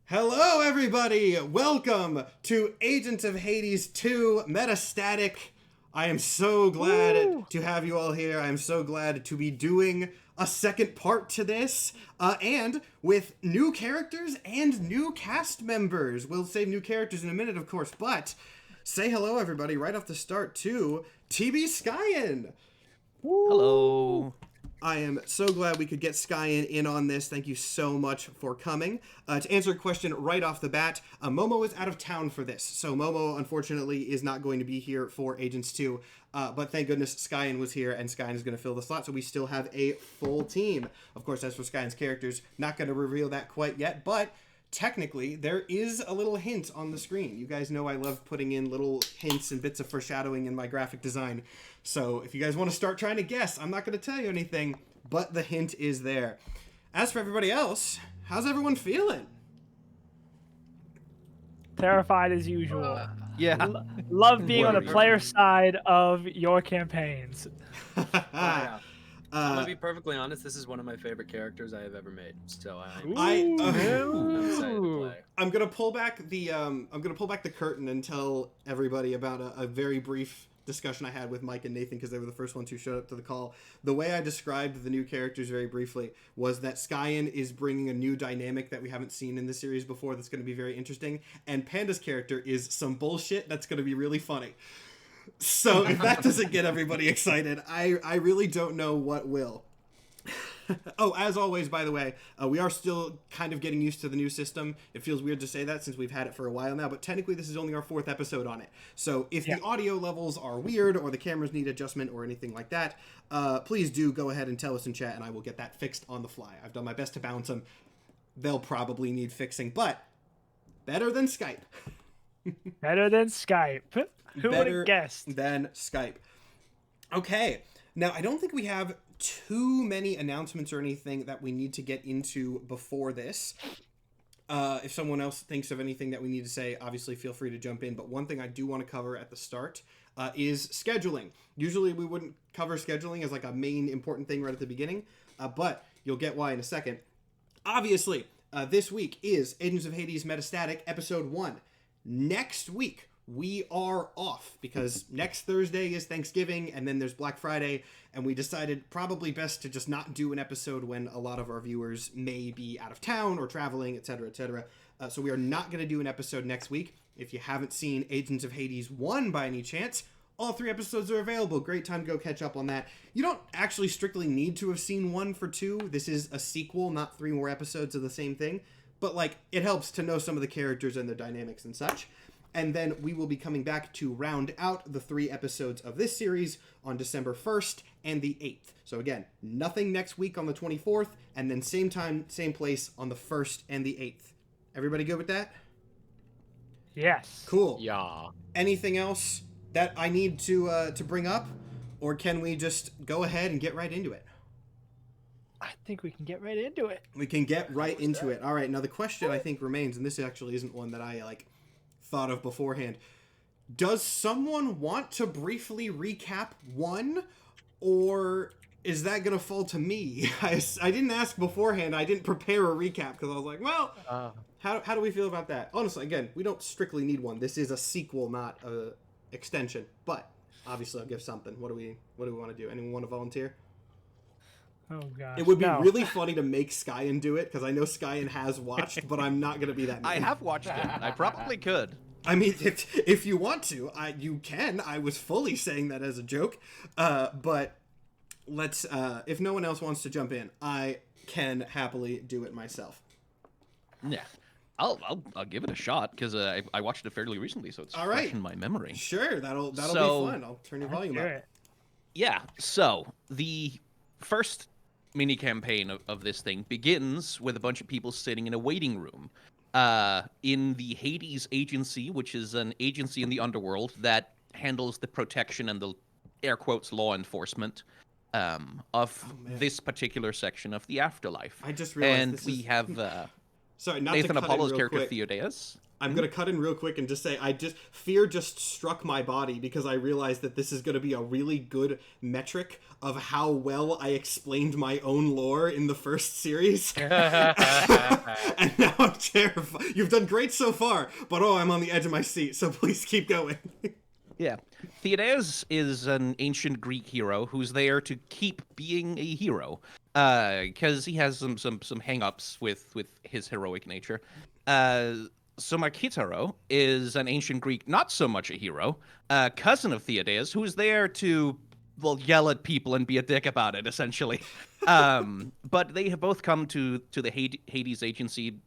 Hello, everybody! Welcome to Agents of Hades 2 Metastatic. I am so glad to have you all here. I am so glad to be doing a second part to this, and with new characters and new cast members. We'll save new characters in a minute, of course, but say hello, everybody, right off the start to TB Skyen. Hello. I am so glad we could get Skyen in on this. Thank you so much for coming. To answer a question right off the bat, Momo is out of town for this. So Momo, unfortunately, is not going to be here for Agents 2. But thank goodness Skyen was here, and Skyen is going to fill the slot, so we still have a full team. Of course, as for Skyen's characters, not going to reveal that quite yet, but technically, there is a little hint on the screen. You guys know I love putting in little hints and bits of foreshadowing in my graphic design. So if you guys want to start trying to guess, I'm not going to tell you anything, but the hint is there. As for everybody else, how's everyone feeling? Terrified as usual. Yeah. Love being on the player side of your campaigns. I'm gonna be perfectly honest. This is one of my favorite characters I have ever made. So I'm excited to play. I'm gonna pull back the curtain and tell everybody about a very brief discussion I had with Mike and Nathan because they were the first ones who showed up to the call. The way I described the new characters very briefly was that Skyen is bringing a new dynamic that we haven't seen in the series before that's going to be very interesting, and Panda's character is some bullshit that's going to be really funny. So if that doesn't get everybody excited, I really don't know what will. Oh, as always, by the way, we are still kind of getting used to the new system. It feels weird to say that since we've had it for a while now, but technically this is only our 4th episode on it. So if the audio levels are weird or the cameras need adjustment or anything like that, please do go ahead and tell us in chat and I will get that fixed on the fly. I've done my best to balance them. They'll probably need fixing, but better than Skype. Better than Skype. Who would have guessed? Than Skype. Okay. Now, I don't think we have too many announcements or anything that we need to get into before this. If someone else thinks of anything that we need to say, obviously feel free to jump in. But one thing I do want to cover at the start is scheduling. Usually we wouldn't cover scheduling as like a main important thing right at the beginning, but you'll get why in a second. Obviously, this week is Agents of Hades Metastatic Episode 1. Next week, we are off because next Thursday is Thanksgiving and then there's Black Friday, and we decided probably best to just not do an episode when a lot of our viewers may be out of town or traveling, etc., etc. So we are not going to do an episode next week. If you haven't seen Agents of Hades 1 by any chance, all 3 episodes are available. Great time to go catch up on that. You don't actually strictly need to have seen 1 for 2. This is a sequel, not 3 more episodes of the same thing. But, like, it helps to know some of the characters and their dynamics and such. And then we will be coming back to round out the 3 episodes of this series on December 1st and the 8th. So again, nothing next week on the 24th, and then same time, same place on the 1st and the 8th. Everybody good with that? Yes. Cool. Yeah. Anything else that I need to bring up? Or can we just go ahead and get right into it? I think we can get right into it. We can get right into it. All right, now the question I think remains, and this actually isn't one that I, thought of beforehand. Does someone want to briefly recap 1, or is that going to fall to me? I didn't ask beforehand. I didn't prepare a recap because I was like, well, how do we feel about that? Honestly, again, we don't strictly need one. This is a sequel, not a extension. But obviously, I'll give something. What do we want to do? Anyone want to volunteer? Oh gosh. It would be really funny to make Skyen do it, because I know Skyen has watched, but I'm not going to be that mean. I have watched it. I probably could. I mean, if you want to, you can. I was fully saying that as a joke. But let's, if no one else wants to jump in, I can happily do it myself. Yeah. I'll give it a shot, because I watched it fairly recently, so it's fresh in my memory. Sure, that'll be fun. I'll turn your volume up. Yeah, so the first mini campaign of this thing begins with a bunch of people sitting in a waiting room in the Hades agency, which is an agency in the underworld that handles the protection and the air quotes law enforcement of this particular section of the afterlife. I just realized we have Sorry, not Nathan to cut Apollo's in real character quick. H.A.D.E.S. I'm gonna cut in real quick and just say fear just struck my body because I realized that this is gonna be a really good metric of how well I explained my own lore in the first series. And now I'm terrified. You've done great so far, but I'm on the edge of my seat, so please keep going. Yeah. H.A.D.E.S is an ancient Greek hero who's there to keep being a hero, because he has some hang-ups with his heroic nature. Somakitaro is an ancient Greek, not so much a hero, cousin of H.A.D.E.S, who's there to, well, yell at people and be a dick about it, essentially. But they have both come to the H.A.D.E.S agency,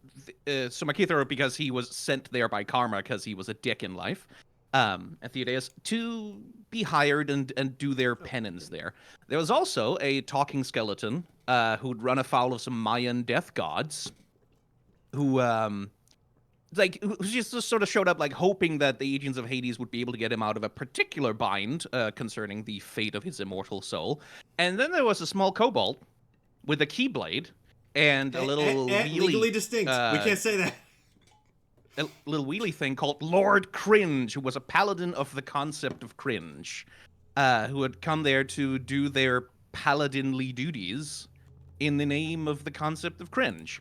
Somakitaro because he was sent there by karma because he was a dick in life. At H.A.D.E.S to be hired and do their penance there. There was also a talking skeleton who'd run afoul of some Mayan death gods who who just sort of showed up like hoping that the agents of Hades would be able to get him out of a particular bind concerning the fate of his immortal soul. And then there was a small kobold with a keyblade and a little legally distinct. We can't say that. A little wheelie thing called Lord Cringe, who was a paladin of the concept of cringe, who had come there to do their paladinly duties in the name of the concept of cringe.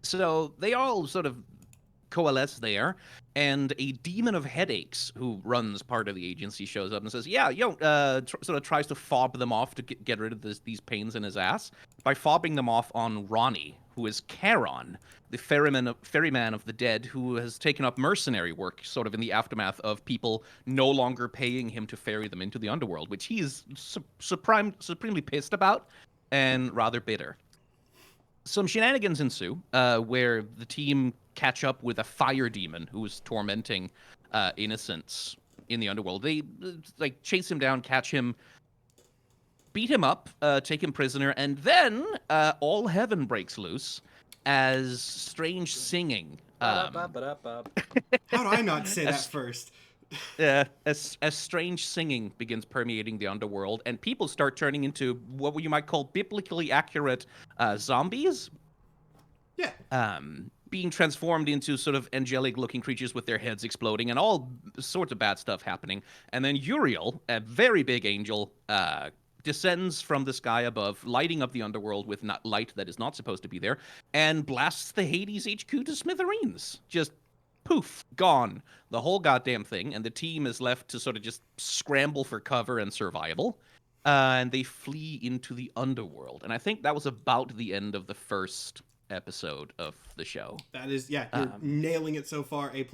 So they all sort of coalesce there, and a demon of headaches who runs part of the agency shows up and says, yeah, sort of tries to fob them off to get rid of these pains in his ass by fobbing them off on Ronnie, who is Charon, the ferryman of the dead, who has taken up mercenary work sort of in the aftermath of people no longer paying him to ferry them into the underworld, which he is supremely pissed about and rather bitter. Some shenanigans ensue, where the team catch up with a fire demon who is tormenting innocents in the underworld. They chase him down, catch him, beat him up, take him prisoner, and then all heaven breaks loose as strange singing. How do I not say that first? As strange singing begins permeating the underworld, and people start turning into what you might call biblically accurate zombies. Yeah. Being transformed into sort of angelic-looking creatures with their heads exploding and all sorts of bad stuff happening. And then Uriel, a very big angel, descends from the sky above, lighting up the underworld with light that is not supposed to be there, and blasts the Hades HQ to smithereens. Just poof, gone. The whole goddamn thing, and the team is left to sort of just scramble for cover and survival. And they flee into the underworld. And I think that was about the end of the first episode of the show. That is, yeah, you're nailing it so far. A+.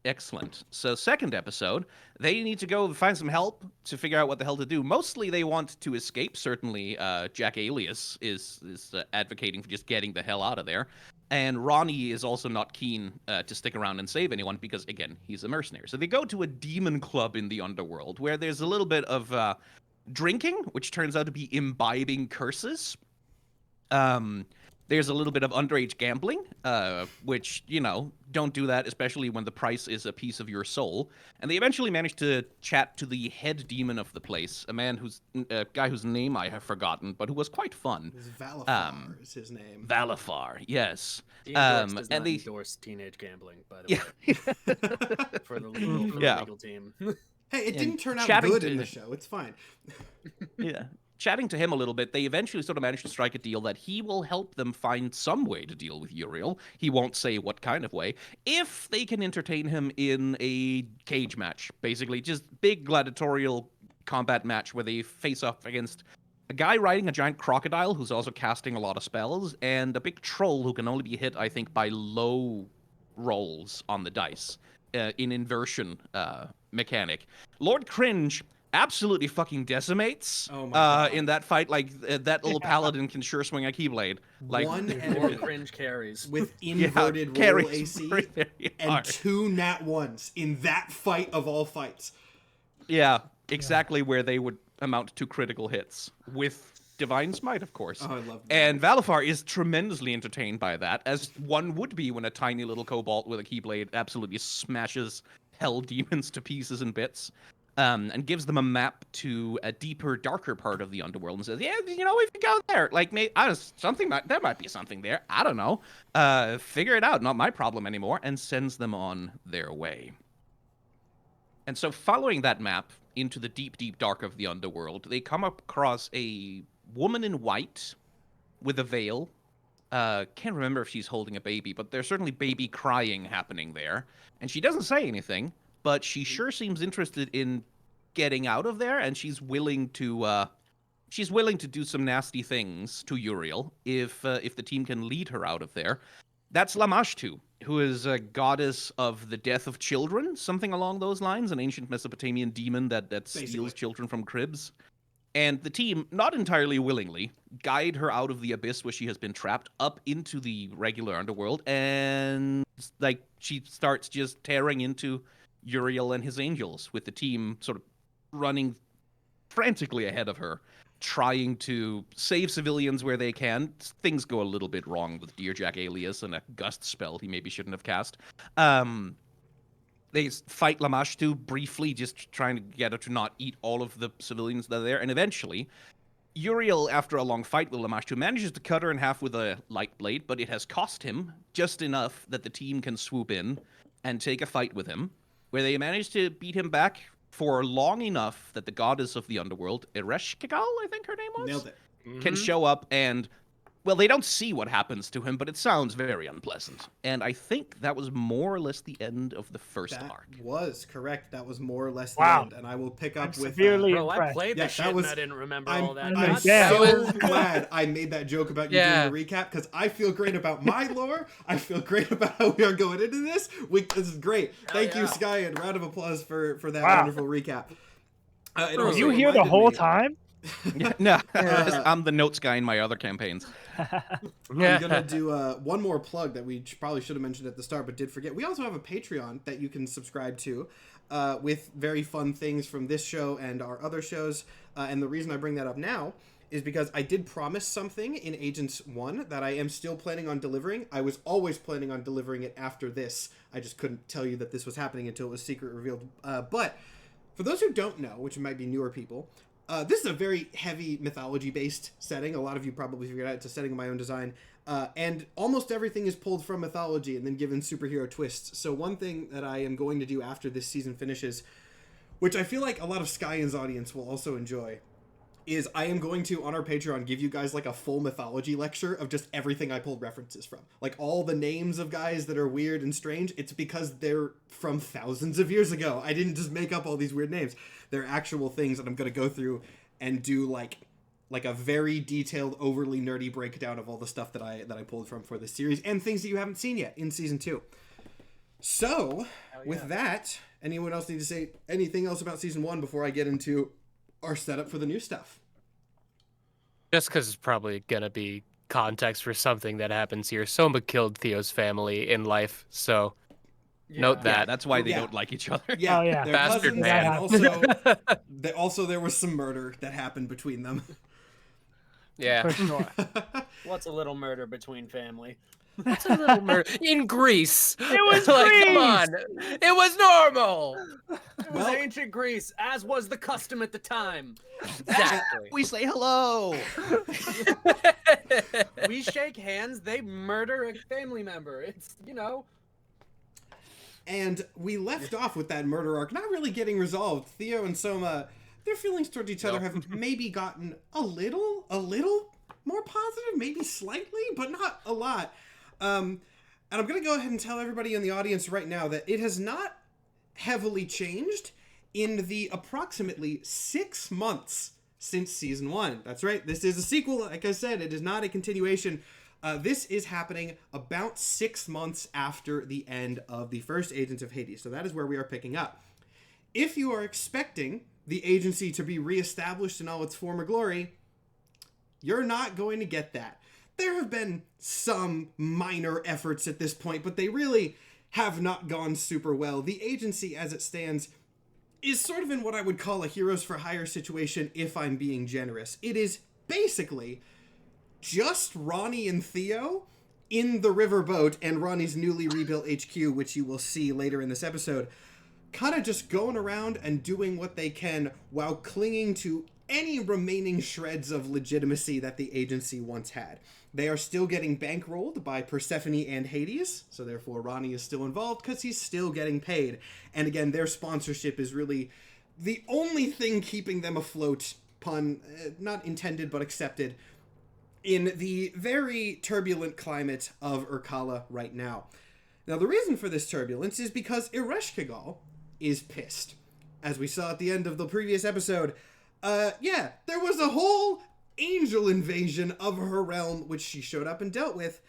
Excellent. So second episode, they need to go find some help to figure out what the hell to do. Mostly they want to escape. Certainly Jack Alias is advocating for just getting the hell out of there. And Ronnie is also not keen to stick around and save anyone because, again, he's a mercenary. So they go to a demon club in the underworld where there's a little bit of drinking, which turns out to be imbibing curses. There's a little bit of underage gambling, which, don't do that, especially when the price is a piece of your soul. And they eventually manage to chat to the head demon of the place, a guy whose name I have forgotten, but who was quite fun. Valifar is his name. Valifar, yes. D&Dorks does not endorse teenage gambling, by the way. For the legal team. Hey, it didn't turn out good in the show. It's fine. Yeah. Chatting to him a little bit, they eventually sort of manage to strike a deal that he will help them find some way to deal with Uriel. He won't say what kind of way, if they can entertain him in a cage match, basically. Just big gladiatorial combat match where they face off against a guy riding a giant crocodile who's also casting a lot of spells, and a big troll who can only be hit, I think, by low rolls on the dice, in inversion mechanic. Lord Cringe absolutely fucking decimates in that fight. That little paladin can sure swing a keyblade. One and Cringe carries with inverted roll AC and 2 nat 1s in that fight of all fights. Yeah, exactly where they would amount to critical hits with Divine Smite, of course. Oh, I love that. And Valifar is tremendously entertained by that, as one would be when a tiny little kobold with a keyblade absolutely smashes hell demons to pieces and bits. and gives them a map to a deeper, darker part of the underworld and says, yeah, you know, if you go there, like, there might be something there. I don't know. Figure it out. Not my problem anymore. And sends them on their way. And so following that map into the deep, deep dark of the underworld, they come across a woman in white with a veil. Can't remember if she's holding a baby, but there's certainly baby crying happening there. And she doesn't say anything, but she sure seems interested in getting out of there, and she's willing to do some nasty things to Uriel if the team can lead her out of there. That's Lamashtu, who is a goddess of the death of children, something along those lines, an ancient Mesopotamian demon that steals children from cribs. And the team, not entirely willingly, guide her out of the abyss where she has been trapped up into the regular underworld, and like she starts just tearing into Uriel and his angels, with the team sort of running frantically ahead of her, trying to save civilians where they can. Things go a little bit wrong with Dearjack Alias and a gust spell he maybe shouldn't have cast. They fight Lamashtu briefly, just trying to get her to not eat all of the civilians that are there. And eventually, Uriel, after a long fight with Lamashtu, manages to cut her in half with a light blade, but it has cost him just enough that the team can swoop in and take a fight with him, where they manage to beat him back for long enough that the goddess of the underworld, Ereshkigal, I think her name was? Nailed it. Can show up and, well, they don't see what happens to him, but it sounds very unpleasant. And I think that was more or less the end of the first arc. That was correct. That was more or less the end. And I will pick up with... severely Bro, I impressed. played the shit and I didn't remember all that. I'm Yeah. so glad I made that joke about you doing the recap, because I feel great about my lore. I feel great about how we are going into this. This is great. Thank you, Sky, and round of applause for that wonderful recap. Were you here the whole time? No, I'm the notes guy in my other campaigns. I'm gonna do one more plug that we probably should have mentioned at the start, but did forget. We also have a Patreon that you can subscribe to, with very fun things from this show and our other shows. And the reason I bring that up now is because I did promise something in Agents 1 that I am still planning on delivering. I was always planning on delivering it after this. I just couldn't tell you that this was happening until it was secret revealed. But for those who don't know, which might be newer people, this is a very heavy mythology-based setting. A lot of you probably figured out it's a setting of my own design. And almost everything is pulled from mythology and then given superhero twists. So one thing that I am going to do after this season finishes, which I feel like a lot of Skyen's audience will also enjoy, is I am going to, on our Patreon, give you guys like a full mythology lecture of just everything I pulled references from. Like all the names of guys that are weird and strange, it's because they're from thousands of years ago. I didn't just make up all these weird names. They're actual things that I'm going to go through and do like a very detailed, overly nerdy breakdown of all the stuff that I pulled from for this series and things that you haven't seen yet in season 2. So, with that, anyone else need to say anything else about season 1 before I get into our setup for the new stuff? Just because it's probably going to be context for something that happens here. Soma killed Theo's family in life, so note that. Yeah, that's why they don't like each other. Yeah, Oh, yeah. they're Bastard cousins, man. and also there was some murder that happened between them. Yeah. For sure. What's a little murder between family? What's a little murder? In Greece. It was like, Greece! come on. It was normal. It was ancient Greece, as was the custom at the time. Exactly. We say hello. We shake hands, they murder a family member. It's, And we left off with that murder arc not really getting resolved. Theo and Soma, their feelings towards each other have maybe gotten a little more positive, maybe slightly, but not a lot. And I'm going to go ahead and tell everybody in the audience right now that it has not heavily changed in the approximately 6 months since season 1. That's right. This is a sequel. Like I said, it is not a continuation. This is happening about 6 months after the end of the first Agents of Hades. So that is where we are picking up. If you are expecting the agency to be reestablished in all its former glory, you're not going to get that. There have been some minor efforts at this point, but they really have not gone super well. The agency, as it stands, is sort of in what I would call a heroes for hire situation, if I'm being generous. It is basically just Ronnie and Theo in the riverboat and Ronnie's newly rebuilt HQ, which you will see later in this episode, kind of just going around and doing what they can while clinging to any remaining shreds of legitimacy that the agency once had. They are still getting bankrolled by Persephone and Hades, so therefore Ronnie is still involved because he's still getting paid. And again, their sponsorship is really the only thing keeping them afloat, pun not intended but accepted, in the very turbulent climate of Urkala right now. Now, the reason for this turbulence is because Ereshkigal is pissed. As we saw at the end of the previous episode, there was a whole angel invasion of her realm, which she showed up and dealt with,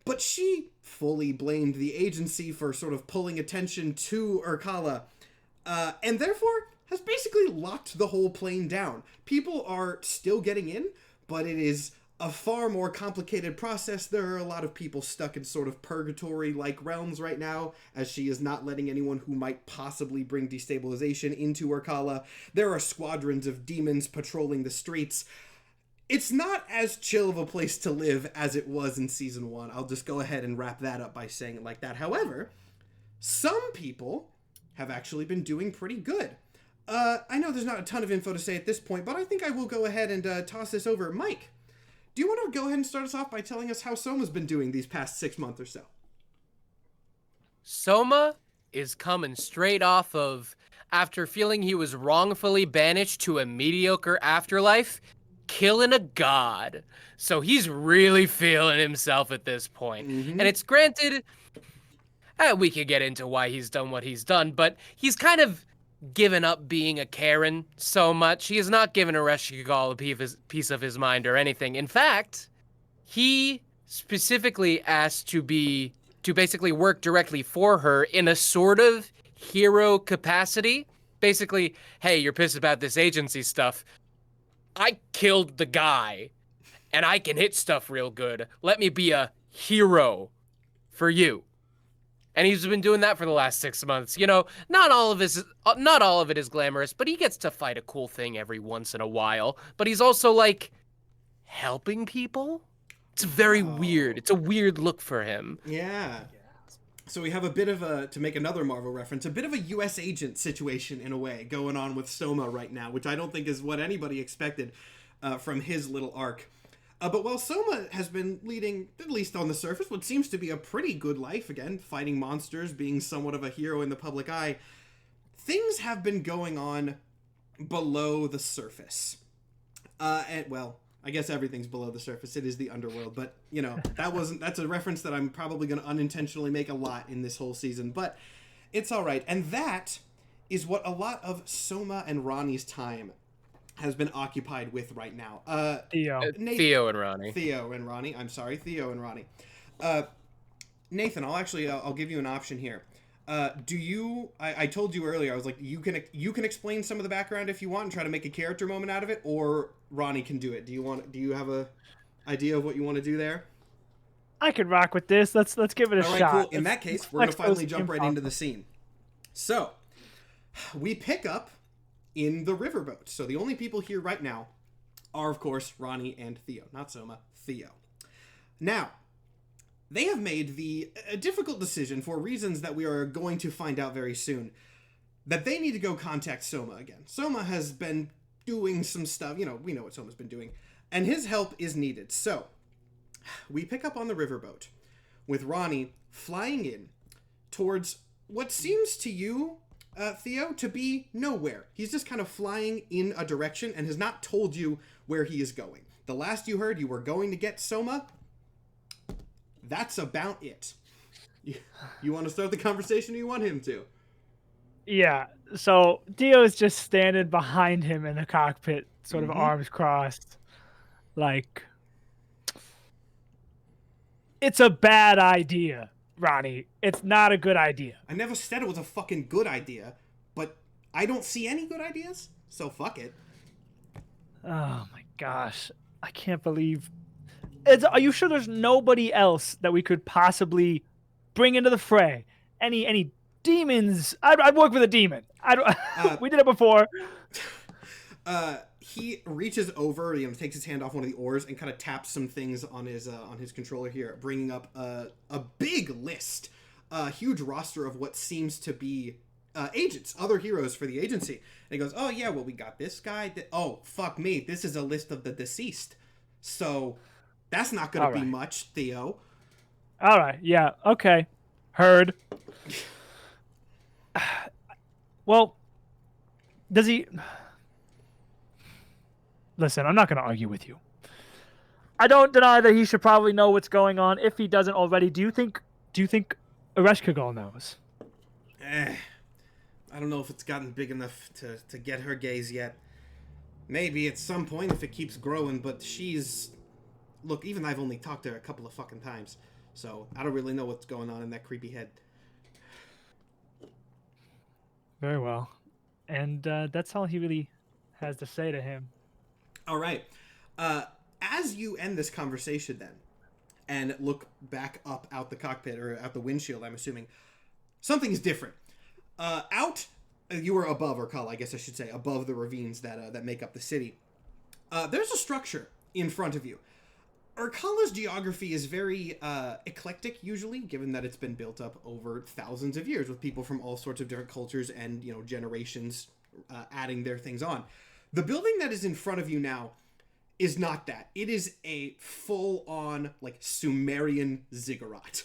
but she fully blamed the agency for sort of pulling attention to Urkala, and therefore has basically locked the whole plane down. People are still getting in, but it is a far more complicated process. There are a lot of people stuck in sort of purgatory-like realms right now, as she is not letting anyone who might possibly bring destabilization into Urkala. There are squadrons of demons patrolling the streets. It's not as chill of a place to live as it was in Season 1. I'll just go ahead and wrap that up by saying it like that. However, some people have actually been doing pretty good. I know there's not a ton of info to say at this point, but I think I will go ahead and toss this over. Mike, do you want to go ahead and start us off by telling us how Soma's been doing these past 6 months or so? Soma is coming straight off of, after feeling he was wrongfully banished to a mediocre afterlife, killing a god. So he's really feeling himself at this point. Mm-hmm. And it's granted, we could get into why he's done what he's done, but he's kind of given up being a Karen so much. He has not given Ereshkigal a piece of his mind or anything. In fact, he specifically asked to basically work directly for her in a sort of hero capacity. Basically, hey, you're pissed about this agency stuff. I killed the guy, and I can hit stuff real good. Let me be a hero for you. And he's been doing that for the last 6 months. You know, not all of it is glamorous, but he gets to fight a cool thing every once in a while. But he's also, like, helping people? It's very weird. It's a weird look for him. Yeah. So we have a bit of to make another Marvel reference, a bit of a U.S. agent situation in a way going on with Soma right now, which I don't think is what anybody expected from his little arc. But while Soma has been leading, at least on the surface, what seems to be a pretty good life, again, fighting monsters, being somewhat of a hero in the public eye, things have been going on below the surface. I guess everything's below the surface. It is the underworld, but, you know, that's a reference that I'm probably going to unintentionally make a lot in this whole season, but it's all right. And that is what a lot of Soma and Ronnie's time has been occupied with right now. Theo and Ronnie. Theo and Ronnie. I'm sorry, Theo and Ronnie. Nathan, I'll give you an option here. I told you earlier, I was like, you can explain some of the background if you want and try to make a character moment out of it, or Ronnie can do it. Do you have a idea of what you want to do there? I could rock with this. Let's give it a shot. Cool. In that case, we're going to finally jump right into the scene. So, we pick up in the riverboat. So the only people here right now are, of course, Ronnie and Theo. Not Soma, Theo. Now, they have made the difficult decision, for reasons that we are going to find out very soon, that they need to go contact Soma again. Soma has been doing some stuff. You know, we know what Soma's been doing. And his help is needed. So, we pick up on the riverboat with Ronnie flying in towards what seems to you, Theo, to be nowhere. He's just kind of flying in a direction and has not told you where he is going. The last you heard, you were going to get Soma. That's about it. You want to start the conversation, or you want him to? Yeah, so Theo is just standing behind him in the cockpit, sort of arms crossed. Like, it's a bad idea, Ronnie. It's not a good idea. I never said it was a fucking good idea, but I don't see any good ideas, so fuck it. Oh my gosh. I can't believe... Are you sure there's nobody else that we could possibly bring into the fray? Any demons? I'd work with a demon. We did it before. He reaches over, takes his hand off one of the oars and kind of taps some things on his controller here, bringing up a big list, a huge roster of what seems to be agents, other heroes for the agency. And he goes, oh yeah, well we got this guy. Oh fuck me, this is a list of the deceased. So that's not gonna be much, Theo. All right, yeah, okay, heard. Well, does he? Listen, I'm not gonna argue with you. I don't deny that he should probably know what's going on if he doesn't already. Do you think Ereshkigal knows? I don't know if it's gotten big enough to get her gaze yet. Maybe at some point if it keeps growing, but she's... Look, even I've only talked to her a couple of fucking times, so I don't really know what's going on in that creepy head. Very well. And that's all he really has to say to him. All right. As you end this conversation then, and look back up out the cockpit, or out the windshield, I'm assuming, something's different. You were above Urkala, I guess I should say, above the ravines that make up the city. There's a structure in front of you. Urkala's geography is very eclectic, usually, given that it's been built up over thousands of years with people from all sorts of different cultures and, generations adding their things on. The building that is in front of you now is not that. It is a full-on, Sumerian ziggurat.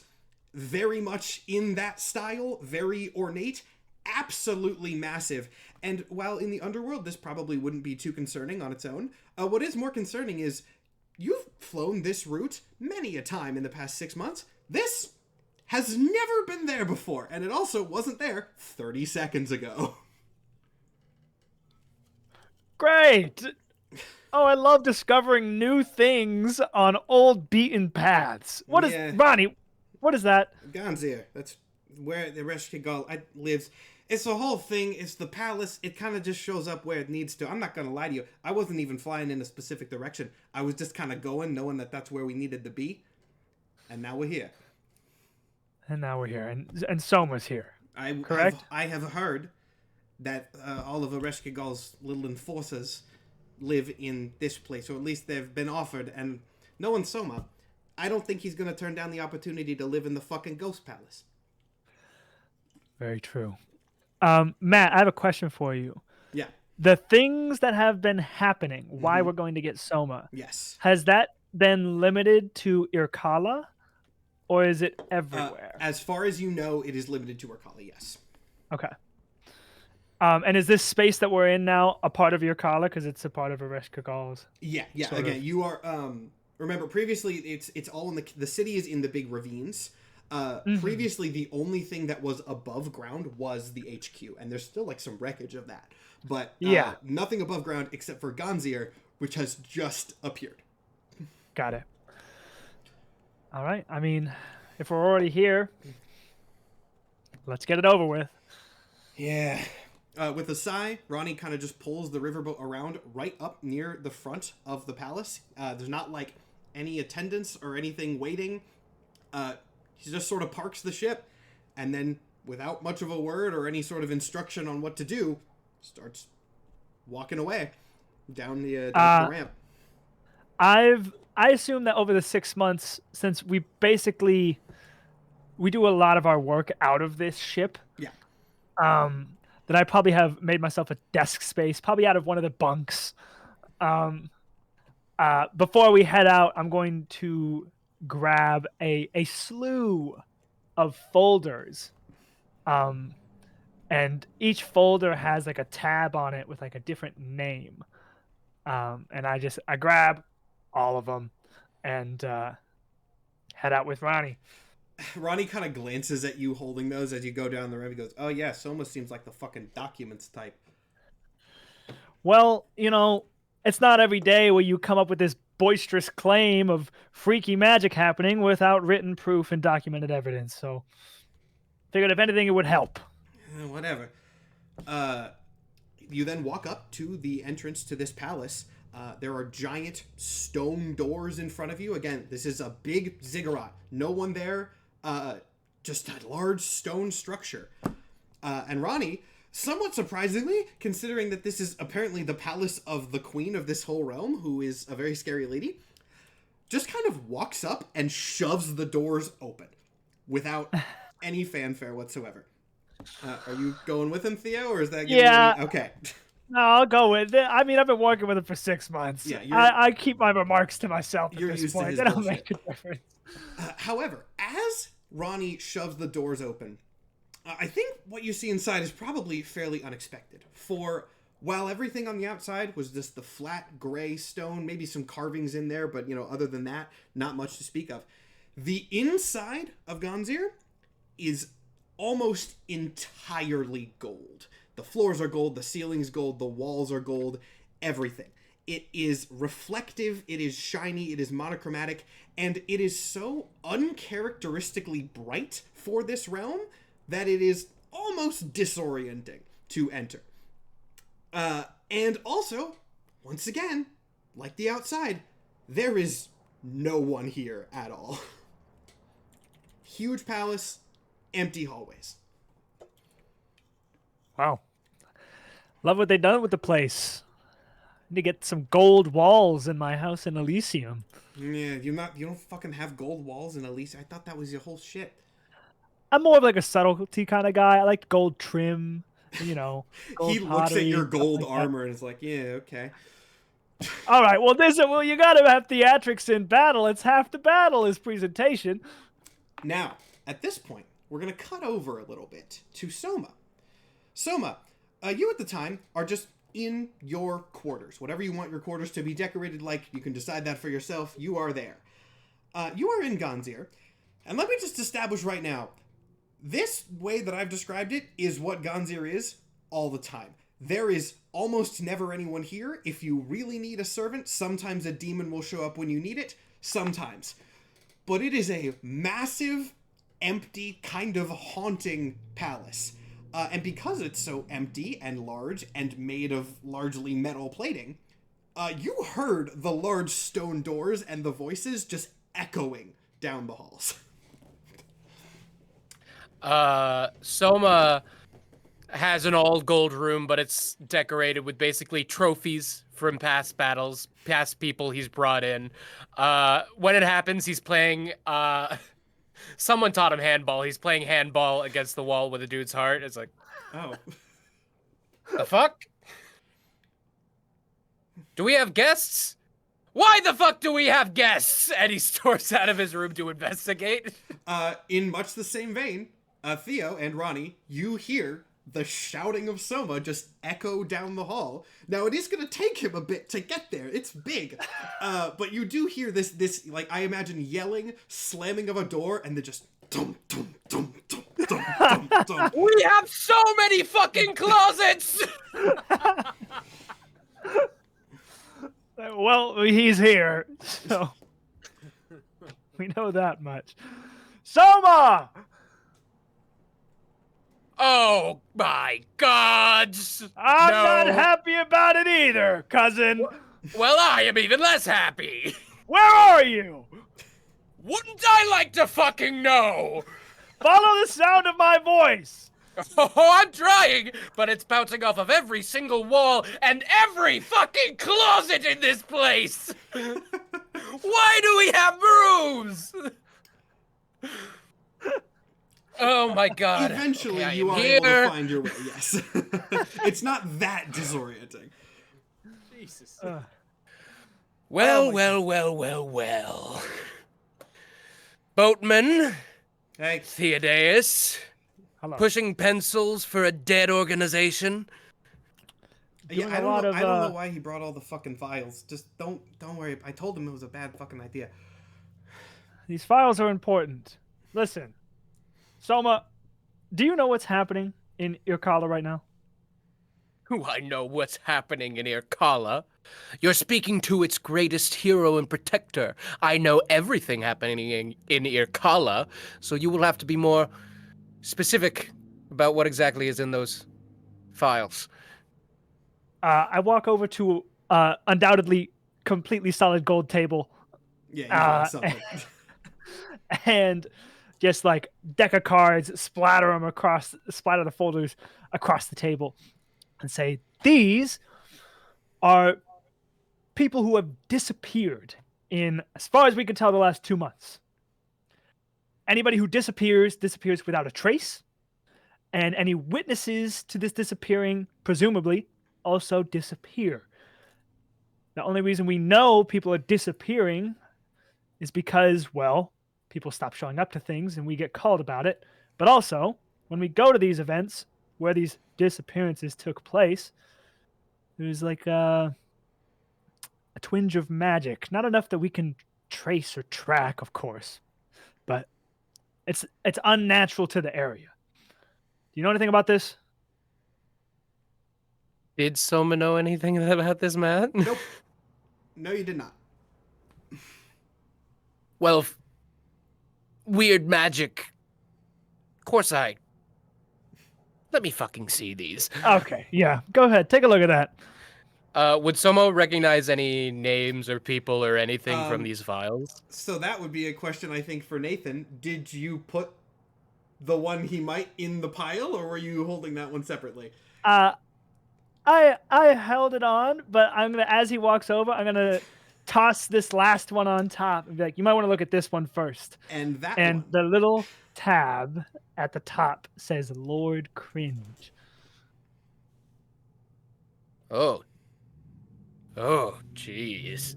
Very much in that style, very ornate, absolutely massive. And while in the underworld this probably wouldn't be too concerning on its own, what is more concerning is you've flown this route many a time in the past 6 months. This has never been there before, and it also wasn't there 30 seconds ago. Great! Oh, I love discovering new things on old beaten paths. What is... Ronnie, what is that? Ganzir. That's where the Ereshkigal lives. It's the whole thing. It's the palace. It kind of just shows up where it needs to. I'm not going to lie to you. I wasn't even flying in a specific direction. I was just kind of going, knowing that that's where we needed to be. And now we're here. And Soma's here. Correct? I have heard that all of Ereshkigal's little enforcers live in this place, or at least they've been offered, and knowing Soma, I don't think he's going to turn down the opportunity to live in the fucking ghost palace. Very true. Matt, I have a question for you. Yeah. The things that have been happening, why we're going to get Soma, yes, has that been limited to Irkala, or is it everywhere? As far as you know, it is limited to Irkala, yes. Okay. And is this space that we're in now a part of Irkala, because it's a part of Ereshkigal's? Yeah. Again, you are... remember, previously, it's all in the city is in the big ravines. Previously, the only thing that was above ground was the HQ, and there's still some wreckage of that. But nothing above ground except for Ganzir, which has just appeared. Got it. All right. I mean, if we're already here, let's get it over with. Yeah. With a sigh, Ronnie kind of just pulls the riverboat around right up near the front of the palace. There's not any attendants or anything waiting. He just sort of parks the ship, and then, without much of a word or any sort of instruction on what to do, starts walking away down the ramp. I assume that over the 6 months, since we do a lot of our work out of this ship. Yeah. That I probably have made myself a desk space, probably out of one of the bunks. Before we head out, I'm going to grab a slew of folders. And each folder has a tab on it with a different name. And I grab all of them and head out with Ronnie. Ronnie kind of glances at you holding those as you go down the ramp. He goes, oh yeah, Soma seems like the fucking documents type. Well, it's not every day where you come up with this boisterous claim of freaky magic happening without written proof and documented evidence. So figured if anything, it would help. Whatever. You then walk up to the entrance to this palace. There are giant stone doors in front of you. Again, this is a big ziggurat. No one there. Just a large stone structure. And Ronnie, somewhat surprisingly, considering that this is apparently the palace of the queen of this whole realm, who is a very scary lady, just kind of walks up and shoves the doors open without any fanfare whatsoever. Are you going with him, Theo, or is that giving Yeah. you any... Okay. No, I'll go with it. I mean, I've been working with him for 6 months. Yeah, I keep my remarks to myself at you're this used to point. his They don't bullshit. make a difference. However, as Ronnie shoves the doors open, I think what you see inside is probably fairly unexpected. For while everything on the outside was just the flat gray stone, maybe some carvings in there, but other than that, not much to speak of. The inside of Ganzir is almost entirely gold. The floors are gold, the ceiling's gold, the walls are gold, everything. It is reflective, it is shiny, it is monochromatic, and it is so uncharacteristically bright for this realm that it is almost disorienting to enter. And also, once again, like the outside, there is no one here at all. Huge palace, empty hallways. Wow. Love what they done with the place. Need to get some gold walls in my house in Elysium. Yeah, you don't fucking have gold walls in Elysium. I thought that was your whole shit. I'm more of like a subtlety kind of guy. I like gold trim, gold He looks at your pottery, gold stuff like armor and is like, yeah, okay. that. All right, well, you got to have theatrics in battle. It's half the battle is presentation. Now, at this point, we're going to cut over a little bit to Soma. Soma, you at the time are just in your quarters. Whatever you want your quarters to be decorated like, you can decide that for yourself. You are there. You are in Ganzir. And let me just establish right now, this way that I've described it is what Ganzir is all the time. There is almost never anyone here. If you really need a servant, sometimes a demon will show up when you need it. Sometimes. But it is a massive, empty, kind of haunting palace. And because it's so empty and large and made of largely metal plating, you heard the large stone doors and the voices just echoing down the halls. Soma has an all gold room, but it's decorated with basically trophies from past battles, past people he's brought in. When it happens, he's playing, someone taught him handball. He's playing handball against the wall with a dude's heart. It's like, Oh. the fuck? Do we have guests? Why the fuck do we have guests? And he storms out of his room to investigate. In much the same vein, Theo and Ronnie, you hear the shouting of Soma just echo down the hall. Now, it is going to take him a bit to get there. It's big. But you do hear this, like, I imagine yelling, slamming of a door, and then just dum, dum, dum, dum, dum, dum, dum. We have so many fucking closets! Well, he's here, so we know that much. Soma! Oh my god! I'm No. not happy about it either, cousin. Well, I am even less happy. Where are you? Wouldn't I like to fucking know? Follow the sound of my voice. Oh, I'm trying, but it's bouncing off of every single wall and every fucking closet in this place. Why do we have rooms? Oh my god. Eventually, Okay, you I are am able to here. find your way, yes. It's not that disorienting. Jesus. Well. Boatman, Hey, H.A.D.E.S, Hello. pushing pencils for a dead organization. yeah, Doing I a don't lot know. of, I don't know why he brought all the fucking files. Just don't worry. I told him it was a bad fucking idea. These files are important. Listen, Soma, do you know what's happening in Irkala right now? I know what's happening in Irkala. You're speaking to its greatest hero and protector. I know everything happening in Irkala, so you will have to be more specific about what exactly is in those files. I walk over to undoubtedly completely solid gold table Yeah, you find something. and just like deck of cards, splatter the folders across the table and say, these are people who have disappeared in, as far as we can tell, the last 2 months. Anybody who disappears without a trace. And any witnesses to this disappearing, presumably, also disappear. The only reason we know people are disappearing is because, well, people stop showing up to things and we get called about it. But also, when we go to these events where these disappearances took place, there's like a twinge of magic. Not enough that we can trace or track, of course, but it's unnatural to the area. Do you know anything about this? Did Soma know anything about this, Matt? Nope. No, you did not. Well, weird magic. Of course Let me fucking see these. Okay, yeah. Go ahead. Take a look at that. Would Soma recognize any names or people or anything from these files? So that would be a question, I think, for Nathan. Did you put the one he might in the pile, or were you holding that one separately? I held it on, but I'm gonna, as he walks over, I'm gonna toss this last one on top and be like, you might want to look at this one first. And that And one. the little tab at the top says Lord Cringe. Oh, jeez.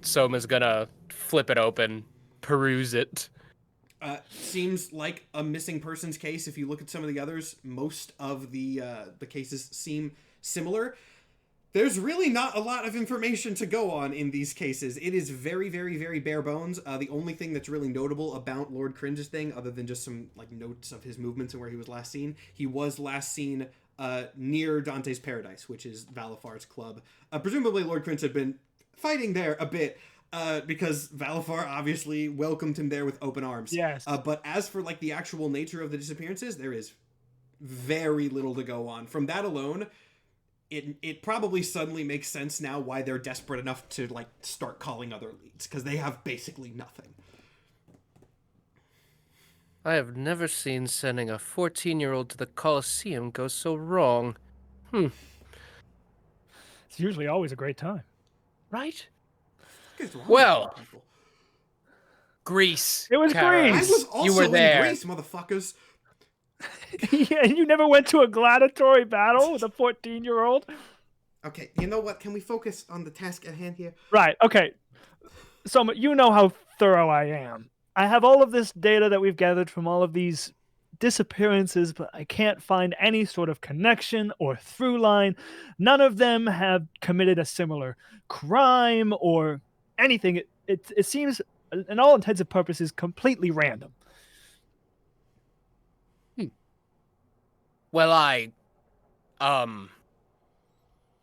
Soma's gonna flip it open, peruse it. Seems like a missing persons case. If you look at some of the others, most of the cases seem similar. There's really not a lot of information to go on in these cases. It is very, very, very bare bones. The only thing that's really notable about Lord Cringe's thing, other than just some like notes of his movements and where he was last seen, he was last seen near Dante's Paradise, which is Valifar's club. Presumably Lord Cringe had been fighting there a bit, because Valifar obviously welcomed him there with open arms. Yes. But as for like the actual nature of the disappearances, there is very little to go on. From that alone, it probably suddenly makes sense now why they're desperate enough to like start calling other leads, because they have basically nothing. I have never seen sending a 14-year-old to the Colosseum go so wrong. It's usually always a great time. Right? What's wrong Well, with people? Greece. It was Kara. Greece. I was also You were there. in Greece, motherfuckers. Yeah, and you never went to a gladiatory battle with a 14-year-old? Okay, you know what? Can we focus on the task at hand here? Right, okay. So you know how thorough I am. I have all of this data that we've gathered from all of these disappearances, but I can't find any sort of connection or through line. None of them have committed a similar crime or anything. It seems, in all intents and purposes, completely random. Well,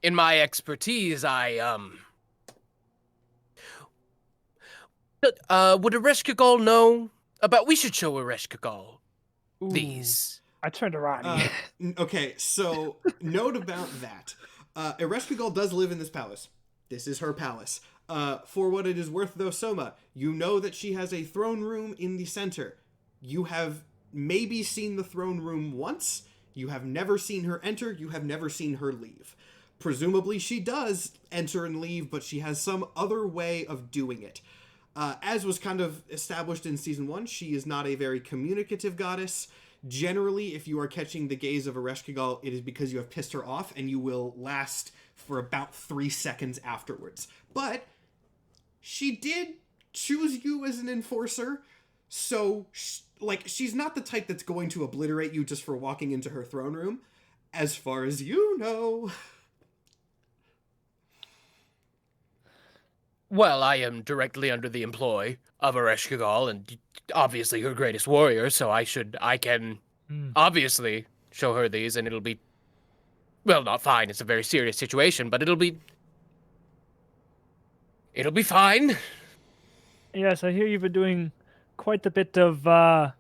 in my expertise, would Ereshkigal know about? We should show Ereshkigal these. I turned around. Okay, so note about that. Ereshkigal does live in this palace. This is her palace. For what it is worth, though, Soma, you know that she has a throne room in the center. You have maybe seen the throne room once. You have never seen her enter. You have never seen her leave. Presumably she does enter and leave, but she has some other way of doing it. As was kind of established in Season 1, she is not a very communicative goddess. Generally, if you are catching the gaze of Ereshkigal, it is because you have pissed her off, and you will last for about 3 seconds afterwards. But she did choose you as an enforcer, so she's not the type that's going to obliterate you just for walking into her throne room, as far as you know. Well, I am directly under the employ of Ereshkigal, and obviously her greatest warrior, so I can obviously show her these, and it'll be, well, not fine, it's a very serious situation, but it'll be fine. Yes, I hear you've been doing quite a bit of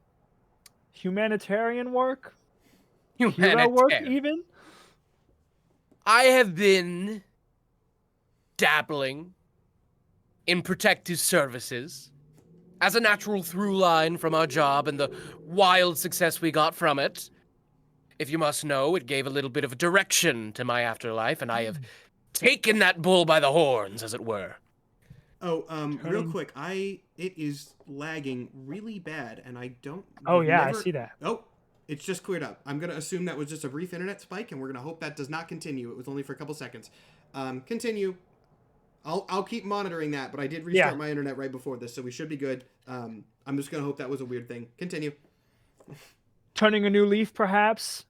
humanitarian work. Hero work, even. I have been dabbling in protective services as a natural through line from our job and the wild success we got from it. If you must know, it gave a little bit of a direction to my afterlife, and I have taken that bull by the horns, as it were. Oh, real quick, it is lagging really bad, and I don't... Oh, yeah, I see that. Oh, It's just cleared up. I'm going to assume that was just a brief internet spike, and we're going to hope that does not continue. It was only for a couple seconds. Continue. I'll keep monitoring that, but I did restart my internet right before this, so we should be good. I'm just going to hope that was a weird thing. Continue. Turning a new leaf, perhaps?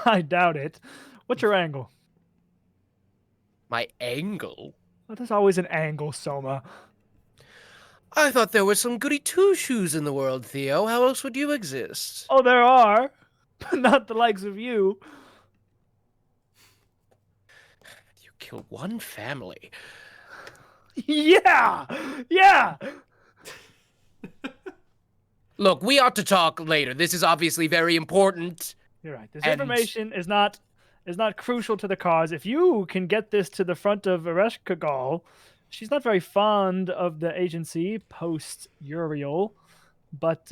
I doubt it. What's your angle? My angle? Oh, there's always an angle, Soma. I thought there were some goody two-shoes in the world, Theo. How else would you exist? Oh, there are, but not the likes of you. You killed one family. Yeah! Yeah! Look, we ought to talk later. This is obviously very important. You're right. This information is not crucial to the cause. If you can get this to the front of Ereshkigal, she's not very fond of the agency post Uriel, but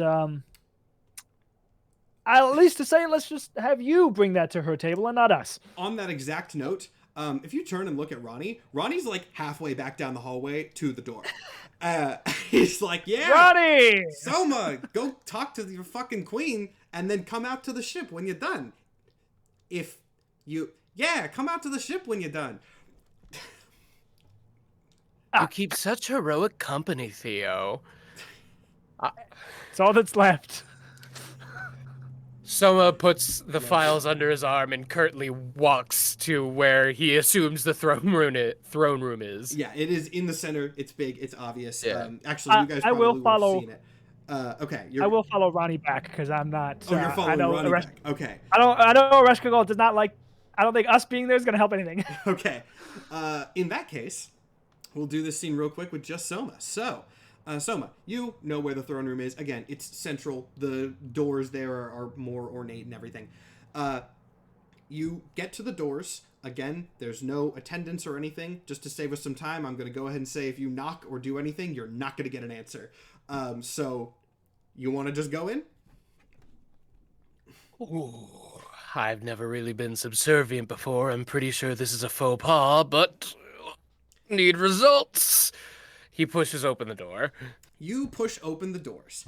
at least to say, let's just have you bring that to her table and not us. On that exact note, if you turn and look at Ronnie's like halfway back down the hallway to the door. He's like, yeah, Ronnie! Soma, go talk to your fucking queen and then come out to the ship when you're done. Come out to the ship when you're done. You keep such heroic company, Theo. It's all that's left. Soma puts the files under his arm and curtly walks to where he assumes the throne room is. Yeah, it is in the center. It's big. It's obvious. Yeah. Actually, you guys probably would have seen it. Okay. I will follow Ronnie back because I'm not. Oh, you're following Ronnie back. Okay. I know Ereshkigal does not like. I don't think us being there is going to help anything. Okay. In that case, we'll do this scene real quick with just Soma. So, Soma, you know where the throne room is. Again, it's central. The doors there are more ornate and everything. You get to the doors. Again, there's no attendance or anything. Just to save us some time, I'm going to go ahead and say if you knock or do anything, you're not going to get an answer. So, you want to just go in? Ooh, I've never really been subservient before. I'm pretty sure this is a faux pas, but need results. He pushes open the door. You push open the doors,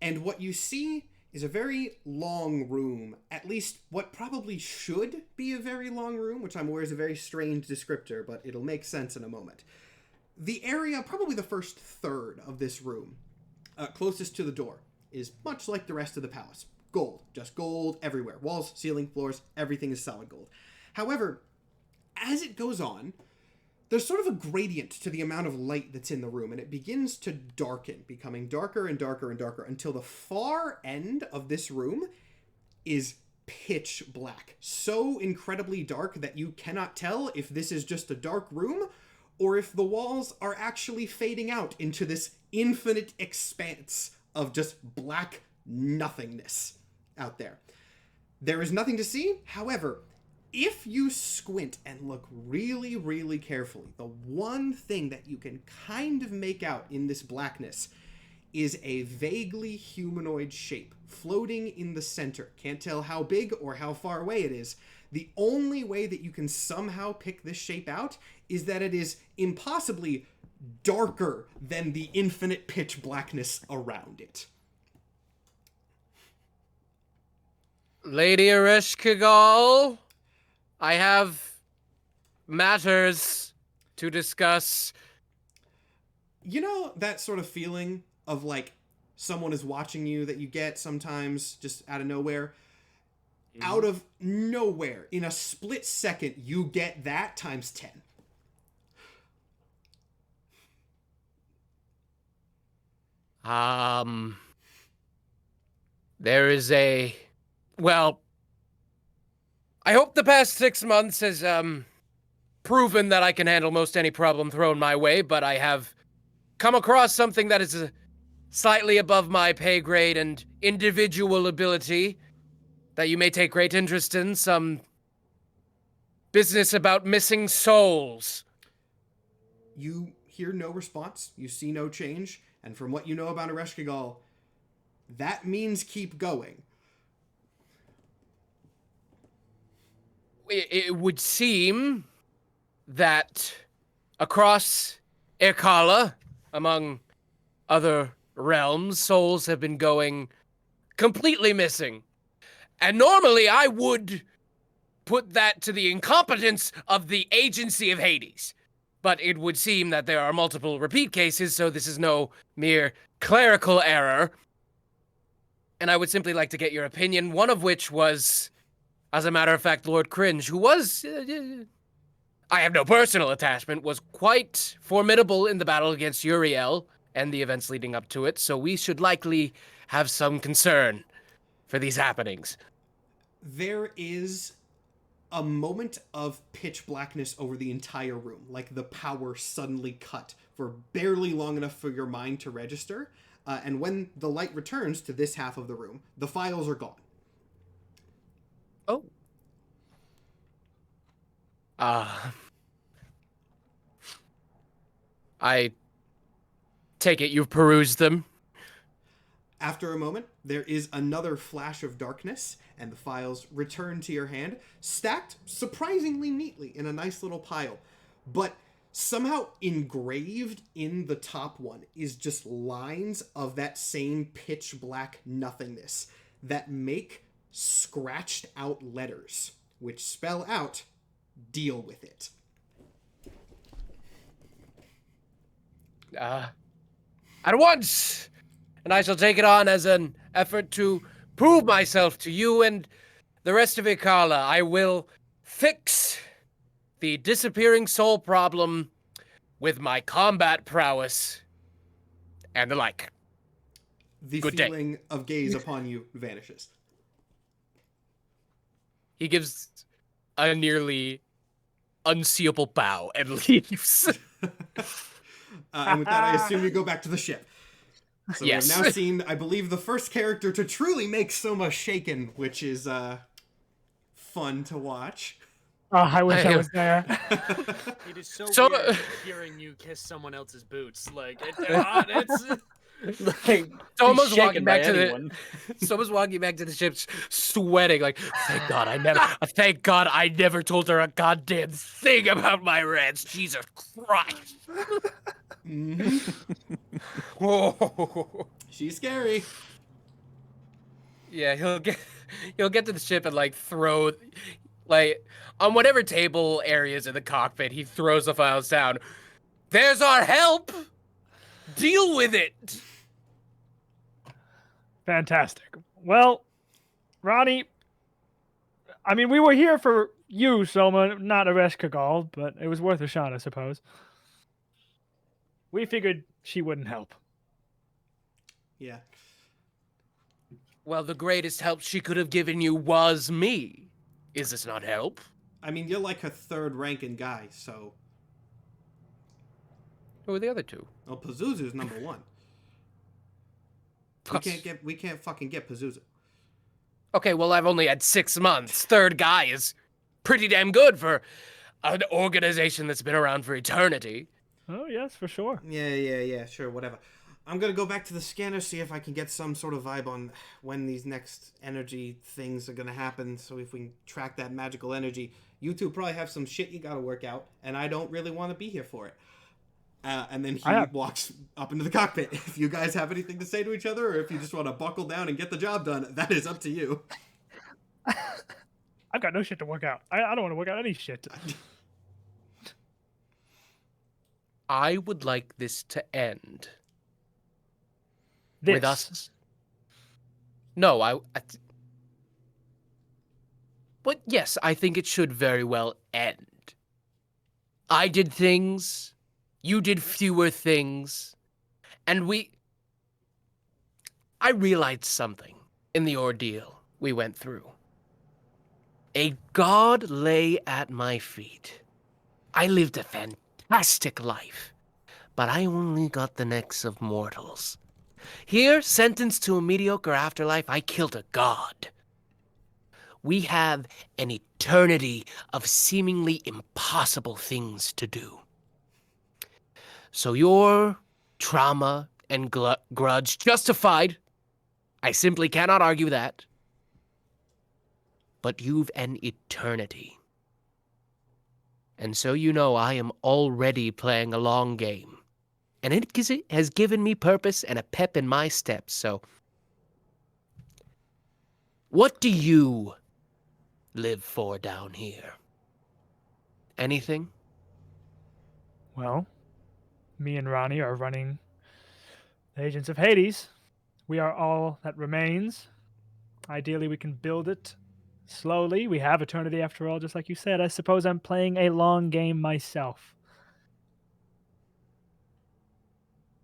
and what you see is a very long room, at least what probably should be a very long room, which I'm aware is a very strange descriptor, but it'll make sense in a moment. The area, probably the first third of this room, closest to the door, is much like the rest of the palace. Gold. Just gold everywhere. Walls, ceiling, floors, everything is solid gold. However, as it goes on, there's sort of a gradient to the amount of light that's in the room, and it begins to darken, becoming darker and darker and darker, until the far end of this room is pitch black. So incredibly dark that you cannot tell if this is just a dark room, or if the walls are actually fading out into this infinite expanse of just black nothingness out there. There is nothing to see. However, if you squint and look really, really carefully, the one thing that you can kind of make out in this blackness is a vaguely humanoid shape floating in the center. Can't tell how big or how far away it is. The only way that you can somehow pick this shape out is that it is impossibly darker than the infinite pitch blackness around it. Lady Ereshkigal, I have matters to discuss. You know that sort of feeling of like someone is watching you that you get sometimes just out of nowhere? Out of nowhere, in a split second, you get that times 10. There is well, I hope the past 6 months has, proven that I can handle most any problem thrown my way, but I have come across something that is slightly above my pay grade and individual ability that you may take great interest in, some business about missing souls. You hear no response, you see no change, and from what you know about Ereshkigal, that means keep going. It would seem that across Erkala, among other realms, souls have been going completely missing. And normally I would put that to the incompetence of the agency of Hades. But it would seem that there are multiple repeat cases, so this is no mere clerical error. And I would simply like to get your opinion, one of which was, as a matter of fact, Lord Cringe, who was, I have no personal attachment, was quite formidable in the battle against Uriel and the events leading up to it, so we should likely have some concern for these happenings. There is a moment of pitch blackness over the entire room, like the power suddenly cut for barely long enough for your mind to register, and when the light returns to this half of the room, the files are gone. Oh. I take it you've perused them. After a moment, there is another flash of darkness, and the files return to your hand, stacked surprisingly neatly in a nice little pile. But somehow engraved in the top one is just lines of that same pitch black nothingness that make scratched out letters, which spell out, "Deal with it." At once! And I shall take it on as an effort to prove myself to you and the rest of Ikala. I will fix the disappearing soul problem with my combat prowess and the like. The Good day. feeling of gaze upon you vanishes. He gives a nearly unseeable bow and leaves. And with that, I assume you go back to the ship. So Yes. we have now seen, I believe, the first character to truly make Soma shaken, which is fun to watch. Oh, I wish I was there. It is so, So- weird hearing you kiss someone else's boots. Like, it's Like, Soma's shaken walking back by to the anyone. Soma's walking back to the ship sweating like, thank God I never told her a goddamn thing about my rants. Jesus Christ. Oh. She's scary. Yeah, he'll get to the ship and like throw like on whatever table areas in the cockpit, he throws the files down. There's our help. Deal with it. Fantastic. Well, Ronnie, I mean, we were here for you, Soma, not H.A.D.E.S, but it was worth a shot, I suppose. We figured she wouldn't help. Yeah. Well, the greatest help she could have given you was me. Is this not help? I mean, you're like her third ranking guy, so... Who are the other two? Well, Pazuzu's number one. We can't fucking get Pazuzu. Okay, well, I've only had 6 months. Third guy is pretty damn good for an organization that's been around for eternity. Oh, yes, for sure. Yeah, sure, whatever. I'm gonna go back to the scanner, see if I can get some sort of vibe on when these next energy things are gonna happen, so if we can track that magical energy. You two probably have some shit you gotta work out, and I don't really want to be here for it. And then he walks up into the cockpit. If you guys have anything to say to each other, or if you just want to buckle down and get the job done, that is up to you. I've got no shit to work out. I don't want to work out any shit. I would like this to end This. with us. No, but yes, I think it should very well end. I did things, you did fewer things, and I realized something in the ordeal we went through. A god lay at my feet. I lived a fantastic life, but I only got the necks of mortals. Here, sentenced to a mediocre afterlife, I killed a god. We have an eternity of seemingly impossible things to do. So your trauma and grudge, justified. I simply cannot argue that. But you've an eternity. And so you know I am already playing a long game. And it has given me purpose and a pep in my steps, so... What do you live for down here? Anything? Well, me and Ronnie are running the Agents of Hades. We are all that remains. Ideally, we can build it slowly. We have eternity after all, just like you said. I suppose I'm playing a long game myself.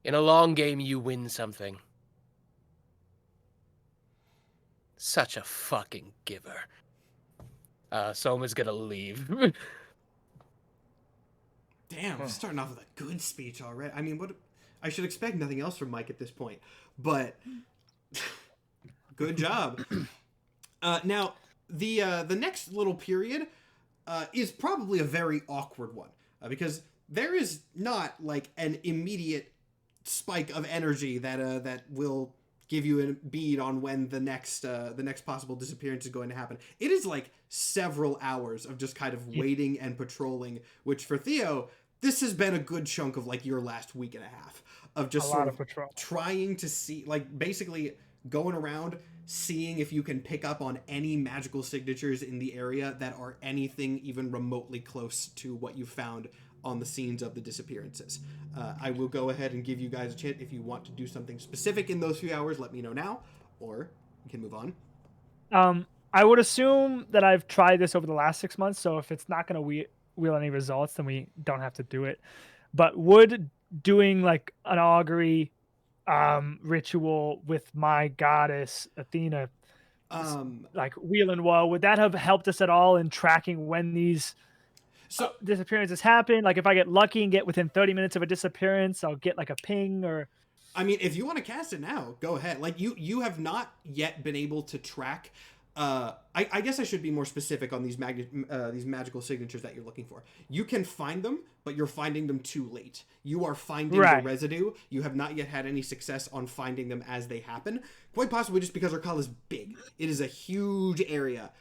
In a long game, you win something. Such a fucking giver. Soma's gonna leave. Damn, we're starting off with a good speech already. I mean, what? I should expect nothing else from Mike at this point, but good job. Now, the next little period is probably a very awkward one because there is not like an immediate spike of energy that will give you a bead on when the next possible disappearance is going to happen. It is like several hours of just kind of waiting and patrolling, which for Theo, this has been a good chunk of like your last week and a half of just sort of trying to see, like basically going around seeing if you can pick up on any magical signatures in the area that are anything even remotely close to what you found on the scenes of the disappearances. I will go ahead and give you guys a chance. If you want to do something specific in those few hours, let me know now, or we can move on. I would assume that I've tried this over the last 6 months, so if it's not going to wheel any results, then we don't have to do it. But would doing like an augury ritual with my goddess Athena, like wheel and woe, would that have helped us at all in tracking when these disappearances happen? Like if I get lucky and get within 30 minutes of a disappearance, I'll get like a ping or... I mean, if you want to cast it now, go ahead. Like you have not yet been able to track... I guess I should be more specific on these magical signatures that you're looking for. You can find them, but you're finding them too late. You are finding the residue. You have not yet had any success on finding them as they happen. Quite possibly just because Arcala is big. It is a huge area.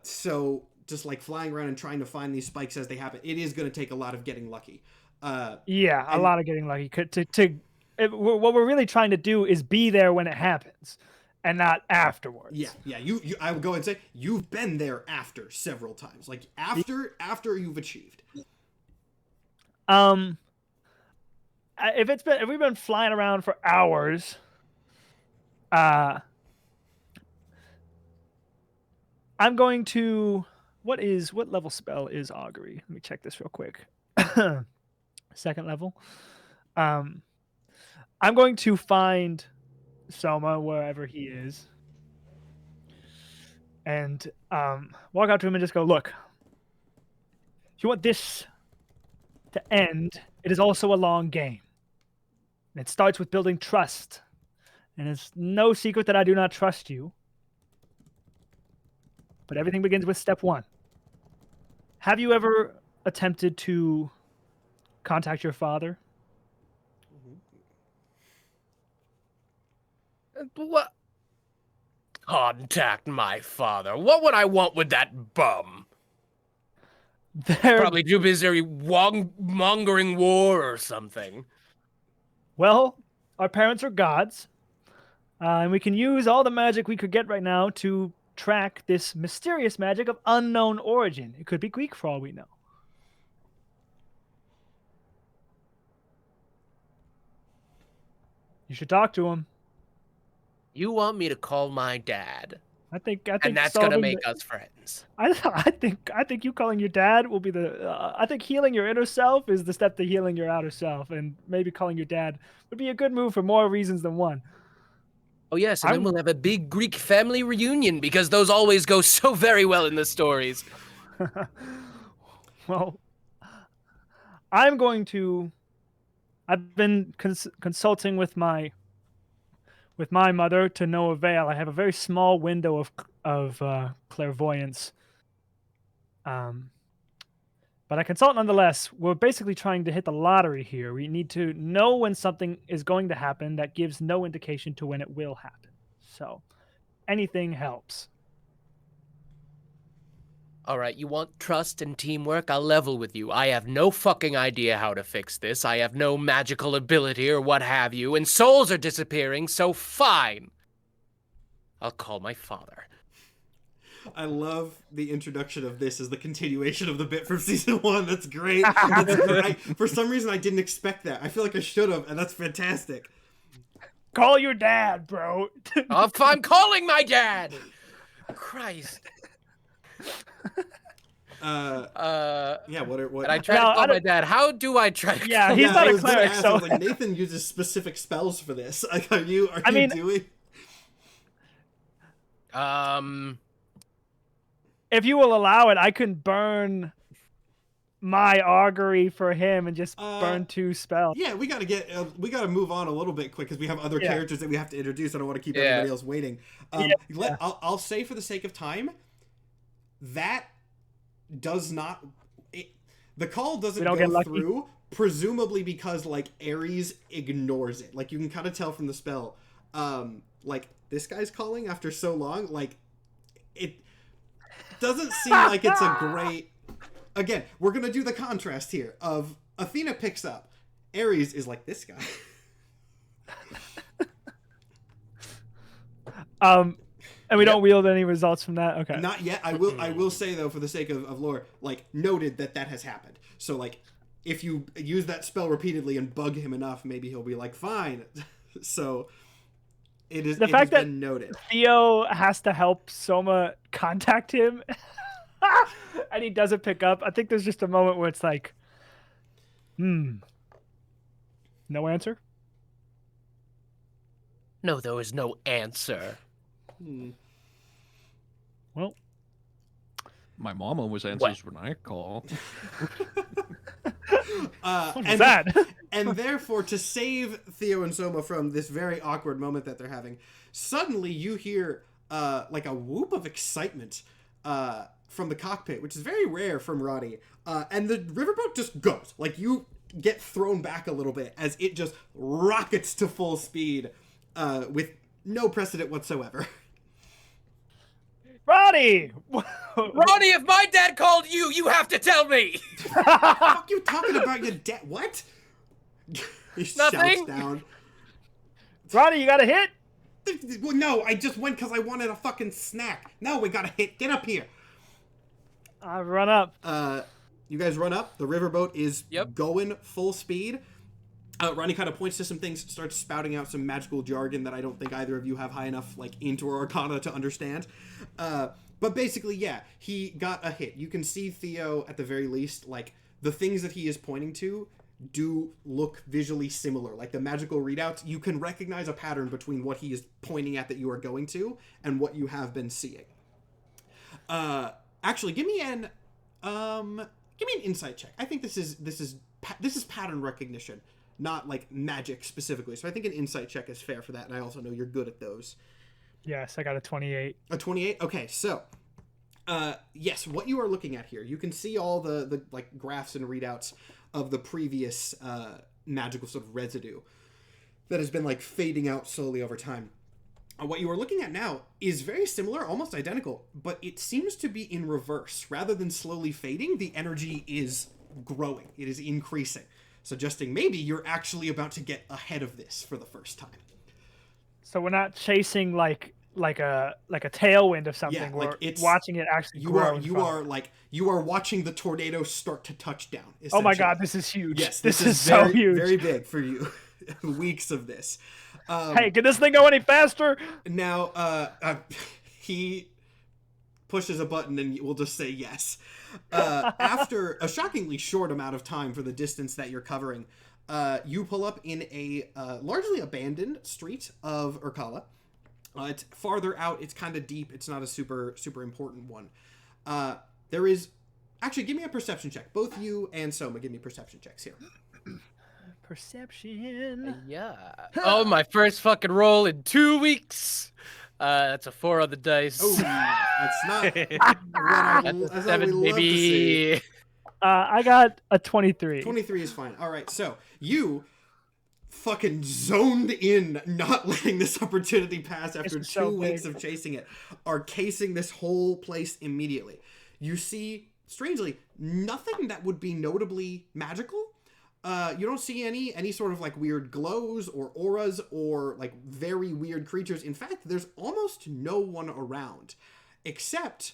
So just like flying around and trying to find these spikes as they happen, it is going to take a lot of getting lucky. A lot of getting lucky. What we're really trying to do is be there when it happens. And not afterwards. Yeah. You I would go and say you've been there after several times. Like after you've achieved. If we've been flying around for hours, I'm going to what level spell is augury? Let me check this real quick. Second level. I'm going to find Soma wherever he is and walk out to him and just go, look, if you want this to end, it is also a long game. And it starts with building trust. And it's no secret that I do not trust you. But everything begins with step 1. Have you ever attempted to contact your father? What? Contact my father? What would I want with that bum? They're probably too busy mongering war or something. Well, our parents are gods, and we can use all the magic we could get right now to track this mysterious magic of unknown origin. It could be Greek for all we know. You should talk to him. You want me to call my dad? I think, and that's gonna make us friends. I think you calling your dad will be the. I think healing your inner self is the step to healing your outer self, and maybe calling your dad would be a good move for more reasons than one. Oh yes, and then we'll have a big Greek family reunion because those always go so very well in the stories. Well, I'm going to. I've been consulting with my mother to no avail. I have a very small window of clairvoyance. But I consult nonetheless. We're basically trying to hit the lottery here. We need to know when something is going to happen that gives no indication to when it will happen. So anything helps. All right, you want trust and teamwork? I'll level with you. I have no fucking idea how to fix this. I have no magical ability or what have you, and souls are disappearing, so fine. I'll call my father. I love the introduction of this as the continuation of the bit from season 1. That's great. That's great. For some reason, I didn't expect that. I feel like I should have, and that's fantastic. Call your dad, bro. I'm calling my dad. Christ. Yeah. What? And I try to call my dad. How do I try to? Yeah, he's not a cleric, ask, so I was like, Nathan uses specific spells for this. Like, are you doing? If you will allow it, I can burn my augury for him and just burn 2 spells. Yeah, we gotta move on a little bit quick because we have other characters that we have to introduce. I don't want to keep everybody else waiting. I'll say for the sake of time, that does not. The call doesn't go through, presumably because like Ares ignores it. Like you can kind of tell from the spell, like this guy's calling after so long. Like it doesn't seem like it's a great. Again, we're gonna do the contrast here of Athena picks up, Ares is like this guy. And we don't wield any results from that. Okay. Not yet. I will say though, for the sake of lore, like noted that has happened. So like, if you use that spell repeatedly and bug him enough, maybe he'll be like, fine. So it is. The fact that been noted. Theo has to help Soma contact him, and he doesn't pick up. I think there's just a moment where it's like, no answer. No, there was no answer. Well, my mom always answers when I call. And therefore, to save Theo and Soma from this very awkward moment that they're having, suddenly you hear like a whoop of excitement from the cockpit, which is very rare from Roddy. And the riverboat just goes. Like, you get thrown back a little bit as it just rockets to full speed with no precedent whatsoever. Roddy! Roddy, if my dad called you, you have to tell me! What the fuck you talking about your dad? What? He Nothing. shouts down. Roddy, you got a hit? Well, no, I just went because I wanted a fucking snack. No, we got a hit. Get up here. I run up. You guys run up. The riverboat is going full speed. Ronnie kind of points to some things, starts spouting out some magical jargon that I don't think either of you have high enough, like, into or arcana to understand. But basically, yeah, he got a hit. You can see Theo, at the very least, like, the things that he is pointing to do look visually similar. Like, the magical readouts, you can recognize a pattern between what he is pointing at that you are going to and what you have been seeing. Actually, give me an insight check. I think this is pattern recognition, not like magic specifically. So I think an insight check is fair for that, and I also know you're good at those. Yes, I got a 28. A 28? Okay, so yes, what you are looking at here, you can see all the like graphs and readouts of the previous magical sort of residue that has been like fading out slowly over time. What you are looking at now is very similar, almost identical, but it seems to be in reverse. Rather than slowly fading, the energy is growing. It is increasing, suggesting maybe you're actually about to get ahead of this for the first time. So we're not chasing like a tailwind of something. Yeah, we're like watching it actually grow. You are watching the tornado start to touch down. Oh my god, this is huge. Yes, this is so huge. Very big for you. Weeks of this. Hey, can this thing go any faster? Now, he pushes a button and we'll just say yes. After a shockingly short amount of time for the distance that you're covering, you pull up in a largely abandoned street of Urkala. It's farther out. It's kind of deep. It's not a super important one. There is... Actually, give me a perception check. Both you and Soma, give me perception checks here. Perception. Yeah. Oh, my first fucking roll in 2 weeks. That's a 4 on the dice. Oh, that's not what I 7, love to see. baby. I got a 23. 23 is fine. All right, so you fucking zoned in, not letting this opportunity pass after It's so 2 weeks big. of chasing it, are casing this whole place immediately. You see, strangely, nothing that would be notably magical. You don't see any sort of like weird glows or auras or like very weird creatures. In fact, there's almost no one around. except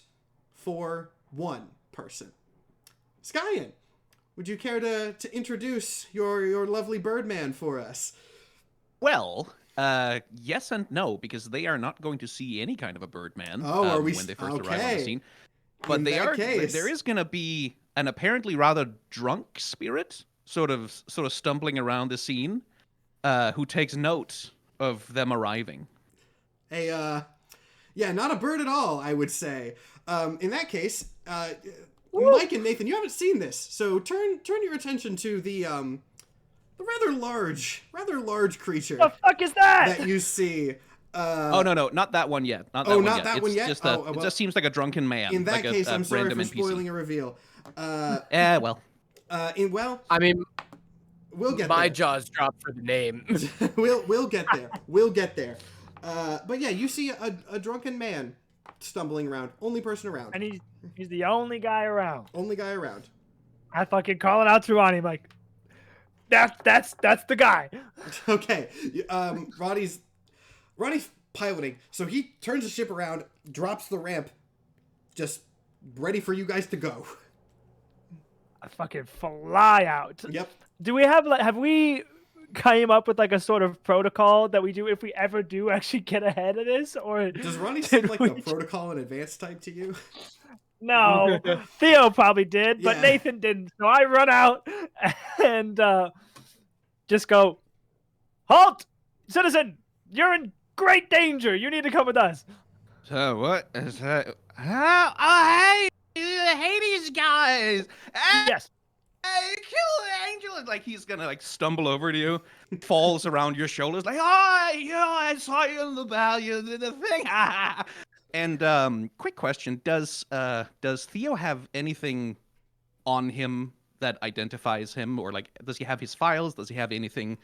for one person. Skyen, would you care to introduce your lovely Birdman for us? Well, yes and no, because they are not going to see any kind of a Birdman when they first arrive on the scene. But there is going to be an apparently rather drunk spirit sort of stumbling around the scene who takes note of them arriving. Hey, yeah, not a bird at all, I would say. In that case, Mike and Nathan, you haven't seen this, so turn your attention to the rather large creature. The fuck is that? That you see. Oh no, not that one yet. Not that one yet. It just seems like a drunken man. In that case, I'm sorry for NPC. spoiling a reveal. Well. I mean, we'll get my there. jaws dropped for the name. We'll get there. We'll get there. But yeah, you see a drunken man stumbling around. Only person around. And he's the only guy around. Only guy around. I fucking call it out to Ronnie, like, that's the guy. Okay. Ronnie's piloting, so he turns the ship around, drops the ramp, just ready for you guys to go. I fucking fly out. Yep. Do we have we came up with like a sort of protocol that we do if we ever do actually get ahead of this, or does Ronnie seem like the protocol and advanced type to you? No, Theo probably did, but Yeah. Nathan didn't. So I run out and just go, halt, citizen! You're in great danger. You need to come with us. So what is that? Oh, hey, the H.A.D.E.S guys! Yes. Hey, kill the angel! And like he's gonna like stumble over to you, falls around your shoulders, like, oh, I saw you in the value, the thing. And quick question: Does Theo have anything on him that identifies him, or like, does he have his files? Does he have anything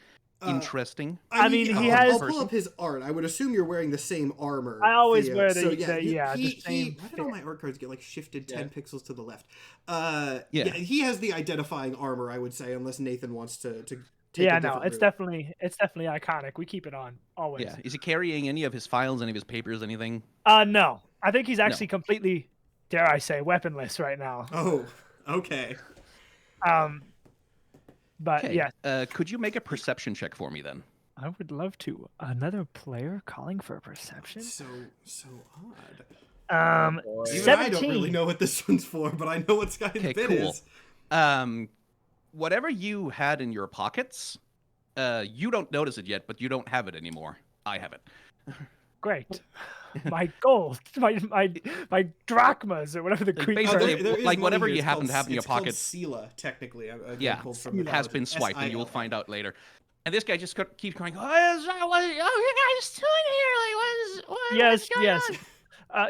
interesting? I mean, he has. I'll pull up his art. I would assume you're wearing the same armor. I always Theo. wear the So, the same. Why did all my art cards get like shifted 10 pixels to the left? Yeah, he has the identifying armor, I would say, unless Nathan wants to take Yeah, a no, different it's route. definitely iconic. We keep it on always. Yeah. Is he carrying any of his files, any of his papers, anything? No, I think he's actually completely, dare I say, weaponless right now. Oh, okay. But Okay. yeah. Could you make a perception check for me then? I would love to. Another player calling for a perception? So odd. Even 17. I don't really know what this one's for, but I know what Sky's bit cool. is. Whatever you had in your pockets, you don't notice it yet, but you don't have it anymore. I have it. Great. My gold, my drachmas, or whatever the creature. Basically, there is like money whatever here. you It's happen called- to have in your it's called pockets. Sela, technically. Yeah, pulled from the has been paladin. swiped, and you will SIL. find out later. And this guy just keeps going, what is that? What are you guys doing here? Like, what is going on?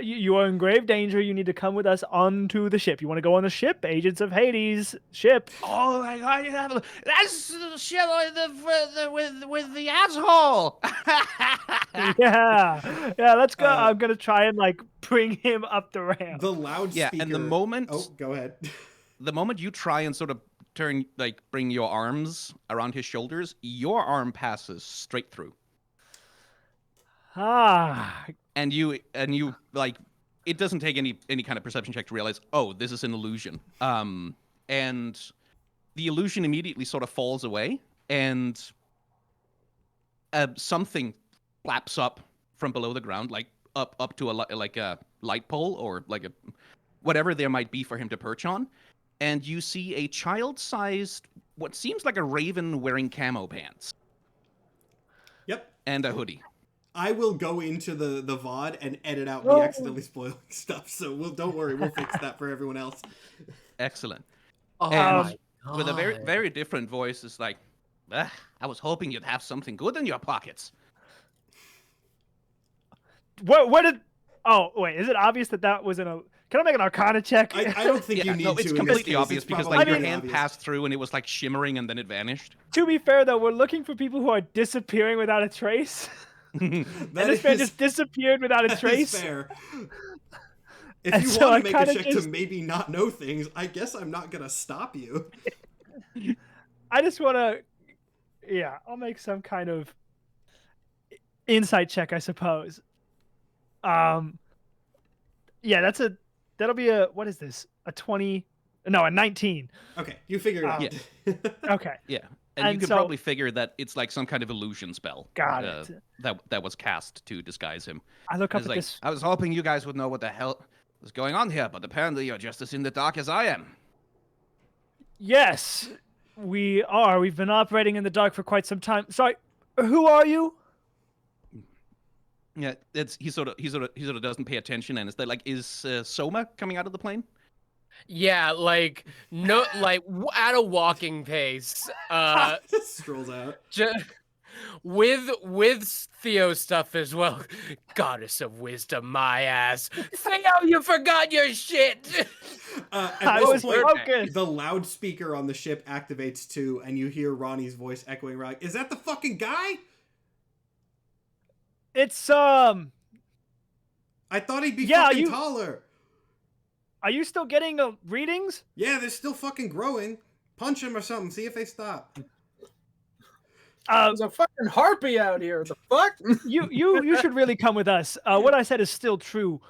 You are in grave danger. You need to come with us onto the ship. You want to go on the ship? Agents of Hades ship. Oh my god, that's the ship with the asshole. Yeah, let's go. I'm gonna try and like bring him up the ramp. The loudspeaker. Yeah, and the moment Oh, go ahead. the moment you try and sort of bring your arms around his shoulders, your arm passes straight through. And you like, it doesn't take any kind of perception check to realize, oh, this is an illusion. And the illusion immediately sort of falls away, and something flaps up from below the ground, like up to a light pole, or like a whatever there might be for him to perch on. And you see a child-sized, what seems like a raven wearing camo pants. Yep. And a hoodie. I will go into the VOD and edit out me accidentally spoiling stuff, so don't worry, we'll fix that for everyone else. Excellent. Oh And my with a very, God. very different voice, it's like, I was hoping you'd have something good in your pockets. What did? Oh wait, is it obvious that was in a? Can I make an Arcana check? I don't think you need no, to. it's in this completely case. obvious It's because probably like your pretty hand obvious. passed through and it was like shimmering and then it vanished. To be fair though, we're looking for people who are disappearing without a trace. And this man just disappeared without a That is trace. fair. If And you so want to I make a kinda check just- to maybe not know things, I guess I'm not gonna stop you. I just want to, yeah, I'll make some kind of insight check, I suppose. Yeah, that'll be a, what is this? A 20? No, a 19. Okay, you figure it out. Yeah. Okay. Yeah. And you And could so- probably figure that it's like some kind of illusion spell. Got it. That was cast to disguise him. I look up It's at like, this. I was hoping you guys would know what the hell was going on here, but apparently you're just as in the dark as I am. Yes, we are. We've been operating in the dark for quite some time. Sorry, who are you? Yeah, he sort of doesn't pay attention, and it's like, is Soma coming out of the plane? Yeah, like no, like at a walking pace. Just strolls out. With Theo stuff as well. Goddess of wisdom, my ass. Theo, you forgot your shit. At I this was point, focused. the loudspeaker on the ship activates too, and you hear Ronnie's voice echoing around. Is that the fucking guy? It's I thought he'd be Yeah, fucking you- taller. Are you still getting readings? Yeah, they're still fucking growing. Punch him or something. See if they stop. There's a fucking harpy out here. The fuck? You should really come with us. What I said is still true.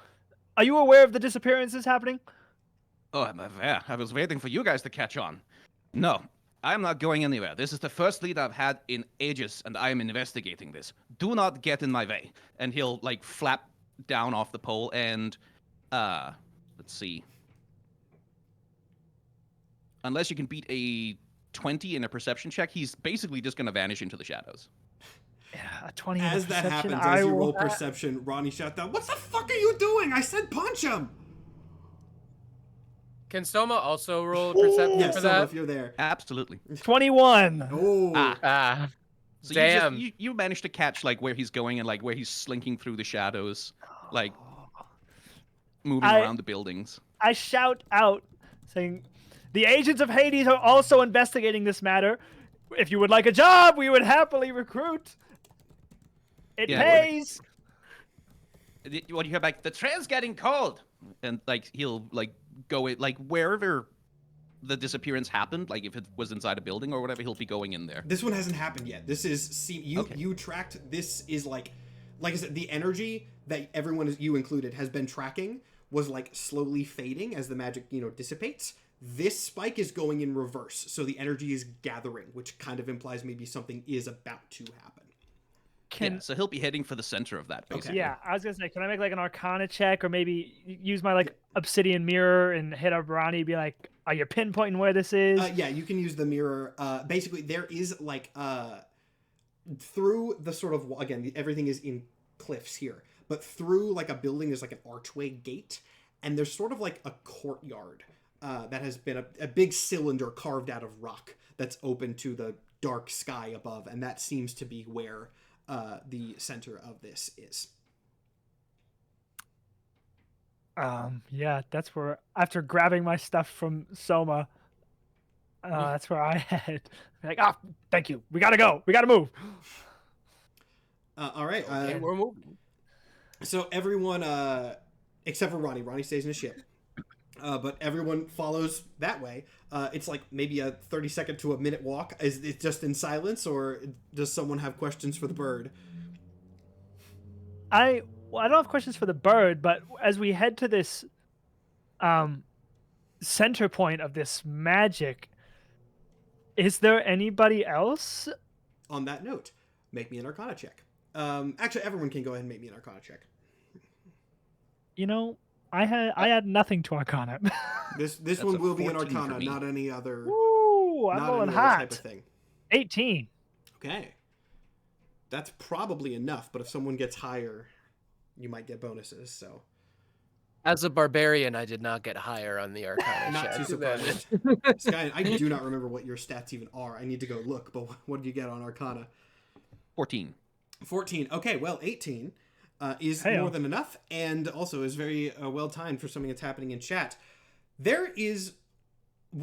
Are you aware of the disappearances happening? Oh, I'm aware. I was waiting for you guys to catch on. No, I'm not going anywhere. This is the first lead I've had in ages, and I am investigating this. Do not get in my way. And he'll like flap down off the pole and let's see. Unless you can beat a 20 in a perception check, he's basically just going to vanish into the shadows. Yeah, a 20 in As that perception, happens, I as you will- roll perception, Ronnie shouts out, "What the fuck are you doing? I said punch him!" Can Soma also roll a perception Yes, for Soma, that? if you're there. Absolutely. 21. Oh, Ah. So Damn. you managed to catch like where he's going and like where he's slinking through the shadows, like moving around the buildings. I shout out saying, the agents of Hades are also investigating this matter. If you would like a job, we would happily recruit. It Yeah, pays. What you hear like the train's getting cold, and like he'll like go it like wherever the disappearance happened, like if it was inside a building or whatever, he'll be going in there. this one hasn't happened yet. This is Okay. you tracked. This is like I said, the energy that everyone is you included has been tracking was like slowly fading as the magic dissipates. This spike is going in reverse, so the energy is gathering, which kind of implies maybe something is about to happen. Yeah, so he'll be heading for the center of that, basically. Yeah, I was gonna say, can I make like an Arcana check, or maybe use my like Obsidian mirror and hit up Ronnie, be like, "Are you pinpointing where this is?" Yeah, you can use the mirror. Basically, there is like through the sort of again, everything is in cliffs here, but through like a building, there's like an archway gate, and there's sort of like a courtyard that has been a big cylinder carved out of rock that's open to the dark sky above, and that seems to be where the center of this is. Yeah, that's where, after grabbing my stuff from Soma, that's where I head. Like, thank you. We gotta go. We gotta move. All right. Okay, we're moving. So everyone, except for Ronnie. Ronnie stays in the ship. But everyone follows that way. It's like maybe a 30-second to a minute walk. Is it just in silence, or does someone have questions for the bird? I don't have questions for the bird, but as we head to this center point of this magic, is there anybody else? On that note, make me an Arcana check. Actually, everyone can go ahead and make me an Arcana check. I had nothing to Arcana. This That's one a will be an 14 for Arcana, me. not any other. Ooh, I'm not rolling any other hot. type of thing. 18. Okay, that's probably enough. But if someone gets higher, you might get bonuses. So As a barbarian, I did not get higher on the Arcana not check. too surprised. Sky, I do not remember what your stats even are. I need to go look. But what did you get on Arcana? 14. 14. Okay, well, 18 is Hey-o. more than enough, and also is very well timed for something that's happening in chat. There is,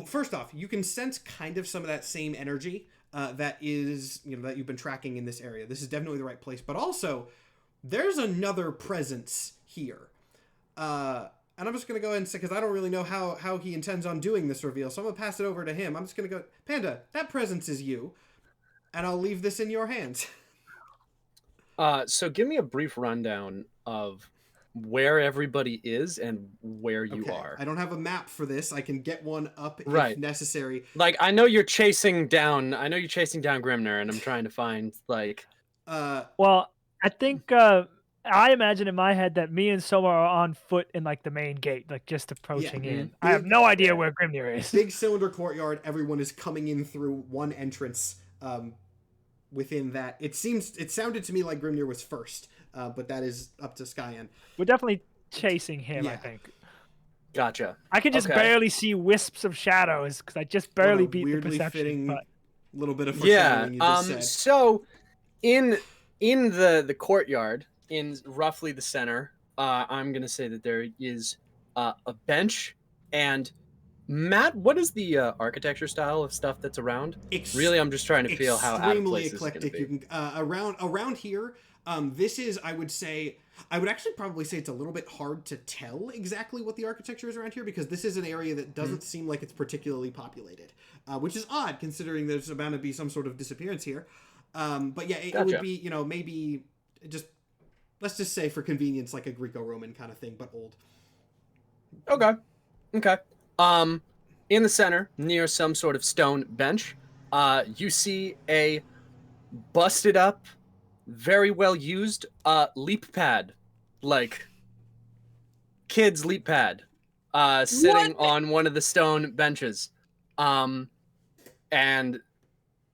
first off, you can sense kind of some of that same energy that is, that you've been tracking in this area. This is definitely the right place, but also there's another presence here. And I'm just going to go ahead and say, because I don't really know how he intends on doing this reveal, so I'm going to pass it over to him. I'm just going to go, Panda, that presence is you, and I'll leave this in your hands. So give me a brief rundown of where everybody is and where you Okay. are. I don't have a map for this. I can get one up Right. if necessary. Like, I know you're chasing down Grimner, and I'm trying to find, like... Well, I think I imagine in my head that me and Soma are on foot in like the main gate, like just approaching in. Mhm. I have Big- no idea where Grimnir is. Big cylinder courtyard. Everyone is coming in through one entrance. Within that, it sounded to me like Grimnir was first, but that is up to Skyen. We're definitely chasing him, I Yeah. think. Gotcha. I can just Okay. barely see wisps of shadows because I just barely beat the weirdly perception. fitting But little bit of Yeah. foreshadowing you just said. So, in the courtyard, in roughly the center, I'm gonna say that there is a bench. And Matt, what is the architecture style of stuff that's around? Really, I'm just trying to feel how out of place this is gonna be. You can around here. This is, I would actually probably say it's a little bit hard to tell exactly what the architecture is around here, because this is an area that doesn't seem like it's particularly populated, which is odd considering there's bound to be some sort of disappearance here. But yeah, it would be, maybe just, let's just say for convenience, like a Greco-Roman kind of thing, but old. Okay. In the center, near some sort of stone bench, you see a busted up, very well used leap pad, like kids leap pad, sitting on one of the stone benches. And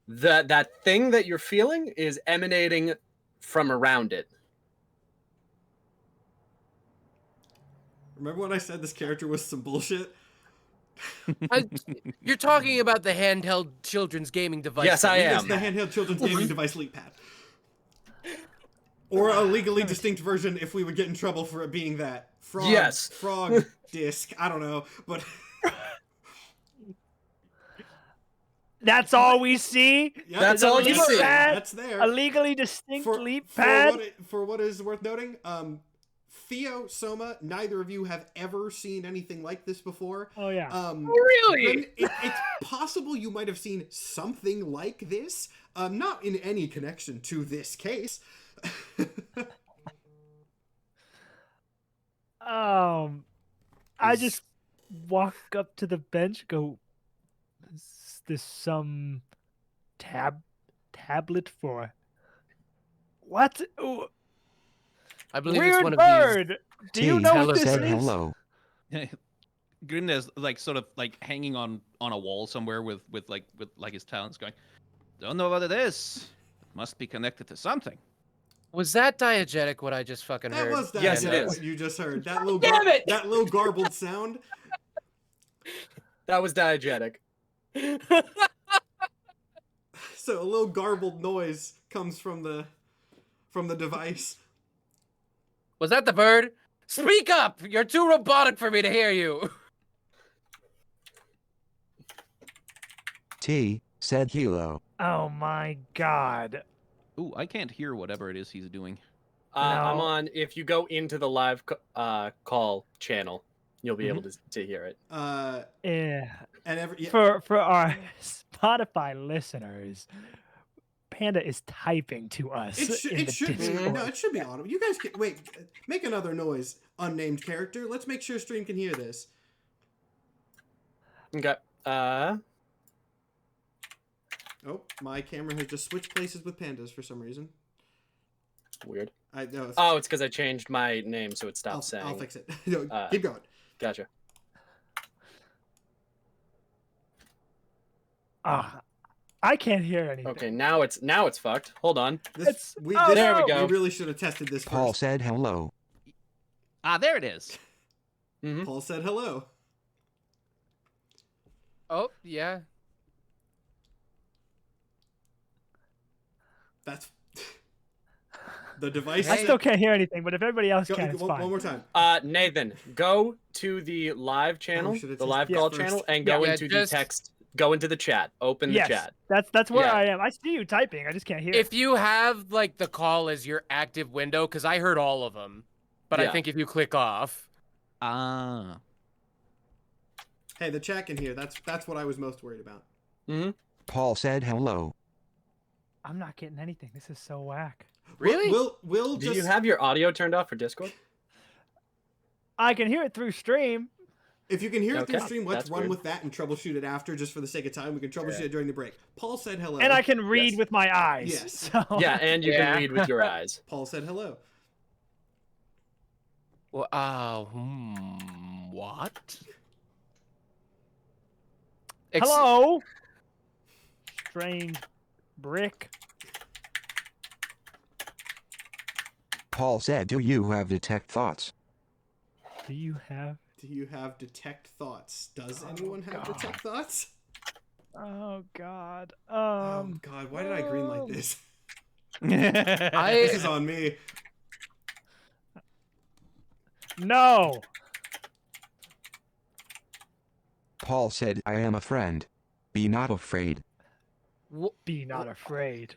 that thing that you're feeling is emanating from around it. Remember when I said this character was some bullshit? You're talking about the handheld children's gaming device. Yes, I Yes, am. the handheld children's gaming device leap pad. Or a legally distinct version if we would get in trouble for it being that. Frog disc. I don't know, but... that's all we see? Yeah, That's all you see. That's there. A legally distinct leap pad? For what is worth noting, Theo, Soma, neither of you have ever seen anything like this before. Oh, yeah. Really? It's possible you might have seen something like this, not in any connection to this case. I just walk up to the bench, go, is this some tablet for what? Ooh, I believe weird it's one of bird. Do you know Tell what us this said is? hello. Grimner's like sort of like hanging on a wall somewhere with his talents going. Don't know what it is. It must be connected to something. Was that diegetic what I just fucking That heard? was that. Yes, it is. What you just heard. That little Damn it! that little garbled sound. That was diegetic. So a little garbled noise comes from the device. Was that the bird? Speak up! You're too robotic for me to hear you. T said hello. Oh my god. Ooh, I can't hear whatever it is he's doing. I'm No. on. If you go into the live call channel, you'll be able to hear it. Yeah. And For our Spotify listeners, Panda is typing to us. it should be Discord. no, it should be audible. You guys can wait. Make another noise, unnamed character. Let's make sure stream can hear this. Okay. Oh, my camera has just switched places with Pandas for some reason. Weird. No, Oh, it's because I changed my name, so it stopped saying. I'll fix it. No, keep going. Gotcha. I can't hear anything. Okay, now it's fucked. Hold on. There we go. We really should have tested this Paul first. said hello. Ah, there it is. Mm-hmm. Paul said hello. Oh, yeah. That's the device. I still can't hear anything, but if everybody else can, it's one fine. more time. Nathan, go to the live channel, we should've the tested live this call first. channel, and go Yeah, into just- the text. Go into the chat. Open the Yes, chat. that's where Yeah. I am. I see you typing. I just can't hear. If you have like the call as your active window, because I heard all of them, but Yeah. I think if you click off, Ah. Hey, the chat can hear. That's what I was most worried about. Mm-hmm. Paul said hello. I'm not getting anything. This is so whack. really? We'll Do just you have your audio turned off for Discord? I can hear it through stream. If you can hear it through Okay, stream, let's that's run weird. with that and troubleshoot it after, just for the sake of time. We can troubleshoot it during the break. Paul said hello. And I can read Yes. with my eyes. Yes. So. Yeah, and you Yeah. can read with your eyes. Paul said hello. Well, what? Hello. Strange brick. Paul said, do you have detect thoughts? Do you have? Do you have detect thoughts? Does anyone have detect thoughts? Oh God. Oh God, why did I greenlight this? I This is on me. No. Paul said, I am a friend. Be not afraid. Be not afraid.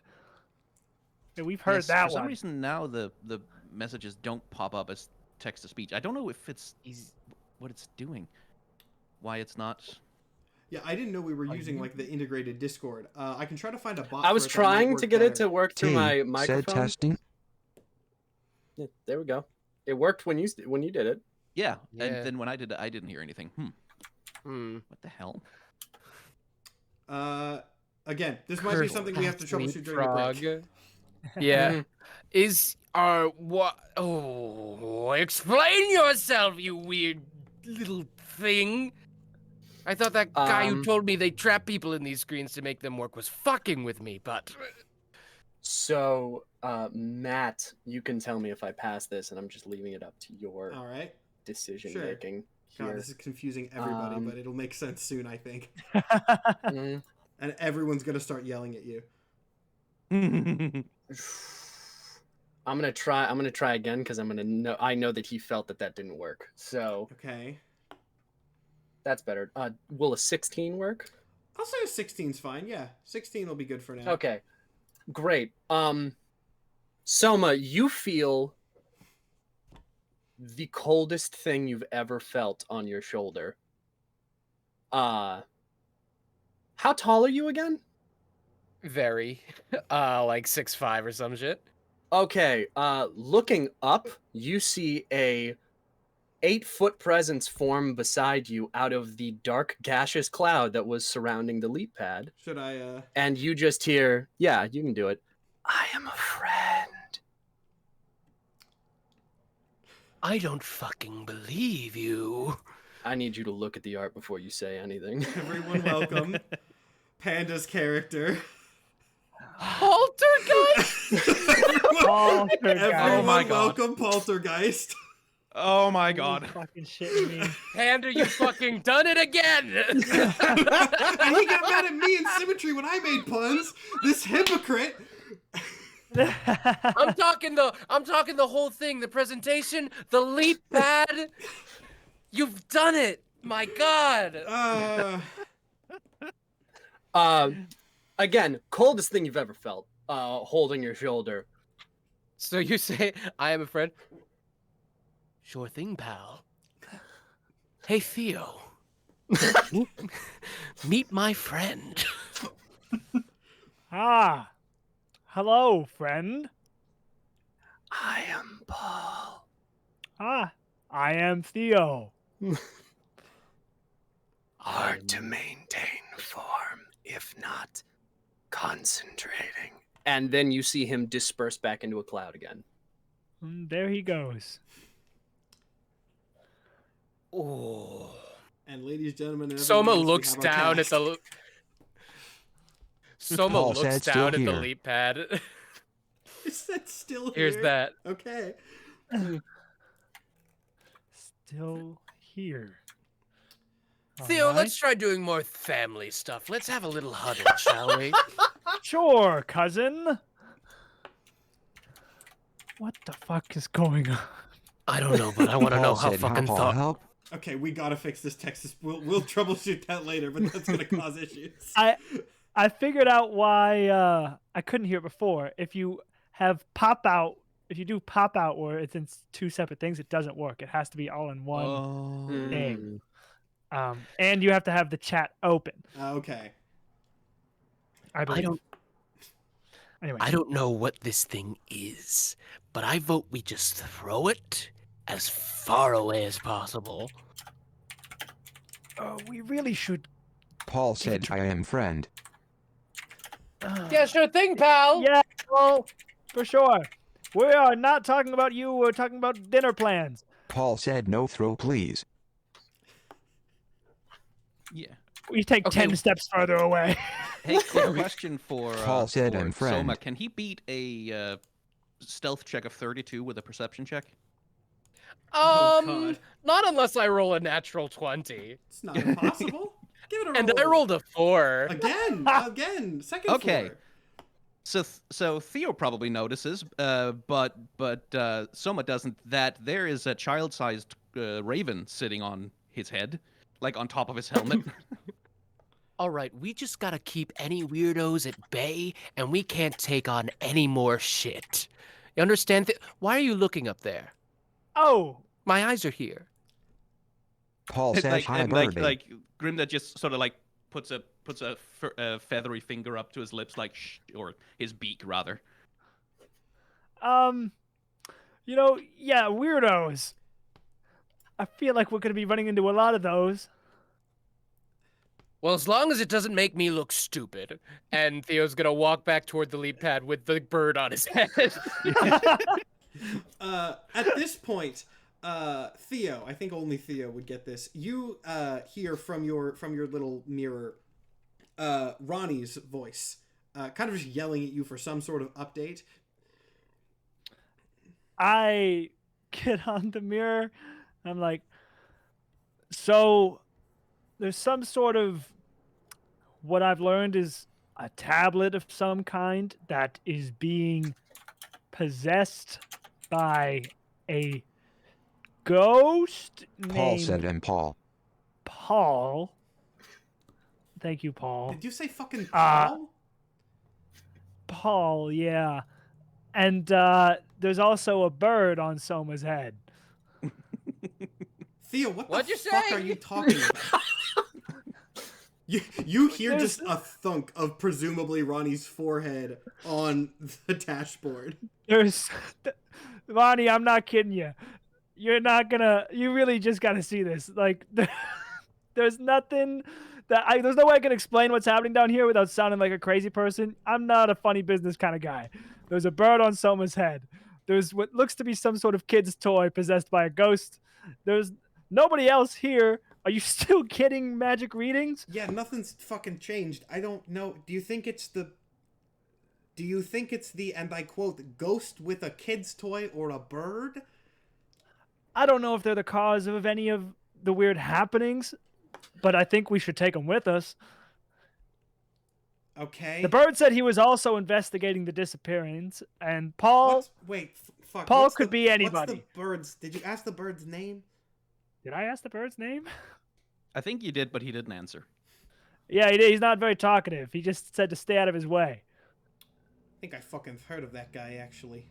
Yeah, we've Yes, heard that for some one. reason now the messages don't pop up as text to speech. I don't know if it's what it's doing. Why it's not. Yeah, I didn't know we were using like the integrated Discord. I can try to find a bot. I was for it that might trying work to get it better. to work through T my said microphone. testing. Yeah, there we go. It worked when you did it. Yeah, Yeah. and then when I did it, I didn't hear anything. Hmm. What the hell? Again, this might be something we have to troubleshoot during the break. Yeah. Mhm. Is what? Oh, explain yourself, you weird little thing. I thought that guy who told me they trap people in these screens to make them work was fucking with me, but So, Matt, you can tell me if I pass this, and I'm just leaving it up to your All right. decision Sure. making God, here. this is confusing everybody, but it'll make sense soon, I think. Mm. And everyone's gonna start yelling at you. I'm gonna try again because I know that he felt that didn't work. So Okay. that's better. Will a 16 work? I'll say a 16's fine. Yeah, 16 will be good for now. Okay, great. Soma, you feel the coldest thing you've ever felt on your shoulder. How tall are you again? very, like 6'5" or some shit. Okay, looking up, you see a 8-foot presence form beside you out of the dark gaseous cloud that was surrounding the leap pad. Should I, And you just hear, yeah, you can do it. I am a friend. I don't fucking believe you. I need you to look at the art before you say anything. everyone welcome Panda's character. Poltergeist? everyone Poltergeist. Oh my God. welcome Poltergeist. Oh my You God. fucking shitting me. Panda, you fucking done it again! And he got mad at me in Symmetry when I made puns. This hypocrite. I'm talking the whole thing, the presentation, the leap pad. You've done it. My God. Again, coldest thing you've ever felt. Holding your shoulder. So you say I am a friend? Sure thing, pal. Hey, Theo. Meet my friend. Ah. Hello, friend. I am Paul. Ah. I am Theo. Hard to maintain form, if not concentrating. And then you see him disperse back into a cloud again. There he goes. Oh. And ladies, gentlemen, and Soma everyone else, we looks have our down at cast. the. Soma Paul looks said, "Still down at the here." leap pad. Is that still Here's here? that. Okay. Still here. Theo, Alright. let's try doing more family stuff. Let's have a little huddle, shall we? Sure, cousin. What the fuck is going on? I don't know, but I want to know Paul how said, fucking Paul thought. help? Okay, we gotta fix this text. We'll troubleshoot that later, but that's gonna cause issues. I figured out why I couldn't hear it before. If you have pop out, if you do pop out where it's in two separate things, it doesn't work. It has to be all in one. Oh. Dang. And you have to have the chat open. Okay. I believe. don't- Anyway. I don't know what this thing is, but I vote we just throw it as far away as possible. We really should. Paul said, I am friend. Yeah, sure thing, pal. Yeah, well, for sure. We are not talking about you. We're talking about dinner plans. Paul said, no throw please. Yeah. We take Okay. 10 steps further away. Hey, quick question for Paul said, for I'm friend. Soma. Can he beat a stealth check of 32 with a perception check? Oh, God. Not unless I roll a natural 20. It's not impossible. Give it a roll. And I rolled a 4. Again. Second Okay. floor. So Theo probably notices, but Soma doesn't, that there is a child-sized raven sitting on his head, like on top of his helmet. All right, we just gotta keep any weirdos at bay, and we can't take on any more shit. You understand? Why are you looking up there? Oh, My eyes are here. Paul said, like, hi and birdie. like Grimda just sort of like puts a feathery finger up to his lips, like shh, or his beak rather. yeah, weirdos. I feel like we're going to be running into a lot of those. Well, as long as it doesn't make me look stupid. And Theo's gonna walk back toward the leap pad with the bird on his head. At this point, Theo, I think only Theo would get this. You hear from your little mirror, Ronnie's voice, kind of just yelling at you for some sort of update. I get on the mirror. I'm like, so there's some sort of, what I've learned is a tablet of some kind that is being possessed by a ghost Paul named said, and Paul. Paul. Thank you, Paul. Did you say fucking Paul? Paul, yeah. And there's also a bird on Soma's head. Theo, what What'd the you fuck say? are you talking about? You hear just a thunk of presumably Ronnie's forehead on the dashboard. There's Ronnie, I'm not kidding you. You really just gotta see this. Like, there's nothing there's no way I can explain what's happening down here without sounding like a crazy person. I'm not a funny business kind of guy. There's a bird on Soma's head. There's what looks to be some sort of kid's toy possessed by a ghost. There's nobody else here. Are you still getting magic readings? Yeah, nothing's fucking changed. I don't know. Do you think it's the, and I quote, ghost with a kid's toy or a bird? I don't know if they're the cause of any of the weird happenings, but I think we should take them with us. Okay. The bird said he was also investigating the disappearance, and Paul... Fuck. Paul could be anybody. What's the bird's... Did you ask the bird's name? Did I ask the bird's name? I think you did, but he didn't answer. Yeah, he did. He's not very talkative. He just said to stay out of his way. I think I fucking heard of that guy, actually.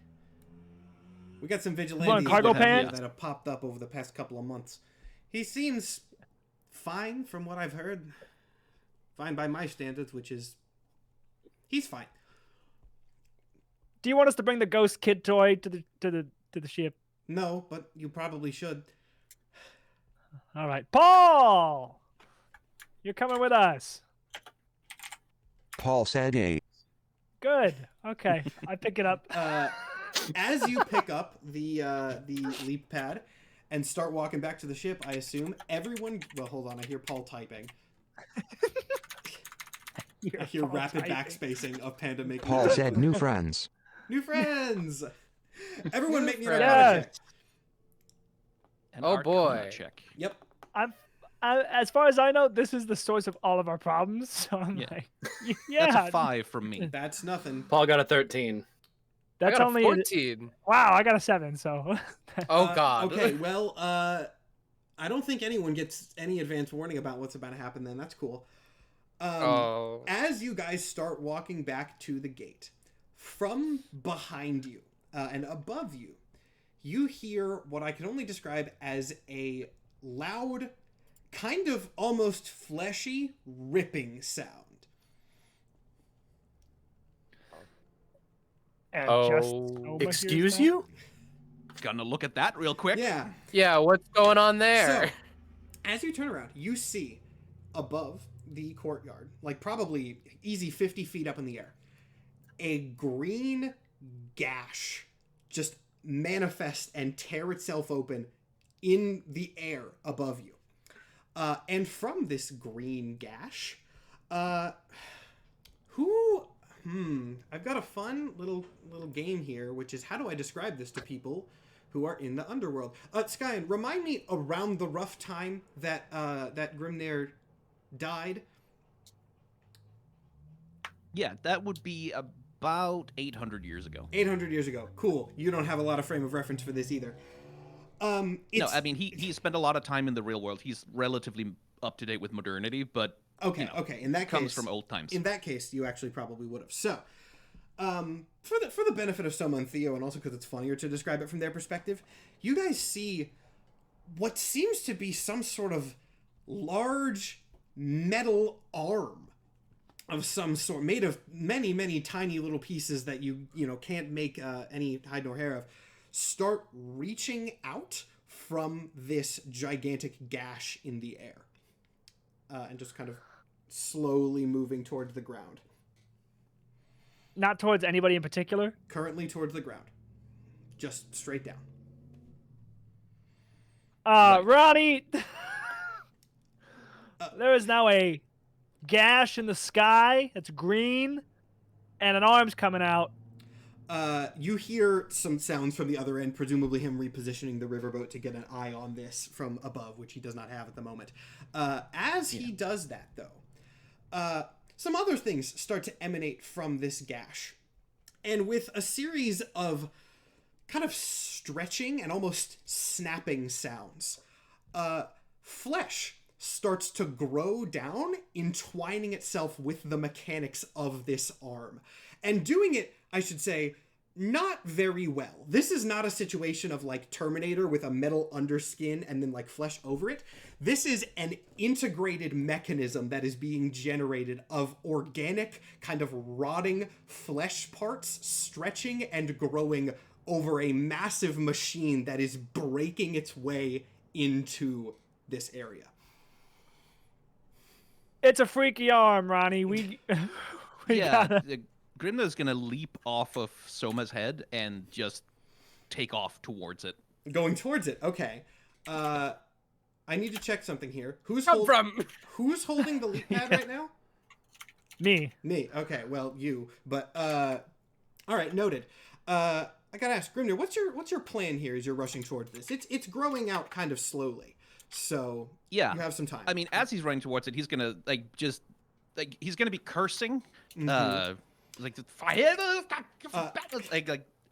We got some What, vigilantes cargo that pants? have popped up over the past couple of months. He seems fine from what I've heard. Fine by my standards, which is... He's fine. Do you want us to bring the ghost kid toy to the ship? No, but you probably should. All right, Paul, you're coming with us. Paul said, a. Good. Okay, I pick it up. As you pick up the leap pad and start walking back to the ship, I assume everyone... Well, hold on. I hear Paul typing. I hear Paul rapid typing. backspacing of Panda making... Paul said, new friends. New friends! Everyone make me an friends. arcana check. An Oh, Arcana boy. check. Yep. As far as I know, this is the source of all of our problems. So I'm Yeah. like, yeah, That's a 5 from me. That's nothing. Paul got a 13. that's I got only a 14. wow. I got a 7. So Oh, God. Okay, well, I don't think anyone gets any advance warning about what's about to happen then. That's cool. Oh. As you guys start walking back to the gate, from behind you and above you, you hear what I can only describe as a loud, kind of almost fleshy, ripping sound. and Oh. just Soma hears Excuse that. you? gonna look at that real quick. Yeah. Yeah, what's going on there? So, as you turn around, you see above the courtyard, like probably easy 50 feet up in the air, a green gash just manifest and tear itself open in the air above you. And from this green gash, I've got a fun little game here, which is how do I describe this to people who are in the underworld? Skyen, remind me around the rough time that that Grimnir died. Yeah, that would be about 800 years ago. 800 years ago. Cool. You don't have a lot of frame of reference for this either. No, I mean he spent a lot of time in the real world. He's relatively up to date with modernity, but okay. In that comes case, from old times. In that case, you actually probably would have. So, for the benefit of Soma and Theo, and also because it's funnier to describe it from their perspective, you guys see what seems to be some sort of large metal arm of some sort, made of many tiny little pieces that you can't make any hide nor hair of, start reaching out from this gigantic gash in the air, and just kind of slowly moving towards the ground. Not towards anybody in particular? Currently towards the ground. Just straight down. Ronnie! There is now a gash in the sky that's green, and an arm's coming out. You hear some sounds from the other end, presumably him repositioning the riverboat to get an eye on this from above, which he does not have at the moment. As he does that, though, some other things start to emanate from this gash. And with a series of kind of stretching and almost snapping sounds, flesh starts to grow down, entwining itself with the mechanics of this arm. And doing it, I should say, not very well. This is not a situation of like Terminator with a metal underskin and then like flesh over it. This is an integrated mechanism that is being generated of organic, kind of rotting flesh parts stretching and growing over a massive machine that is breaking its way into this area. It's a freaky arm, Ronnie. We gotta... Grimna's gonna leap off of Soma's head and just take off towards it. Going towards it, okay. I need to check something here. Who's Who's holding the leap pad right now? Me. Okay, well, you. But all right, noted. I gotta ask, Grimnir, what's your plan here as you're rushing towards this? It's growing out kind of slowly, so yeah, you have some time. I mean, as he's running towards it, he's gonna he's gonna be cursing, fire,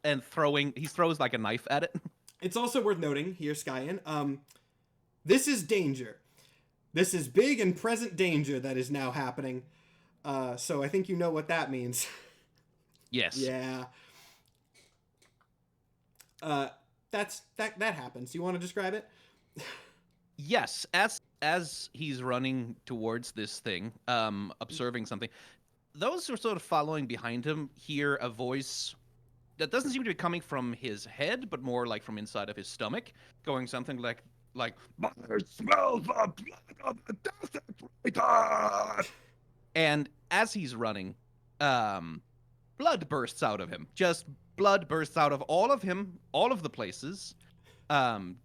and throwing. He throws like a knife at it. It's also worth noting here, Skyen, this is danger. This is big and present danger that is now happening. So I think you know what that means. Yes. Yeah. That happens. You want to describe it? Yes. As he's running towards this thing, observing something, those who are sort of following behind him hear a voice that doesn't seem to be coming from his head, but more like from inside of his stomach, going something like "I smell the blood of the desecrator." And as he's running, blood bursts out of him. Just blood bursts out of all of him, all of the places,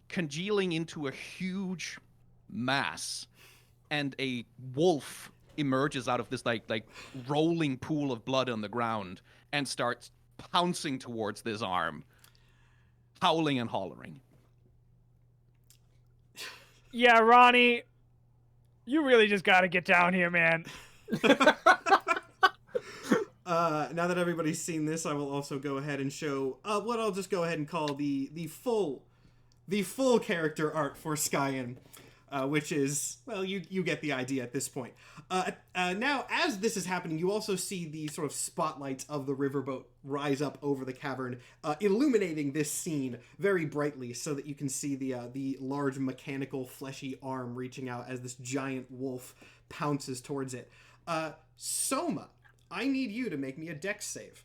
congealing into a huge mass, and a wolf emerges out of this like rolling pool of blood on the ground and starts pouncing towards this arm, howling and hollering. Yeah, Ronnie, you really just gotta get down here, man. Now that everybody's seen this, I will also go ahead and show what I'll just go ahead and call the full character art for Skyen, which is, well, you get the idea at this point. Now, as this is happening, you also see the sort of spotlights of the riverboat rise up over the cavern, illuminating this scene very brightly, so that you can see the large mechanical fleshy arm reaching out as this giant wolf pounces towards it. Soma, I need you to make me a dex save.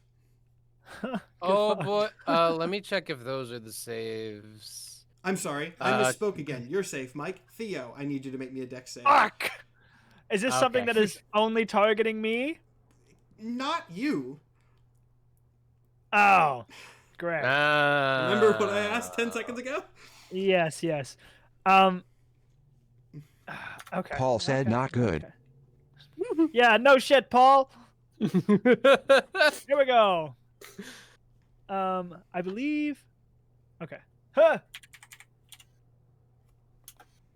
Oh Goodbye. boy. Let me check if those are the saves. I'm sorry. I misspoke again. You're safe, Mike. Theo, I need you to make me a dex save. Fuck! Is this something Okay. that is only targeting me? Not you. Oh, great. Remember what I asked 10 seconds ago? Yes, yes. Okay. Paul said okay, not good. okay. Yeah, no shit, Paul. Here we go. I believe. Okay. Huh.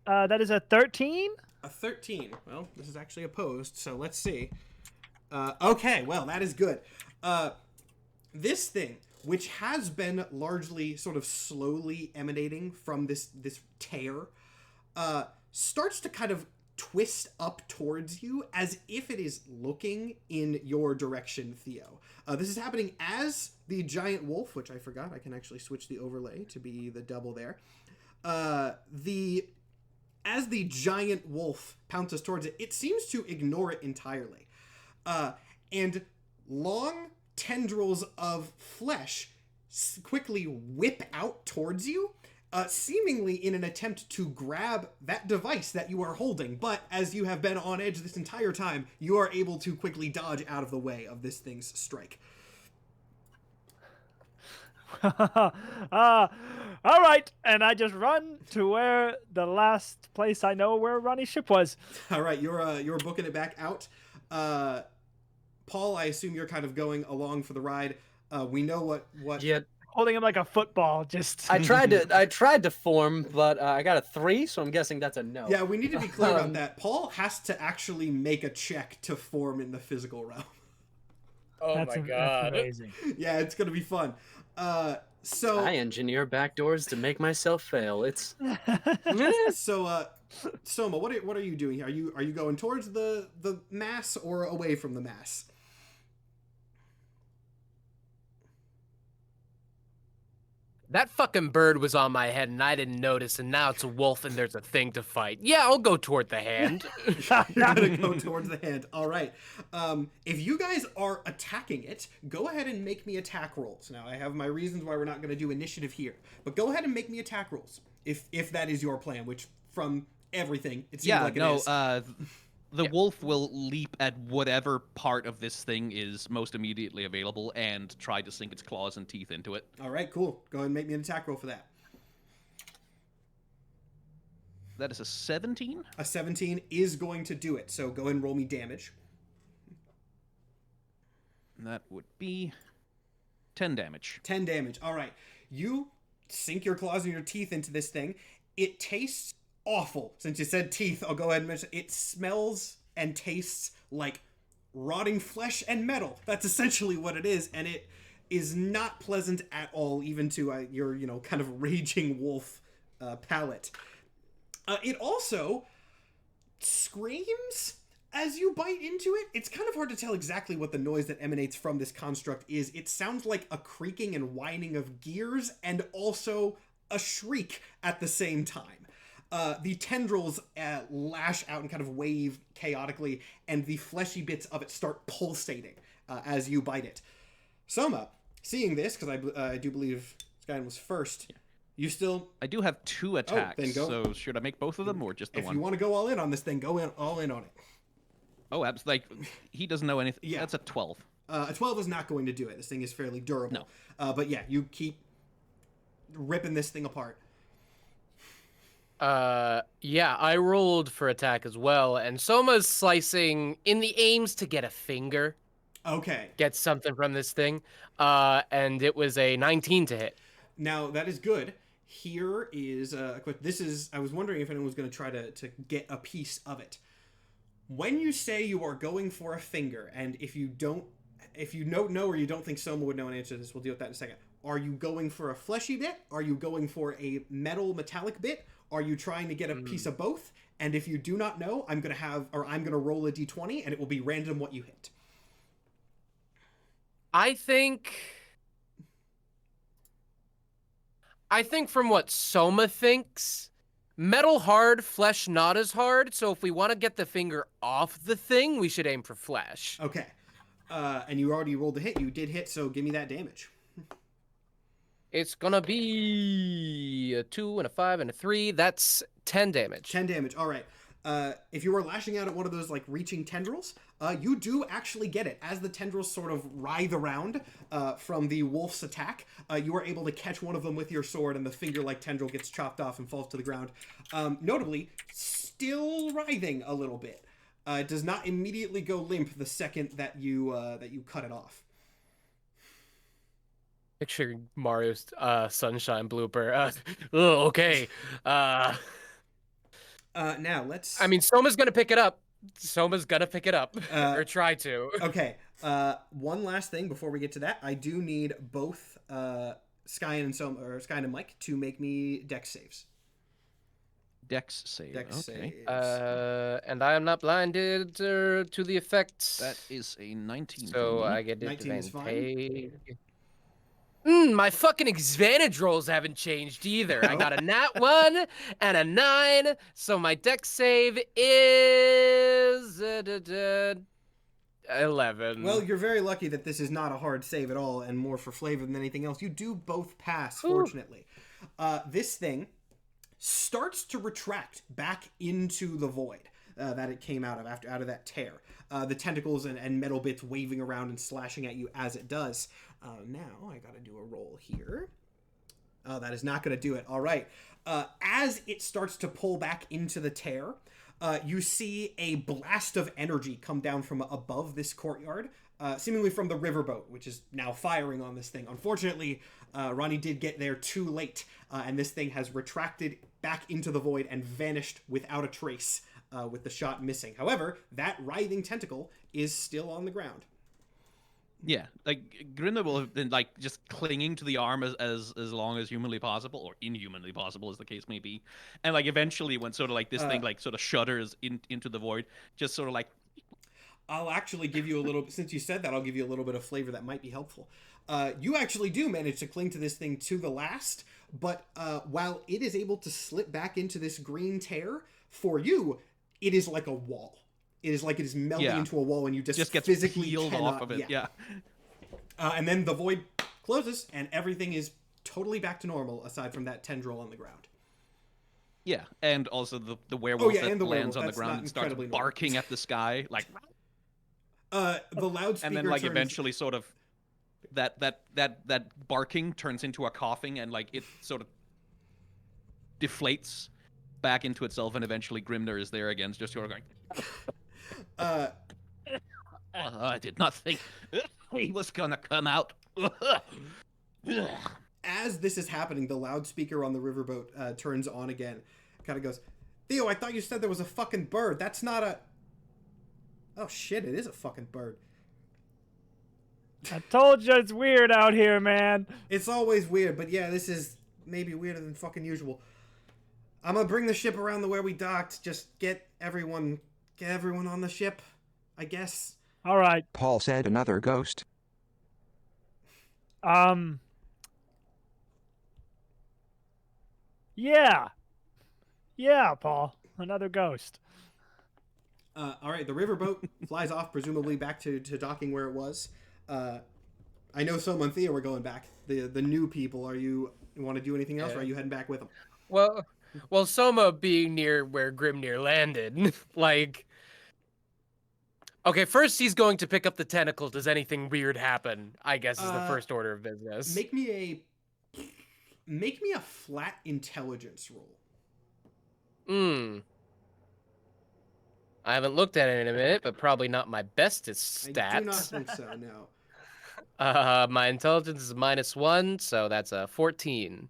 That is a 13. A 13. Well, this is actually opposed, so let's see. Okay, well, that is good. This thing, which has been largely sort of slowly emanating from this tear, starts to kind of twist up towards you as if it is looking in your direction, Theo. This is happening as the giant wolf, which I forgot. I can actually switch the overlay to be the double there. As the giant wolf pounces towards it, it seems to ignore it entirely. And long tendrils of flesh quickly whip out towards you, seemingly in an attempt to grab that device that you are holding. But as you have been on edge this entire time, you are able to quickly dodge out of the way of this thing's strike. All right, and I just run to where the last place I know where Ronnie's ship was. All right, you're booking it back out. Paul, I assume you're kind of going along for the ride. We know what. Yeah, Holding him like a football, just. I tried to form, but I got a 3, so I'm guessing that's a no. Yeah, we need to be clear about that. Paul has to actually make a check to form in the physical realm. Oh That's my god. That's amazing. Yeah, it's gonna be fun. So I engineer backdoors to make myself fail. It's so Soma, what are you doing here? Are you going towards the mass or away from the mass? That fucking bird was on my head and I didn't notice, and now it's a wolf and there's a thing to fight. Yeah, I'll go toward the hand. You're gonna go towards the hand. All right. If you guys are attacking it, go ahead and make me attack rolls. Now, I have my reasons why we're not gonna do initiative here, but go ahead and make me attack rolls if that is your plan. Which, from everything, it seems like it is. The wolf will leap at whatever part of this thing is most immediately available and try to sink its claws and teeth into it. All right, cool. Go ahead and make me an attack roll for that. That is a 17. A 17 is going to do it. So go ahead and roll me damage. That would be 10 damage. 10 damage. All right. You sink your claws and your teeth into this thing. It tastes awful. Since you said teeth, I'll go ahead and mention it smells and tastes like rotting flesh and metal. That's essentially what it is, and it is not pleasant at all, even to your kind of raging wolf palate. It also screams as you bite into it. It's kind of hard to tell exactly what the noise that emanates from this construct is. It sounds like a creaking and whining of gears and also a shriek at the same time. The tendrils lash out and kind of wave chaotically, and the fleshy bits of it start pulsating as you bite it. Soma, seeing this, because I do believe Skyen was first, yeah. You still... I do have 2 attacks, then go. So should I make both of them or just the one? If you want to go all in on this thing, go all in on it. Oh, absolutely. Like, he doesn't know anything. Yeah. That's a 12. A 12 is not going to do it. This thing is fairly durable. No. But yeah, you keep ripping this thing apart. Yeah, I rolled for attack as well, and Soma's slicing in the aims to get a finger. Okay. Get something from this thing. And it was a 19 to hit. Now, that is good. Here is a quick... This is... I was wondering if anyone was going to try to get a piece of it. When you say you are going for a finger, and if you don't know or you don't think Soma would know an answer to this, we'll deal with that in a second. Are you going for a fleshy bit? Are you going for a metallic bit? Are you trying to get a piece of both? And if you do not know, I'm going to roll a d20, and it will be random what you hit. I think from what Soma thinks, metal hard, flesh not as hard. So if we want to get the finger off the thing, we should aim for flesh. Okay. And you already rolled a hit. You did hit, so give me that damage. It's gonna be a 2 and a 5 and a 3. That's 10 damage. 10 damage. All right. If you were lashing out at one of those like reaching tendrils, you do actually get it. As the tendrils sort of writhe around from the wolf's attack, you are able to catch one of them with your sword, and the finger-like tendril gets chopped off and falls to the ground. Notably, still writhing a little bit. It does not immediately go limp the second that you cut it off. Picture Mario's Sunshine blooper. Okay. Now let's. I mean, Soma's gonna pick it up. Or try to. Okay. One last thing before we get to that, I do need both Sky and Mike to make me dex saves. Dex save. Dex Okay. saves. And I am not blinded to the effects. That is a 19. So for me. I get 19 is fine. advantage. My fucking advantage rolls haven't changed either. I got a nat 1 and a 9, so my dex save is 11. Well, you're very lucky that this is not a hard save at all, and more for flavor than anything else. You do both pass, fortunately. This thing starts to retract back into the void that it came out of out of that tear. The tentacles and metal bits waving around and slashing at you as it does. Now I gotta do a roll here. That is not gonna do it. All right. As it starts to pull back into the tear, you see a blast of energy come down from above this courtyard, seemingly from the riverboat, which is now firing on this thing. Unfortunately, Ronnie did get there too late, and this thing has retracted back into the void and vanished without a trace, with the shot missing. However, that writhing tentacle is still on the ground. Yeah, like Grinda will have been like just clinging to the arm as long as humanly possible, or inhumanly possible, as the case may be, and like eventually, when sort of like this thing like sort of shudders into the void, just sort of like. I'll actually give you a little. Since you said that, I'll give you a little bit of flavor that might be helpful. You actually do manage to cling to this thing to the last, but while it is able to slip back into this green tear, for you, it is like a wall. It is like it is melting into a wall, and you just gets physically peeled cannot, off of it. Yeah. And then the void closes, and everything is totally back to normal, aside from that tendril on the ground. Yeah, and also the werewolf that and the lands werewolf. on the That's ground not and starts incredibly normal. barking at the sky, like. The loudspeaker And then like turns... eventually, sort of, that barking turns into a coughing, and like it sort of deflates back into itself, and eventually Grimner is there again, just sort of going. I did not think he was gonna come out. As this is happening, the loudspeaker on the riverboat turns on again. Kind of goes, Theo, I thought you said there was a fucking bird. That's not a... Oh shit, it is a fucking bird. I told you it's weird out here, man. It's always weird, but yeah, this is maybe weirder than fucking usual. I'm gonna bring the ship around to where we docked. Just get everyone on the ship, I guess. All right. Paul said another ghost. Yeah. Yeah, Paul. Another ghost. All right, the riverboat flies off, presumably back to docking where it was. I know Soma and Thea were going back. The new people, you want to do anything else, or are you heading back with them? Well, Soma being near where Grimnir landed, like... Okay, first he's going to pick up the tentacle. Does anything weird happen? I guess is the first order of business. Make me a flat intelligence roll. I haven't looked at it in a minute, but probably not my bestest stat. I do not think so, no. My intelligence is -1, so that's a 14.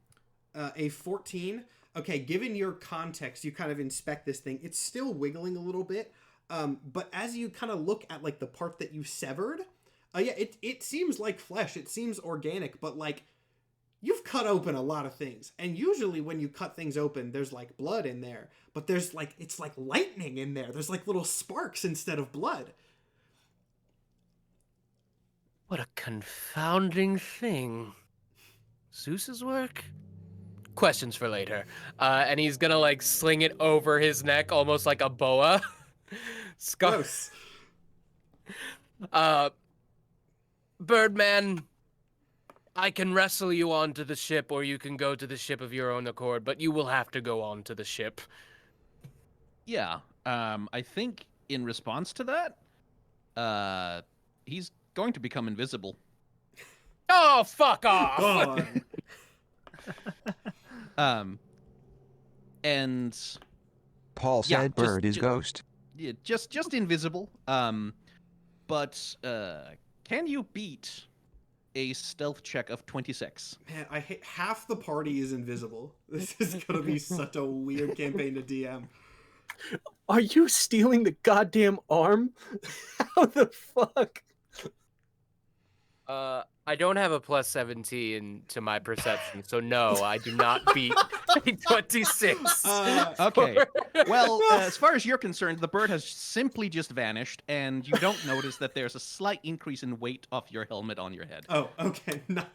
A 14. Okay, given your context, you kind of inspect this thing. It's still wiggling a little bit, but as you kind of look at like the part that you severed, it seems like flesh. It seems organic, but like you've cut open a lot of things, and usually when you cut things open, there's like blood in there, but there's like it's like lightning in there. There's like little sparks instead of blood. What a confounding thing. Zeus's work? Questions for later. And he's gonna like sling it over his neck almost like a boa. Gross. Birdman, I can wrestle you onto the ship, or you can go to the ship of your own accord, but you will have to go on to the ship. Yeah. I think in response to that, he's going to become invisible. Oh, fuck off! God. And Paul Yeah, said just- bird is ju- ghost. yeah, just invisible. But can you beat a stealth check of 26? Man, I hate half the party is invisible. This is gonna be such a weird campaign to DM. Are you stealing the goddamn arm? How the fuck? I don't have a plus 17 to my perception, so no, I do not beat a 26. Okay. Well, as far as you're concerned, the bird has simply just vanished, and you don't notice that there's a slight increase in weight off your helmet on your head. Oh, okay. Not...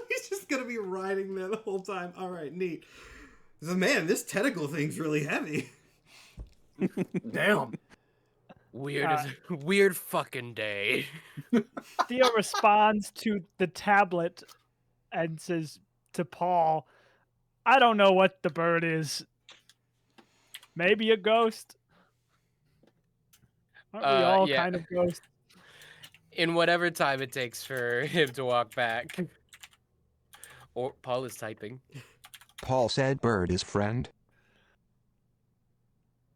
He's just gonna be riding there the whole time. All right, neat. So, man, this tentacle thing's really heavy. Damn. Weird fucking day. Theo responds to the tablet and says to Paul, I don't know what the bird is. Maybe a ghost? Aren't we all yeah. kind of ghosts? In whatever time it takes for him to walk back. Or Paul is typing. Paul said bird is friend.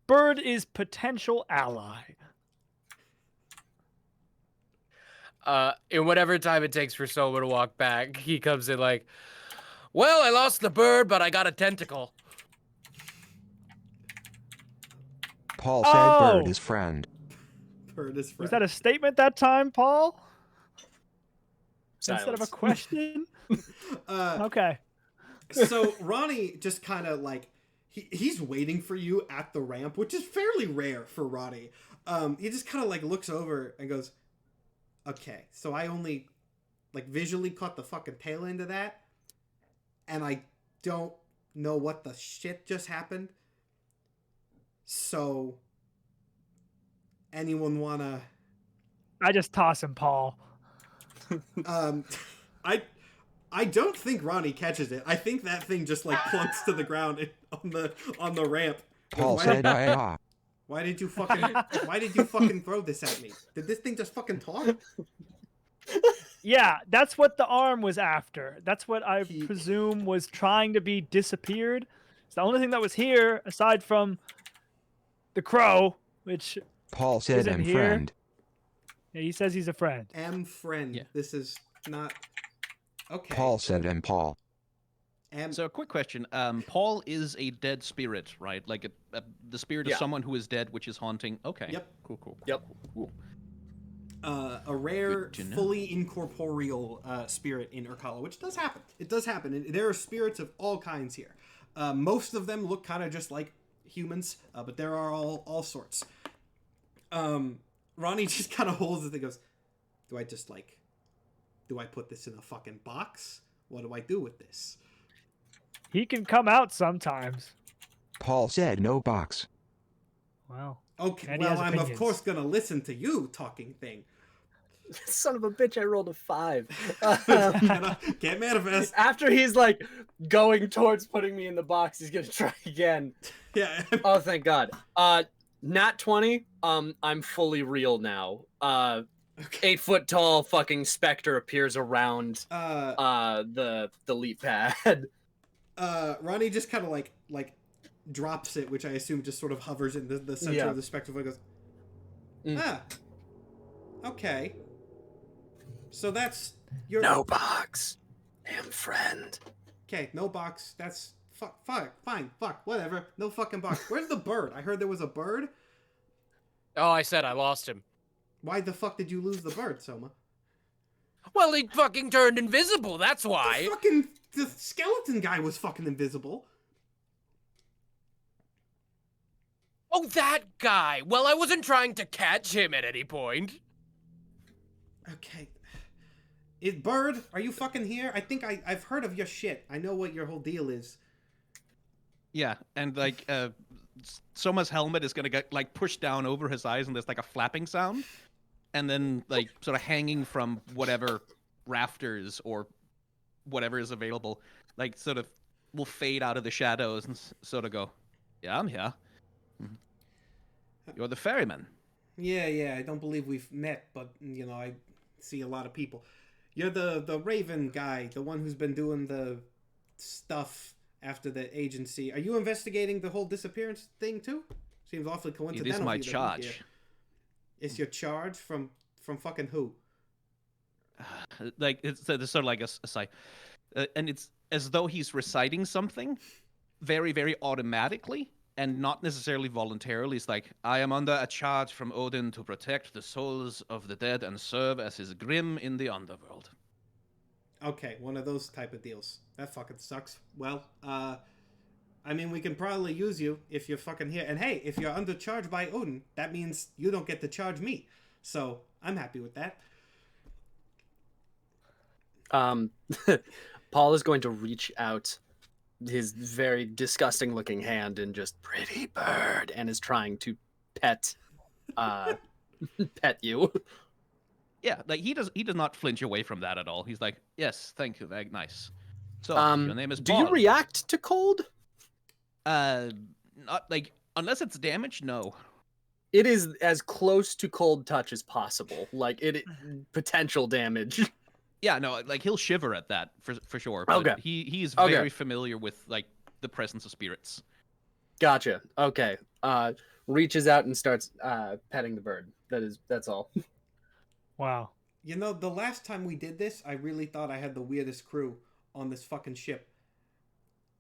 Bird is potential ally. In whatever time it takes for Soma to walk back, he comes in like, well, I lost the bird, but I got a tentacle. Paul said Oh! bird is friend. Bird is Was friend. that a statement that time, Paul? Silence. Instead of a question? Uh, Okay. so Ronnie just kind of like he's waiting for you at the ramp, which is fairly rare for Ronnie. He just kind of like looks over and goes, "Okay, so I only like visually caught the fucking tail end of that, and I don't know what the shit just happened. So, anyone wanna?" I just toss him, Paul. I don't think Ronnie catches it. I think that thing just like plunks to the ground on the ramp. Paul Why- said ah. Why did you fucking throw this at me? Did this thing just fucking talk? Yeah, that's what the arm was after. That's what I He- presume was trying to be disappeared. It's the only thing that was here, aside from the crow, which Paul said Isn't I'm here. friend. he says he's a friend. Am friend. Yeah. This is not okay. Paul said I'm Paul. Am So, a quick question. Paul is a dead spirit, right? Like the spirit Yeah. of someone who is dead, which is haunting. Okay. Yep. Cool. Yep. Cool. a rare, Good to know. fully incorporeal spirit in Urkala, which does happen. It does happen. And there are spirits of all kinds here. Most of them look kind of just like humans, but there are all sorts. Ronnie just kind of holds it and goes, do I put this in a fucking box? What do I do with this? He can come out sometimes. Paul said no box. Well, Okay, And he well, has I'm opinions. of course gonna listen to you, talking thing. Son of a bitch, I rolled a 5. Can't manifest. After he's like going towards putting me in the box, he's gonna try again. Yeah. Oh, thank God. Nat 20. I'm fully real now. 8 foot tall fucking specter appears around the leap pad. Ronnie just kind of like drops it, which I assume just sort of hovers in the center Yeah. of the spectrum and goes, Mm. okay. So that's your No box. Am friend. Okay, no box. That's fine, whatever. No fucking box. Where's the bird? I heard there was a bird. Oh, I said I lost him. Why the fuck did you lose the bird, Soma? Well, he fucking turned invisible, that's why. The skeleton guy was fucking invisible. Oh, that guy. Well, I wasn't trying to catch him at any point. Okay. Bird, are you fucking here? I think I've heard of your shit. I know what your whole deal is. Yeah, and like Soma's helmet is gonna get like pushed down over his eyes, and there's like a flapping sound. and then like sort of hanging from whatever rafters or whatever is available, like sort of will fade out of the shadows and sort of go, "Yeah, I'm here. Mhm. You're the ferryman." Yeah, I don't believe we've met, but you know, I see a lot of people. You're the Raven guy, the one who's been doing the stuff after the agency. Are you investigating the whole disappearance thing too? Seems awfully It coincidental. is for my you to be here. charge. It's your charge from fucking who? Like it's sort of like a sigh, and it's as though he's reciting something very, very automatically and not necessarily voluntarily. It's like, I am under a charge from Odin to protect the souls of the dead and serve as his grim in the underworld. Okay, one of those type of deals. That fucking sucks. Well, I mean, we can probably use you if you're fucking here. And hey, if you're under charge by Odin, that means you don't get to charge me. So I'm happy with that. Paul is going to reach out his very disgusting looking hand and just pretty bird and is trying to pet pet you. Yeah, like he does not flinch away from that at all. He's like, "Yes, thank you, very nice." So, your name is do Paul. you react to cold? Not like unless it's damage, no. It is as close to cold touch as possible. Like potential damage. Yeah, no, like he'll shiver at that for sure. But Okay. He is Okay. very familiar with like the presence of spirits. Gotcha. Okay. Reaches out and starts petting the bird. That's all. Wow. You know, the last time we did this, I really thought I had the weirdest crew on this fucking ship.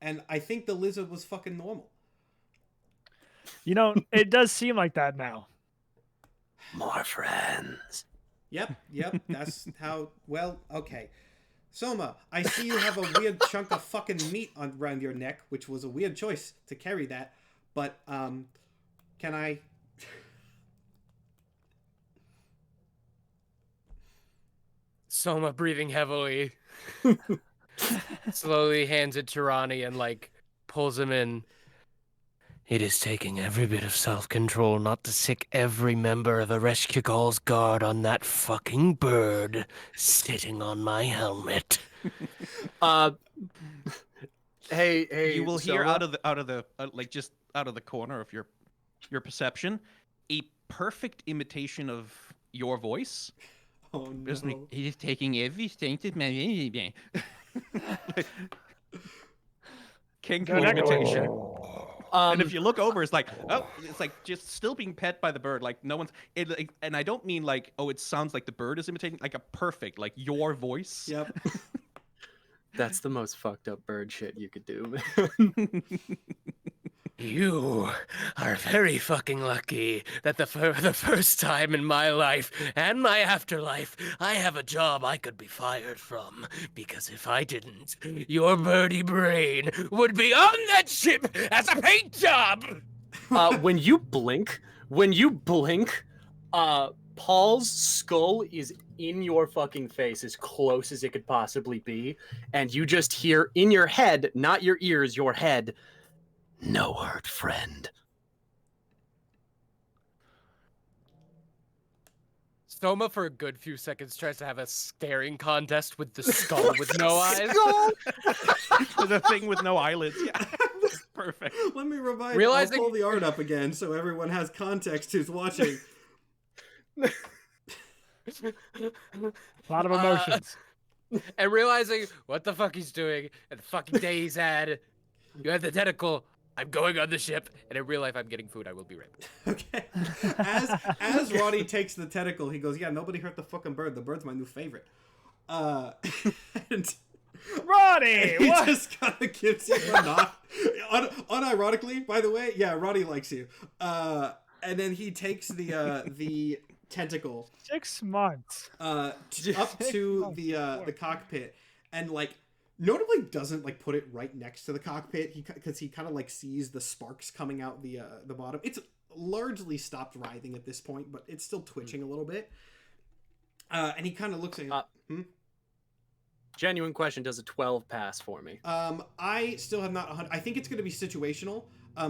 And I think the lizard was fucking normal. You know, it does seem like that now. More friends. Yep, that's how, well, okay. Soma, I see you have a weird chunk of fucking meat around your neck, which was a weird choice to carry that, but, can I... Soma breathing heavily. Slowly hands it to Ronnie and like pulls him in. It is taking every bit of self-control not to sick every member of Ereshkigal's guard on that fucking bird sitting on my helmet. Hey. You will hear Soma? out of the like just out of the corner of your perception a perfect imitation of your voice. Oh, no. Just like, he's taking everything to me. King They're not going- imitation. And if you look over, it's like, oh, it's like just still being pet by the bird. Like no one's. And I don't mean like, oh, it sounds like the bird is imitating, like a perfect, like your voice. Yep. That's the most fucked up bird shit you could do. You are very fucking lucky that for the first time in my life and my afterlife, I have a job I could be fired from. Because if I didn't, your birdie brain would be on that ship as a paint job! When you blink, Paul's skull is in your fucking face as close as it could possibly be, and you just hear in your head, not your ears, your head, "No hurt, friend." Soma, for a good few seconds, tries to have a staring contest with the skull with no eyes. The thing with no eyelids. Yeah. Perfect. Let me remind Realizing- I'll pull the art up again so everyone has context who's watching. A lot of emotions. And realizing what the fuck he's doing and the fucking day he's had. You have the tentacle. I'm going on the ship, and in real life, I'm getting food. I will be right back. Okay. As Roddy takes the tentacle, he goes, "Yeah, nobody hurt the fucking bird. The bird's my new favorite." And Roddy! he What? just kind of gives you a nod. Unironically, by the way, yeah, Roddy likes you. And then he takes the tentacle 6 months. up to the cockpit, and like notably doesn't like put it right next to the cockpit because he kind of like sees the sparks coming out the bottom. It's largely stopped writhing at this point, but it's still twitching a little bit. And he kind of looks at him. Genuine question: does a 12 pass for me? I still have not. I think it's going to be situational.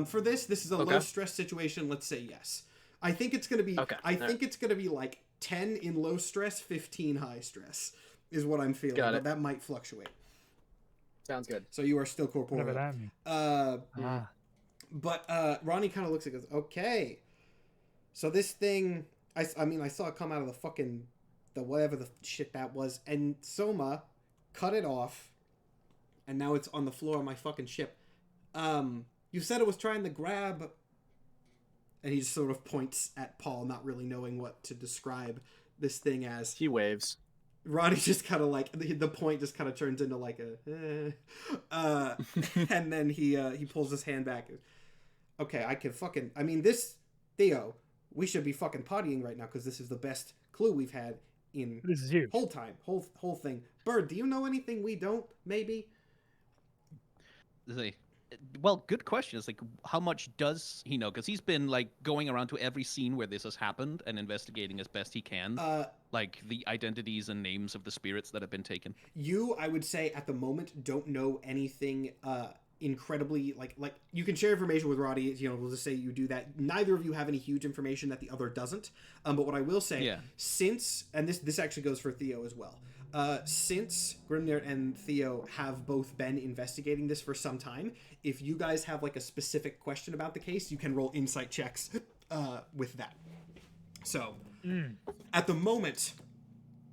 For this is a Okay. low stress situation. Let's say yes. I think it's going to be. Okay. I think it's going to be like 10 in low stress, 15 high stress is what I'm feeling. Got But it. that might fluctuate. Sounds good. So you are still corporeal. Whatever that means. But Ronnie kind of looks and goes, okay. So this thing, I mean, I saw it come out of the fucking, the whatever the shit that was, and Soma cut it off, and now it's on the floor of my fucking ship. You said it was trying to grab, and he just sort of points at Paul, not really knowing what to describe this thing as. He waves. Ronnie just kind of like, the point just kind of turns into like a, and then he pulls his hand back. Okay, I can fucking, I mean, this, Theo, we should be fucking partying right now because this is the best clue we've had in This is huge. whole time, whole thing. Bird, do you know anything we don't? Maybe. Well, good question. It's like, how much does he know? Because he's been like going around to every scene where this has happened and investigating as best he can, like the identities and names of the spirits that have been taken. You, I would say, at the moment, don't know anything incredibly like you can share information with Roddy. You know, we'll just say you do that. Neither of you have any huge information that the other doesn't. But what I will say, since, and this actually goes for Theo as well. Since Grimnir and Theo have both been investigating this for some time, if you guys have like a specific question about the case, you can roll insight checks with that. So, at the moment,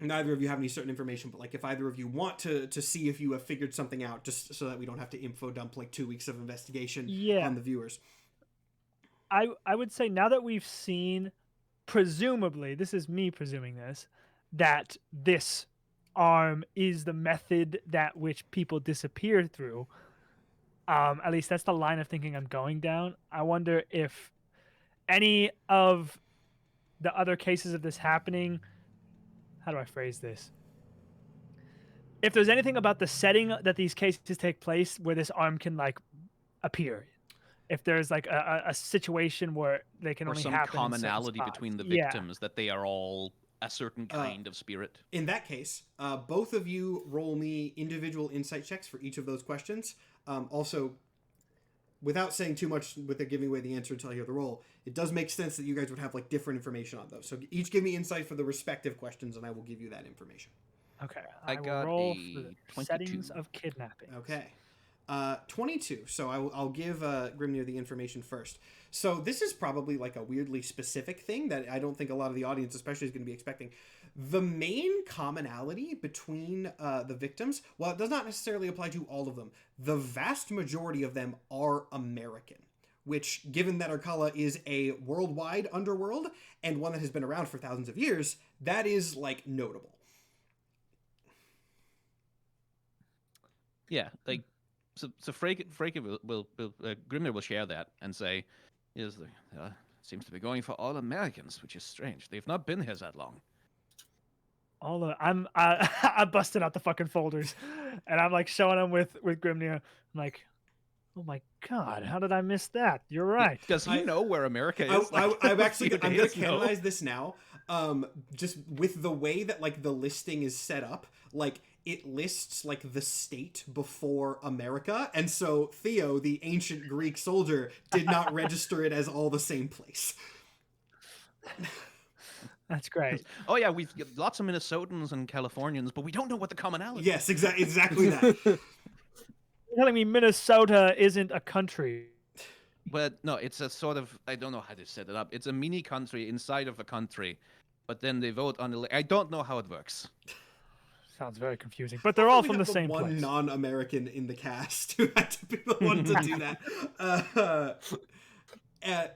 neither of you have any certain information, but like if either of you want to see if you have figured something out, just so that we don't have to info dump like 2 weeks of investigation on the viewers. I would say now that we've seen, presumably, this is me presuming this, that this arm is the method that which people disappear through. At least that's the line of thinking I'm going down. I wonder if any of the other cases of this happening, how do I phrase this? If there's anything about the setting that these cases take place where this arm can like appear, if there's like a situation where they can or only some happen commonality in certain between the spots. victims, that they are all a certain kind of spirit. In that case, both of you roll me individual insight checks for each of those questions. Also, without saying too much, with it giving away the answer until I hear the roll, it does make sense that you guys would have like different information on those. So each give me insight for the respective questions, and I will give you that information. Okay, I will got roll a for the 22. settings of kidnapping. Okay. 22. So I'll give Grimnir the information first. So this is probably like a weirdly specific thing that I don't think a lot of the audience especially is going to be expecting. The main commonality between the victims, while it does not necessarily apply to all of them, the vast majority of them are American. Which, given that Arcala is a worldwide underworld and one that has been around for thousands of years, that is like notable. Yeah, like so Freke will Grimnir will share that and say, seems to be going for all Americans, which is strange. They've not been here that long. I busted out the fucking folders, and I'm like showing them with Grimnir. I'm like, oh my god, how did I miss that? You're right. Does he know where America is? I'm actually I'm gonna know. canonize this now. Just with the way that like the listing is set up, like it lists like the state before America, and so Theo, the ancient Greek soldier, did not register it as all the same place. That's great. Oh yeah, we've got lots of Minnesotans and Californians, but we don't know what the commonality. Yes, exactly that. You're telling me Minnesota isn't a country? But no, it's a sort of, I don't know how to set it up. It's a mini country inside of a country, but then they vote on I don't know how it works. Sounds very confusing. But they're all We from have the same one place. non-American in the cast who had to be the one to do that.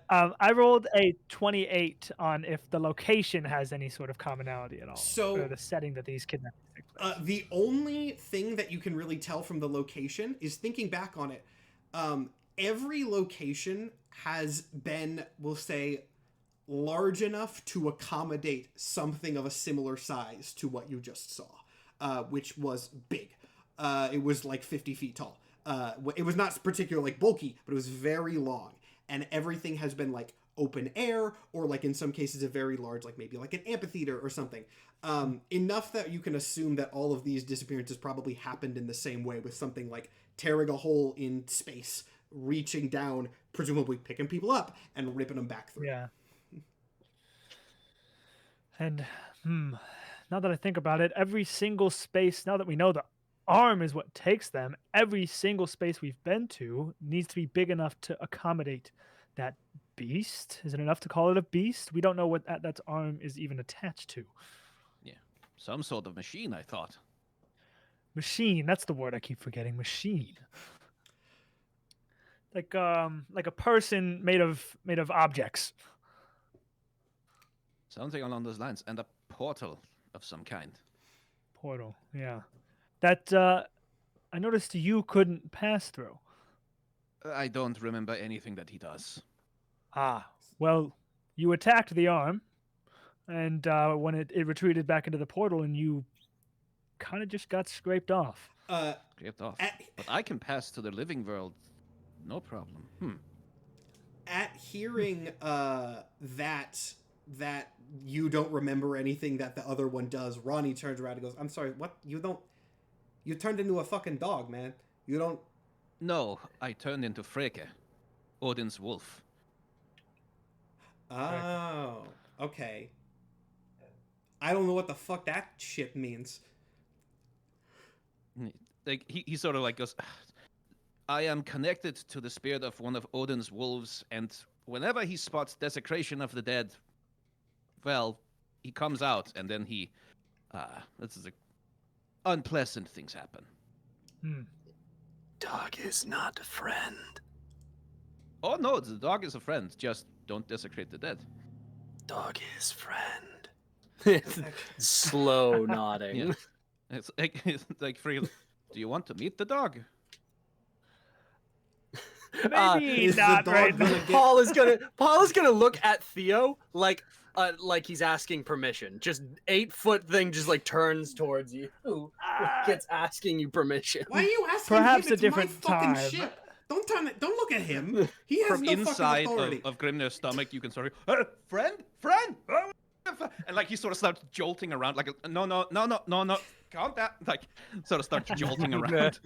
I rolled a 28 on if the location has any sort of commonality at all. So- or the setting that these kidnappings take place. The only thing that you can really tell from the location is thinking back on it. Every location has been, we'll say, large enough to accommodate something of a similar size to what you just saw, which was big. It was like 50 feet tall. It was not particularly like bulky, but it was very long. And everything has been like open air, or like in some cases a very large, like maybe like an amphitheater or something. Enough that you can assume that all of these disappearances probably happened in the same way, with something like tearing a hole in space, reaching down, presumably picking people up and ripping them back through. Yeah. And now that I think about it, every single space, now that we know the arm is what takes them, every single space we've been to needs to be big enough to accommodate that beast. Is it enough to call it a beast? We don't know what that arm is even attached to. Yeah, some sort of machine, I thought. Machine, that's the word I keep forgetting. Machine. Like a person made of objects. Something along those lines, and a portal of some kind. Portal, yeah. That I noticed you couldn't pass through. I don't remember anything that he does. Ah, well, you attacked the arm, and when it retreated back into the portal, and you kind of just got scraped off. Scraped off. But I can pass to the living world, no problem. At hearing that you don't remember anything that the other one does, Ronnie turns around and goes, "I'm sorry, what? You turned into a fucking dog, man. You don't..." No, I turned into Freke, Odin's wolf. Oh, okay. I don't know what the fuck that shit means. Like he sort of like goes, I am connected to the spirit of one of Odin's wolves, and whenever he spots desecration of the dead, well, he comes out, and then this is unpleasant things happen. Dog is not a friend. Oh no, the dog is a friend. Just don't desecrate the dead. Dog is friend. Slow nodding. Yeah. It's like free. Do you want to meet the dog? Maybe is the not dog right gonna now. get- Paul is gonna look at Theo like he's asking permission. Just 8-foot thing just like turns towards you. Gets asking you permission. Why are you asking Perhaps him? a It's different my fucking time. ship. Don't look at him. He has From no inside fucking authority. of Grimnir's stomach, you can sort of, friend, and like he sort of starts jolting around, like no, calm down, like sort of starts jolting around.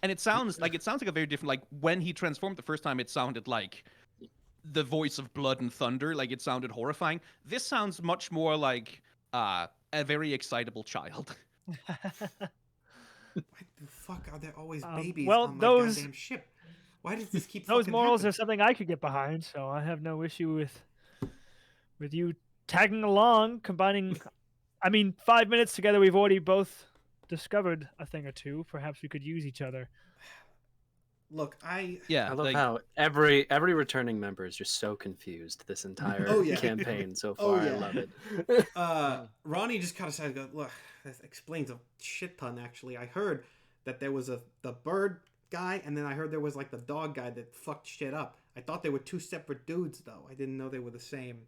And it sounds like a very different. Like when he transformed the first time, it sounded like the voice of blood and thunder. Like it sounded horrifying. This sounds much more like a very excitable child. Why the fuck are there always babies well, on my those- goddamn ship? Why does this keep Those fucking morals happening? are something I could get behind, so I have no issue with you tagging along, combining. I mean, 5 minutes together, we've already both discovered a thing or two. Perhaps we could use each other. Look, Yeah, I love like, how every returning member is just so confused this entire Oh, yeah. campaign so Oh, far. yeah. I love it. Ronnie just kind of said, "Look, that explains a shit ton." Actually, I heard that there was the bird guy, and then I heard there was like the dog guy that fucked shit up. I thought they were two separate dudes, though. I didn't know they were the same.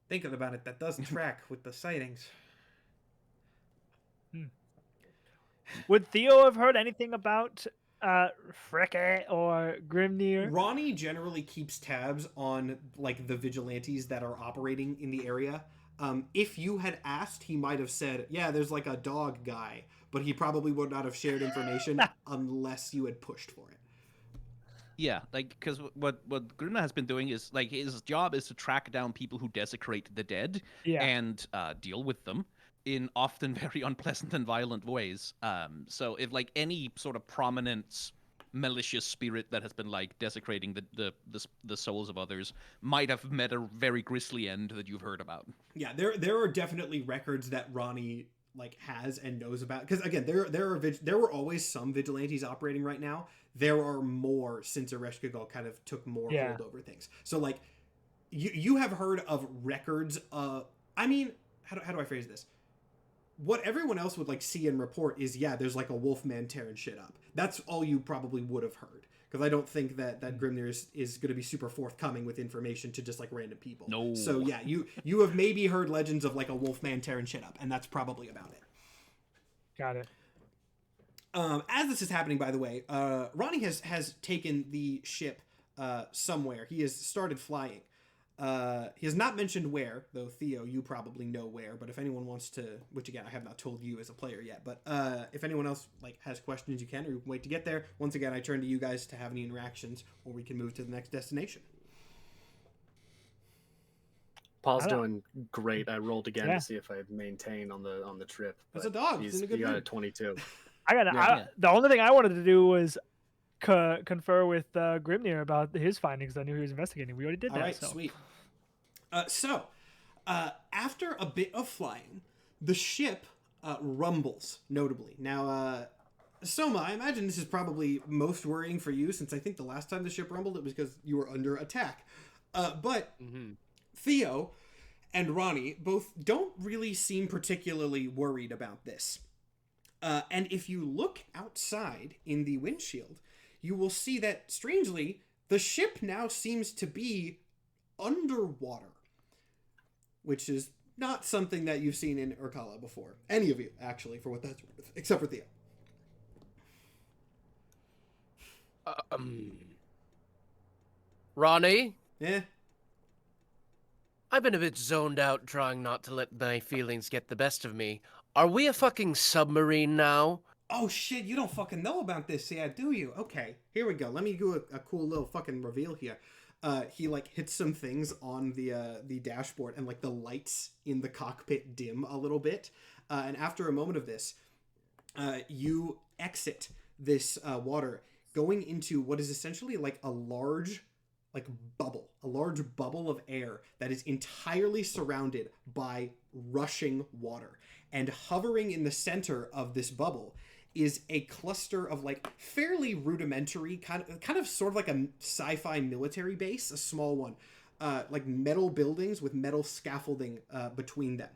Thinking about it, that does track with the sightings. Would Theo have heard anything about Freke or Grimnir? Ronnie generally keeps tabs on like the vigilantes that are operating in the area. If you had asked, he might have said, "Yeah, there's like a dog guy," but he probably would not have shared information unless you had pushed for it. yeah, like because what Grimnir has been doing is like his job is to track down people who desecrate the dead Yeah. and deal with them in often very unpleasant and violent ways. So if like any sort of prominent malicious spirit that has been like desecrating the souls of others might have met a very grisly end that you've heard about. Yeah, there are definitely records that Ronnie like has and knows about, because again, there were always some vigilantes operating. Right now there are more since Ereshkigal kind of took more hold over things. So like you have heard of records. I mean, how do I phrase this? What everyone else would like see and report is, yeah, there's like a wolfman tearing shit up. That's all you probably would have heard, because I don't think that Grimnir is going to be super forthcoming with information to just like random people. No. So yeah, you have maybe heard legends of like a wolfman tearing shit up, and that's probably about it. Got it. As this is happening, by the way, Ronnie has taken the ship somewhere. He has started flying. He has not mentioned where, though. Theo, you probably know where, but if anyone wants to, which again I have not told you as a player yet, but if anyone else like has questions, you can, or you can wait to get there. Once again, I turn to you guys to have any interactions, or we can move to the next destination. Paul's I don't- doing great. I rolled again Yeah. to see if I maintain on the trip. That's a but dog. It's in a good he got a mood. 22. Yeah. The only thing I wanted to do was confer with Grimnir about his findings. I knew he was investigating. We already did All that. right, So. sweet. After a bit of flying, the ship rumbles notably. Now, Soma, I imagine this is probably most worrying for you, since I think the last time the ship rumbled, it was because you were under attack. But Theo and Ronnie both don't really seem particularly worried about this. And if you look outside in the windshield, you will see that, strangely, the ship now seems to be underwater, which is not something that you've seen in Urkala before. Any of you, actually, for what that's worth, except for Theo. Ronnie, Eh? I've been a bit zoned out trying not to let my feelings get the best of me. Are we a fucking submarine now? Oh shit, you don't fucking know about this, yeah, do you? Okay, here we go. Let me do a cool little fucking reveal here. He like hits some things on the dashboard, and like the lights in the cockpit dim a little bit. And after a moment of this, you exit this water, going into what is essentially like a large bubble of air that is entirely surrounded by rushing water. And hovering in the center of this bubble is a cluster of like fairly rudimentary, kind of sort of like a sci-fi military base, a small one, like metal buildings with metal scaffolding between them.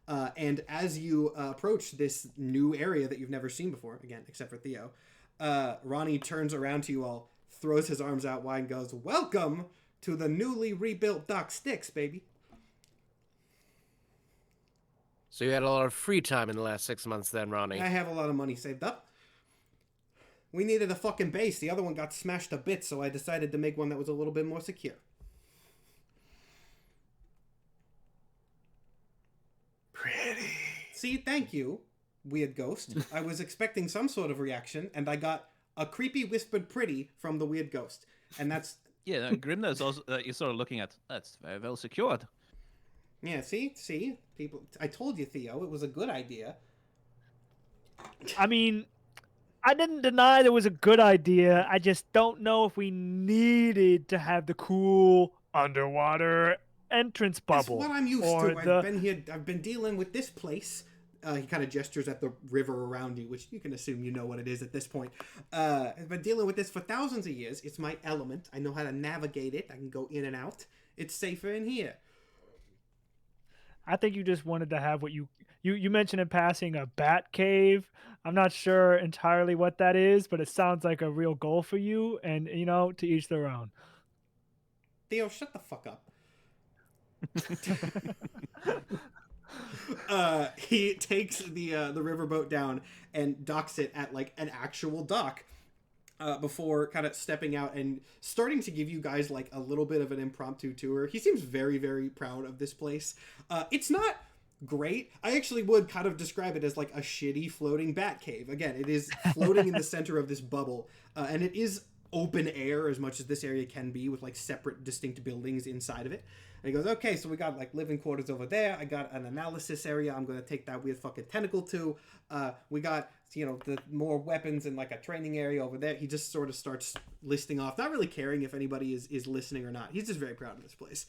And as you approach this new area that you've never seen before, again, except for Theo, Ronnie turns around to you all, throws his arms out wide, and goes, "Welcome to the newly rebuilt Dock Sticks, baby." So you had a lot of free time in the last 6 months then, Ronnie. I have a lot of money saved up. We needed a fucking base. The other one got smashed to bits, so I decided to make one that was a little bit more secure. Pretty. See, thank you, weird ghost. I was expecting some sort of reaction, and I got a creepy whispered pretty from the weird ghost. And that's... Yeah, Grimner's also you're sort of looking at. That's very well secured. Yeah, see? People, I told you, Theo, it was a good idea. I mean, I didn't deny there was a good idea. I just don't know if we needed to have the cool underwater entrance That's bubble. what I'm used or to. the- I've been here, I've been dealing with this place. He kind of gestures at the river around you, which you can assume you know what it is at this point. I've been dealing with this for thousands of years. It's my element. I know how to navigate it. I can go in and out. It's safer in here. I think you just wanted to have what you mentioned in passing, a bat cave. I'm not sure entirely what that is, but it sounds like a real goal for you. And to each their own. Theo, shut the fuck up. He takes the riverboat down and docks it at like an actual dock before kind of stepping out and starting to give you guys like a little bit of an impromptu tour. He seems very, very proud of this place. It's not great. I actually would kind of describe it as like a shitty floating bat cave. Again, it is floating in the center of this bubble, and it is open air as much as this area can be, with like separate distinct buildings inside of it. And he goes, "Okay, so we got like living quarters over there. I got an analysis area I'm going to take that weird fucking tentacle to. We got, the more weapons and like a training area over there." He just sort of starts listing off, not really caring if anybody is listening or not. He's just very proud of this place.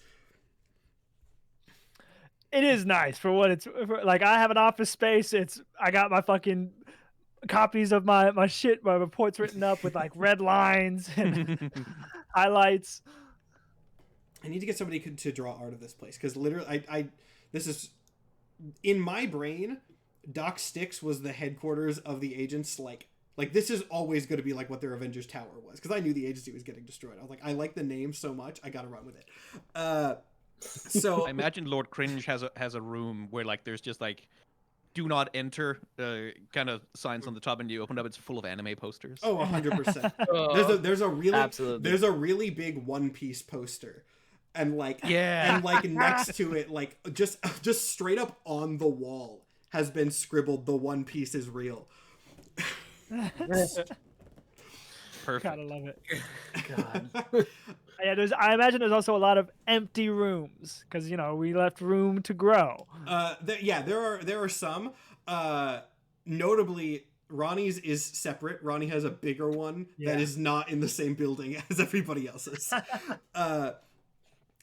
It is nice for what it's like. I have an office space. I got my fucking copies of my reports written up with like red lines and highlights. I need to get somebody to draw art of this place, because literally, this is in my brain. Dock Sticks was the headquarters of the agents. Like this is always going to be like what their Avengers Tower was, because I knew the agency was getting destroyed. I was like, I like the name so much, I got to run with it. So I imagine Lord Cringe has a room where like there's just like "Do not enter" kind of signs on the top, and you open up, it's full of anime posters. Oh, 100%. There's a really Absolutely. there's a really big One Piece poster, and like Yeah. and like next to it, like just straight up on the wall has been scribbled, "The One Piece is real." Perfect. Gotta love it. God. Yeah, I imagine there's also a lot of empty rooms because we left room to grow. There are some. Notably, Ronnie's is separate. Ronnie has a bigger one that is not in the same building as everybody else's.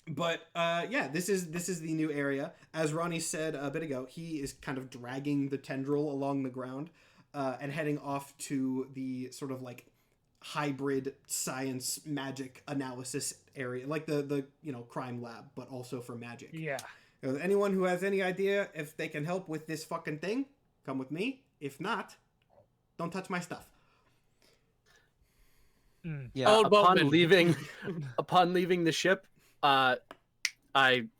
This is the new area. As Ronnie said a bit ago, he is kind of dragging the tendril along the ground and heading off to the sort of like hybrid science magic analysis area, like the crime lab, but also for magic. Yeah. Anyone who has any idea if they can help with this fucking thing, come with me. If not, don't touch my stuff. Yeah. Old Upon boatman. leaving the ship, I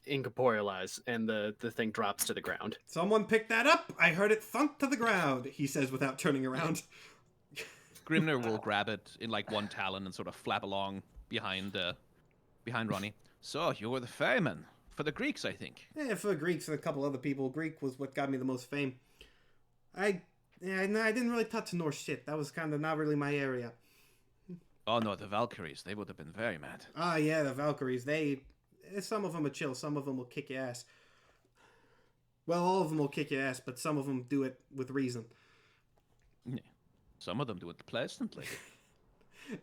incorporealize, and the thing drops to the ground. Someone pick that up. I heard it thunk to the ground, he says without turning around. Grimnir will grab it in like one talon and sort of flap along behind Ronnie. So you were the ferryman for the Greeks, I think. Yeah, for the Greeks and a couple other people. Greek was what got me the most fame. I didn't really touch Norse shit. That was kind of not really my area. Oh no, the Valkyries, they would have been very mad. Ah, yeah, the Valkyries. Some of them are chill. Some of them will kick your ass. Well, all of them will kick your ass, but some of them do it with reason. Yeah. Some of them do it pleasantly.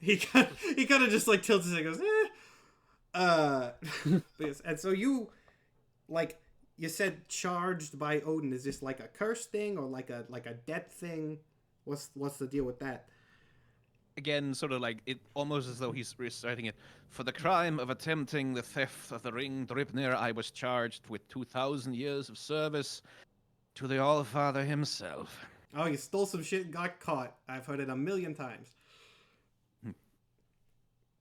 He kind of just like tilts his head and goes, and so you said charged by Odin. Is this like a curse thing or like a death thing? What's the deal with that? Again, sort of like it, almost as though he's reciting it. For the crime of attempting the theft of the ring Dripnir, I was charged with 2,000 years of service to the All-Father himself. Oh, you stole some shit and got caught. I've heard it 1,000,000 times.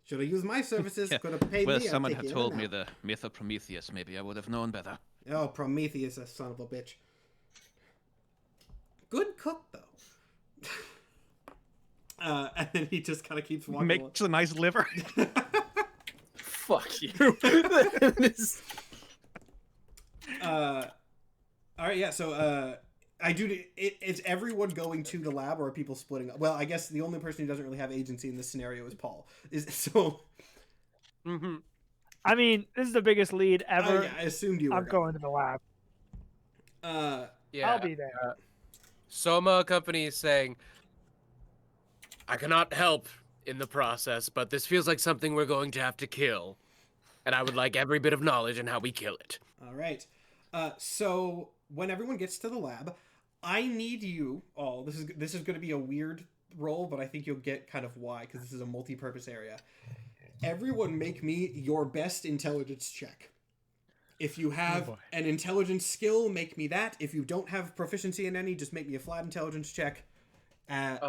Should have used my services. Yeah. Could have paid Well, me. someone had told me the myth of Prometheus. Maybe I would have known better. Oh, Prometheus, a son of a bitch. Good cook, though. And then he just kind of keeps walking. Makes a nice liver. Fuck you. All right, yeah. So, is everyone going to the lab, or are people splitting up? Well, I guess the only person who doesn't really have agency in this scenario is Paul. Mm-hmm. I mean, this is the biggest lead ever. Yeah, I assumed you were. I'm going to the lab. Yeah. I'll be there. Soma Company is saying, I cannot help in the process, but this feels like something we're going to have to kill. And I would like every bit of knowledge on how we kill it. All right. So when everyone gets to the lab, I need you all. This is going to be a weird roll, but I think you'll get kind of why, because this is a multi-purpose area. Everyone make me your best intelligence check. If you have an intelligence skill, make me that. If you don't have proficiency in any, just make me a flat intelligence check. And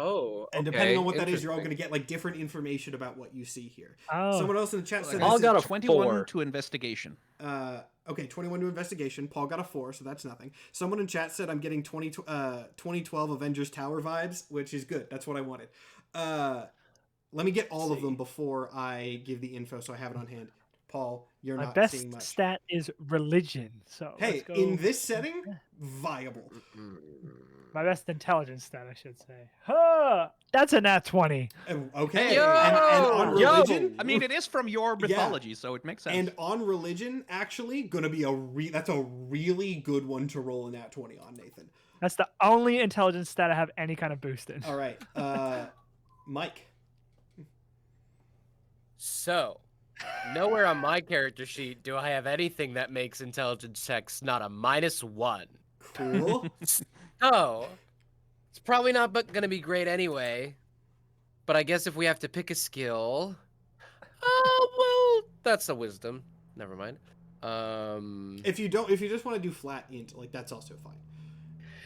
depending on what that is, you're all going to get like different information about what you see here. Oh. Someone else in the chat said Paul got a 21 4. to investigation. Okay, 21 to investigation. Paul got a 4, so that's nothing. Someone in chat said I'm getting 2012 Avengers Tower vibes, which is good. That's what I wanted. Let me get all of them before I give the info, so I have it on hand. Paul, you're My not best seeing much. stat is religion. So Hey, let's go. in this setting, viable. My best intelligence stat, I should say. Huh, that's a nat 20. Okay, Hey, Yo! and on Yo! religion, I mean, it is from your mythology, so it makes sense. and on religion, actually, gonna be that's a really good one to roll an nat 20 on, Nathan. That's the only intelligence stat I have any kind of boost in. All right, Mike. So, nowhere on my character sheet do I have anything that makes intelligence checks not a -1. Cool. Oh, it's probably not going to be great anyway. But I guess if we have to pick a skill, well, that's a wisdom. Never mind. If you just want to do flat int, like that's also fine.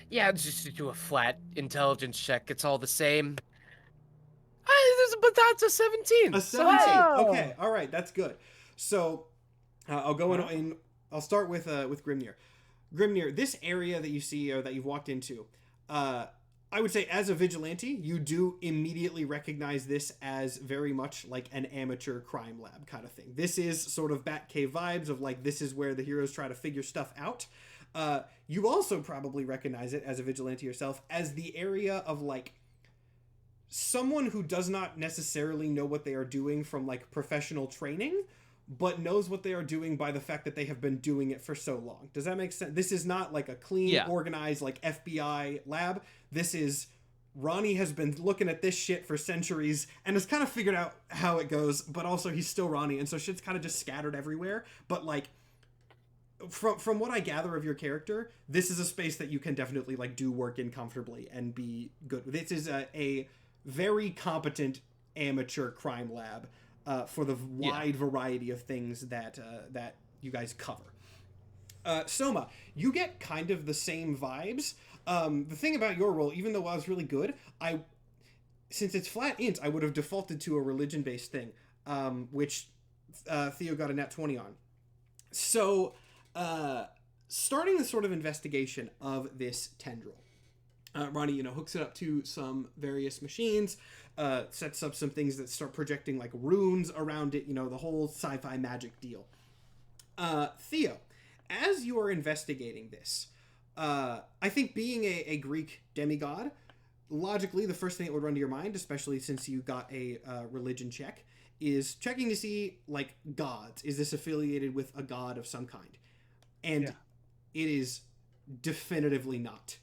Yeah, just do a flat intelligence check. It's all the same. But that's a 17. A 17. Wow. Okay, all right, that's good. So I'll go in. I'll start with Grimnir. Grimnir, this area that you see or that you've walked into, I would say as a vigilante, you do immediately recognize this as very much like an amateur crime lab kind of thing. This is sort of Batcave vibes of like this is where the heroes try to figure stuff out. You also probably recognize it as a vigilante yourself as the area of like someone who does not necessarily know what they are doing from like professional training, but knows what they are doing by the fact that they have been doing it for so long. Does that make sense? This is not like a clean, Yeah. organized like FBI lab. This is Ronnie has been looking at this shit for centuries and has kind of figured out how it goes, but also he's still Ronnie, and so shit's kind of just scattered everywhere. But like from what I gather of your character, this is a space that you can definitely like do work in comfortably and be good. This is a very competent amateur crime lab for the wide variety of things that that you guys cover. Soma, you get kind of the same vibes. The thing about your role, even though I was really good, since it's flat int, I would have defaulted to a religion-based thing, which Theo got a nat 20 on. So, starting the sort of investigation of this tendril, Ronnie, hooks it up to some various machines, sets up some things that start projecting like runes around it, the whole sci-fi magic deal. Theo, as you are investigating this, I think being a Greek demigod, logically, the first thing that would run to your mind, especially since you got a religion check, is checking to see, like, gods. Is this affiliated with a god of some kind? And it is definitively not.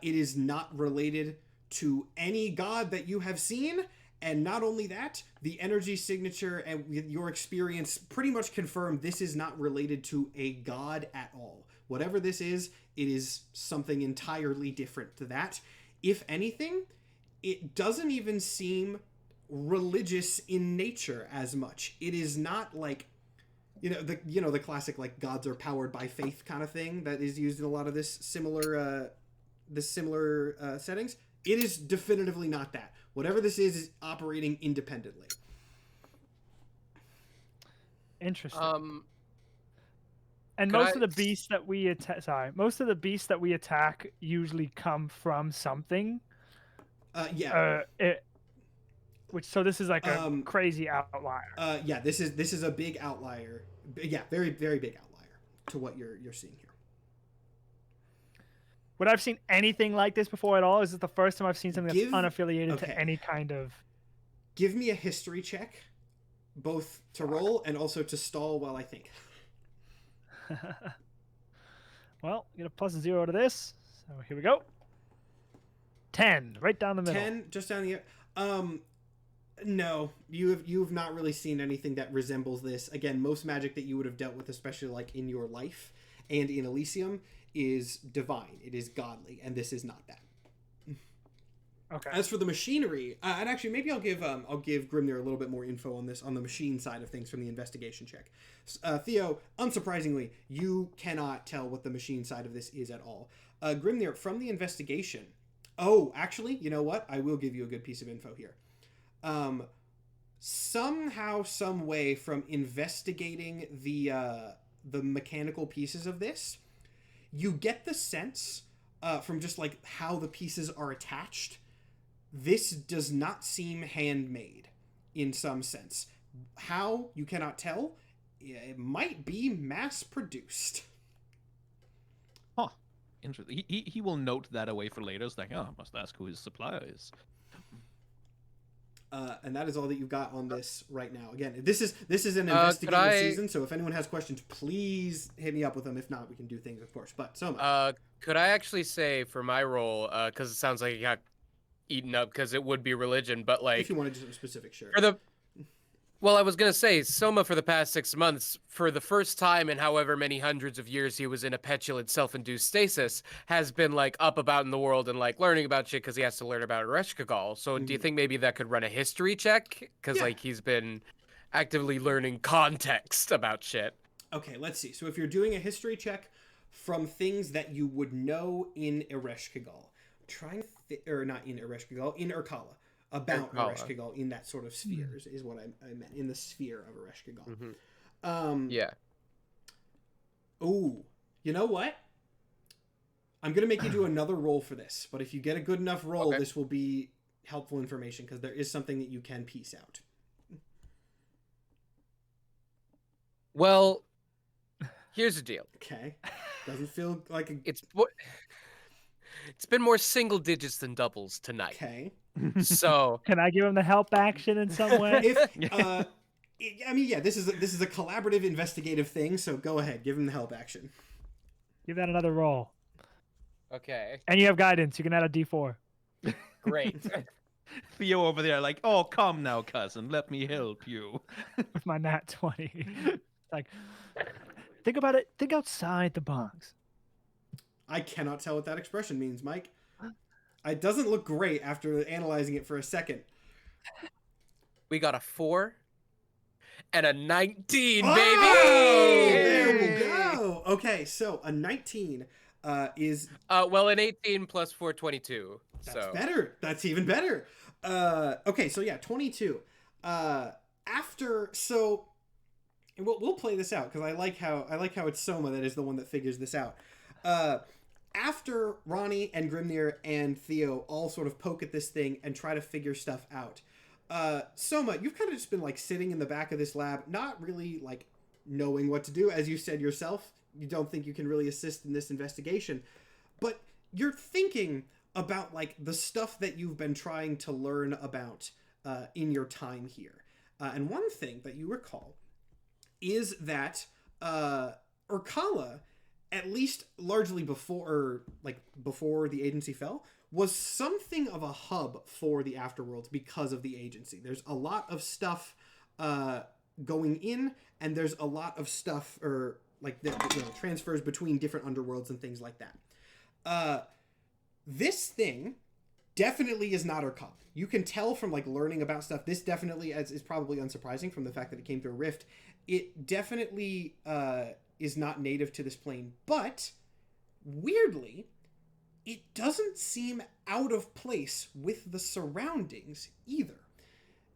It is not related to any god that you have seen, and not only that, the energy signature and your experience pretty much confirm this is not related to a god at all. Whatever this is, it is something entirely different to that. If anything, it doesn't even seem religious in nature as much. It is not like, the classic like gods are powered by faith kind of thing that is used in a lot of this similar settings. It is definitively not that. Whatever this is operating independently. Interesting. And most of the beasts that we attack usually come from something. So this is like a crazy outlier. This is a big outlier. Yeah, very very big outlier to what you're seeing here. Would I've seen anything like this before at all? Is it the first time I've seen something that's unaffiliated to any kind of... Give me a history check, both to roll and also to stall while I think. Well, get a +0 to this. So here we go. 10, right down the middle. 10, just down the... No, you've not really seen anything that resembles this. Again, most magic that you would have dealt with, especially like in your life and in Elysium, is divine. It is godly, and this is not that. Okay. As for the machinery, and actually maybe I'll give Grimnir a little bit more info on this, on the machine side of things from the investigation check. Theo, unsurprisingly, you cannot tell what the machine side of this is at all. Grimnir, from the investigation... Oh, actually, you know what? I will give you a good piece of info here. Somehow, some way, from investigating the mechanical pieces of this, you get the sense from just like how the pieces are attached, this does not seem handmade in some sense. How, you cannot tell. It might be mass produced. Huh. Interesting. He will note that away for later. It's like, I must ask who his supplier is. And that is all that you've got on this right now. Again, this is an investigative season, so if anyone has questions, please hit me up with them. If not, we can do things, of course. But Soma. Could I actually say for my role, because it sounds like it got eaten up, because it would be religion, but like... If you want to do something specific, sure. Well, I was going to say, Soma, for the past 6 months, for the first time in however many hundreds of years he was in a petulant self-induced stasis, has been, like, up about in the world and, like, learning about shit because he has to learn about Ereshkigal. So do you think maybe that could run a history check? Because, like, he's been actively learning context about shit. Okay, let's see. So if you're doing a history check from things that you would know in Ereshkigal, or not in Ereshkigal, in Urkala. About Ereshkigal in that sort of sphere is what I meant, in the sphere of Ereshkigal. Yeah. Ooh, you know what? I'm going to make you do another roll for this, but if you get a good enough roll, this will be helpful information, because there is something that you can piece out. Well, here's the deal. Okay. Doesn't feel like It's been more single digits than doubles tonight. Okay. So Can I give him the help action in some way? This is a collaborative investigative thing, so go ahead, give him the help action. Give that another roll. okay, And you have guidance. You can add a D4 great. Theo over there, like, oh, come now, cousin, let me help you. with my nat 20. Like, think about it. Think outside the box. I cannot tell what that expression means, Mike. It doesn't look great after analyzing it for a second. We got a 4 and a 19, Oh, baby. there we go. Okay, so a 19 is Well, an 18 plus 4, 22. that's So better. That's even better. Okay, so yeah, 22. We'll play this out because I like how it's Soma that is the one that figures this out. After Ronnie and Grimnir and Theo all sort of poke at this thing and try to figure stuff out, Soma, you've kind of just been like sitting in the back of this lab, not really like knowing what to do. As you said yourself, you don't think you can really assist in this investigation, but you're thinking about like the stuff that you've been trying to learn about in your time here. And one thing that you recall is that Urkala, at least largely before the agency fell, was something of a hub for the afterworlds because of the agency. There's a lot of stuff going in, and there's a lot of stuff transfers between different underworlds and things like that. This thing definitely is not Urkala. You can tell from like learning about stuff. This definitely is probably unsurprising from the fact that it came through a rift. It definitely is not native to this plane, but weirdly, it doesn't seem out of place with the surroundings either.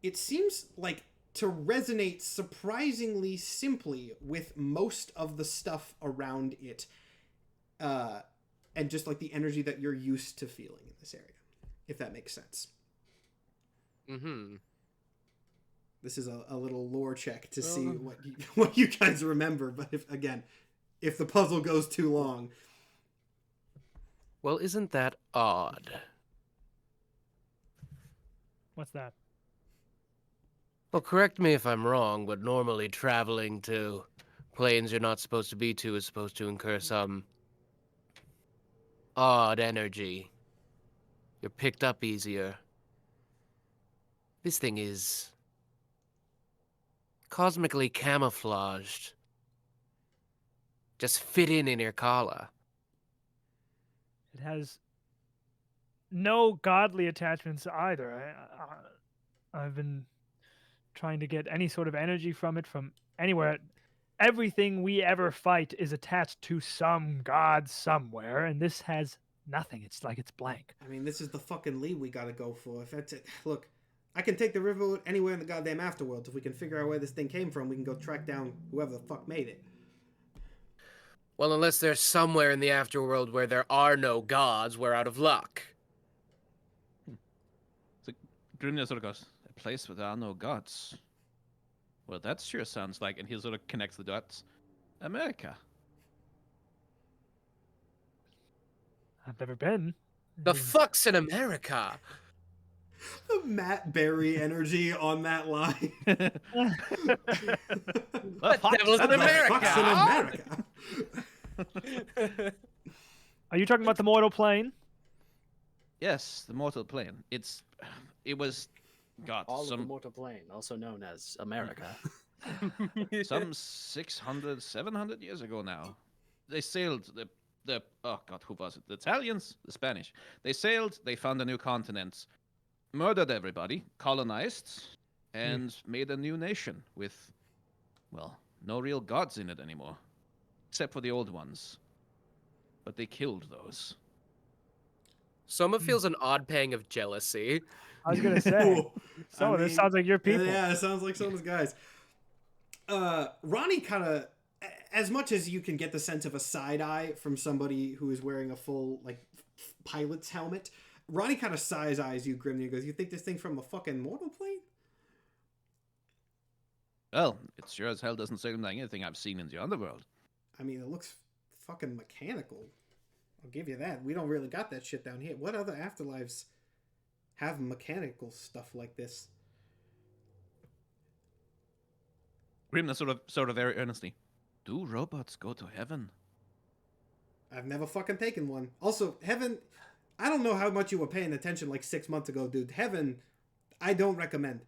It seems like to resonate surprisingly simply with most of the stuff around it, and just like the energy that you're used to feeling in this area, if that makes sense. Mm-hmm. This is a little lore check to see what you guys remember, but if the puzzle goes too long. Well, isn't that odd? What's that? Well, correct me if I'm wrong, but normally traveling to planes you're not supposed to be to is supposed to incur some odd energy. You're picked up easier. This thing is cosmically camouflaged. Just fit in Urkala. It has no godly attachments either. I've been trying to get any sort of energy from it from anywhere. Everything we ever fight is attached to some god somewhere, and this has nothing. It's like it's blank. I mean, this is the fucking lead we gotta go for. If that's it, look, I can take the river anywhere in the goddamn afterworld. If we can figure out where this thing came from, we can go track down whoever the fuck made it. Well, unless there's somewhere in the afterworld where there are no gods, we're out of luck. So Grimnir sort of goes, a place where there are no gods. Well, that sure sounds like, and he sort of connects the dots. America. I've never been. The fuck's in America? The Matt Berry energy on that line. The devil's in The America. fuck's in America. Are you talking about the mortal plane? Yes, the mortal plane. It was, God, All of the mortal plane, also known as America. some 600, 700 years ago now. They sailed oh God, who was it? The Italians? The Spanish. They sailed, they found a new continent, murdered everybody, colonized, and made a new nation with, well, no real gods in it anymore. Except for the old ones. But they killed those. Soma feels an odd pang of jealousy. I was gonna say. Ooh, So I this mean, sounds like your people. Yeah, it sounds like some of his guys. Ronnie kind of, as much as you can get the sense of a side eye from somebody who is wearing a full like pilot's helmet, Ronnie kind of side eyes you grimly and goes, "You think this thing's from a fucking mortal plane?" Well, it sure as hell doesn't sound like anything I've seen in the underworld. I mean, it looks fucking mechanical. I'll give you that. We don't really got that shit down here. What other afterlives have mechanical stuff like this. Grimna sort of very earnestly. Do robots go to heaven? I've never fucking taken one. Also, heaven, I don't know how much you were paying attention like 6 months ago, dude. Heaven, I don't recommend.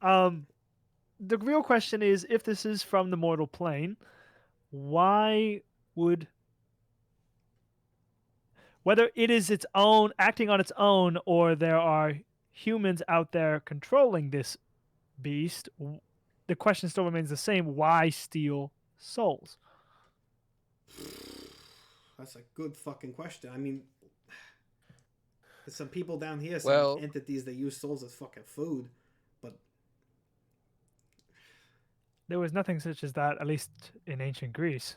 The real question is, if this is from the mortal plane, why would, whether it is its own acting on its own, or there are humans out there controlling this beast, the question still remains the same: why steal souls? That's a good fucking question. I mean, there's some people down here, some Well- entities that use souls as fucking food, but There was nothing such as that, at least in ancient Greece.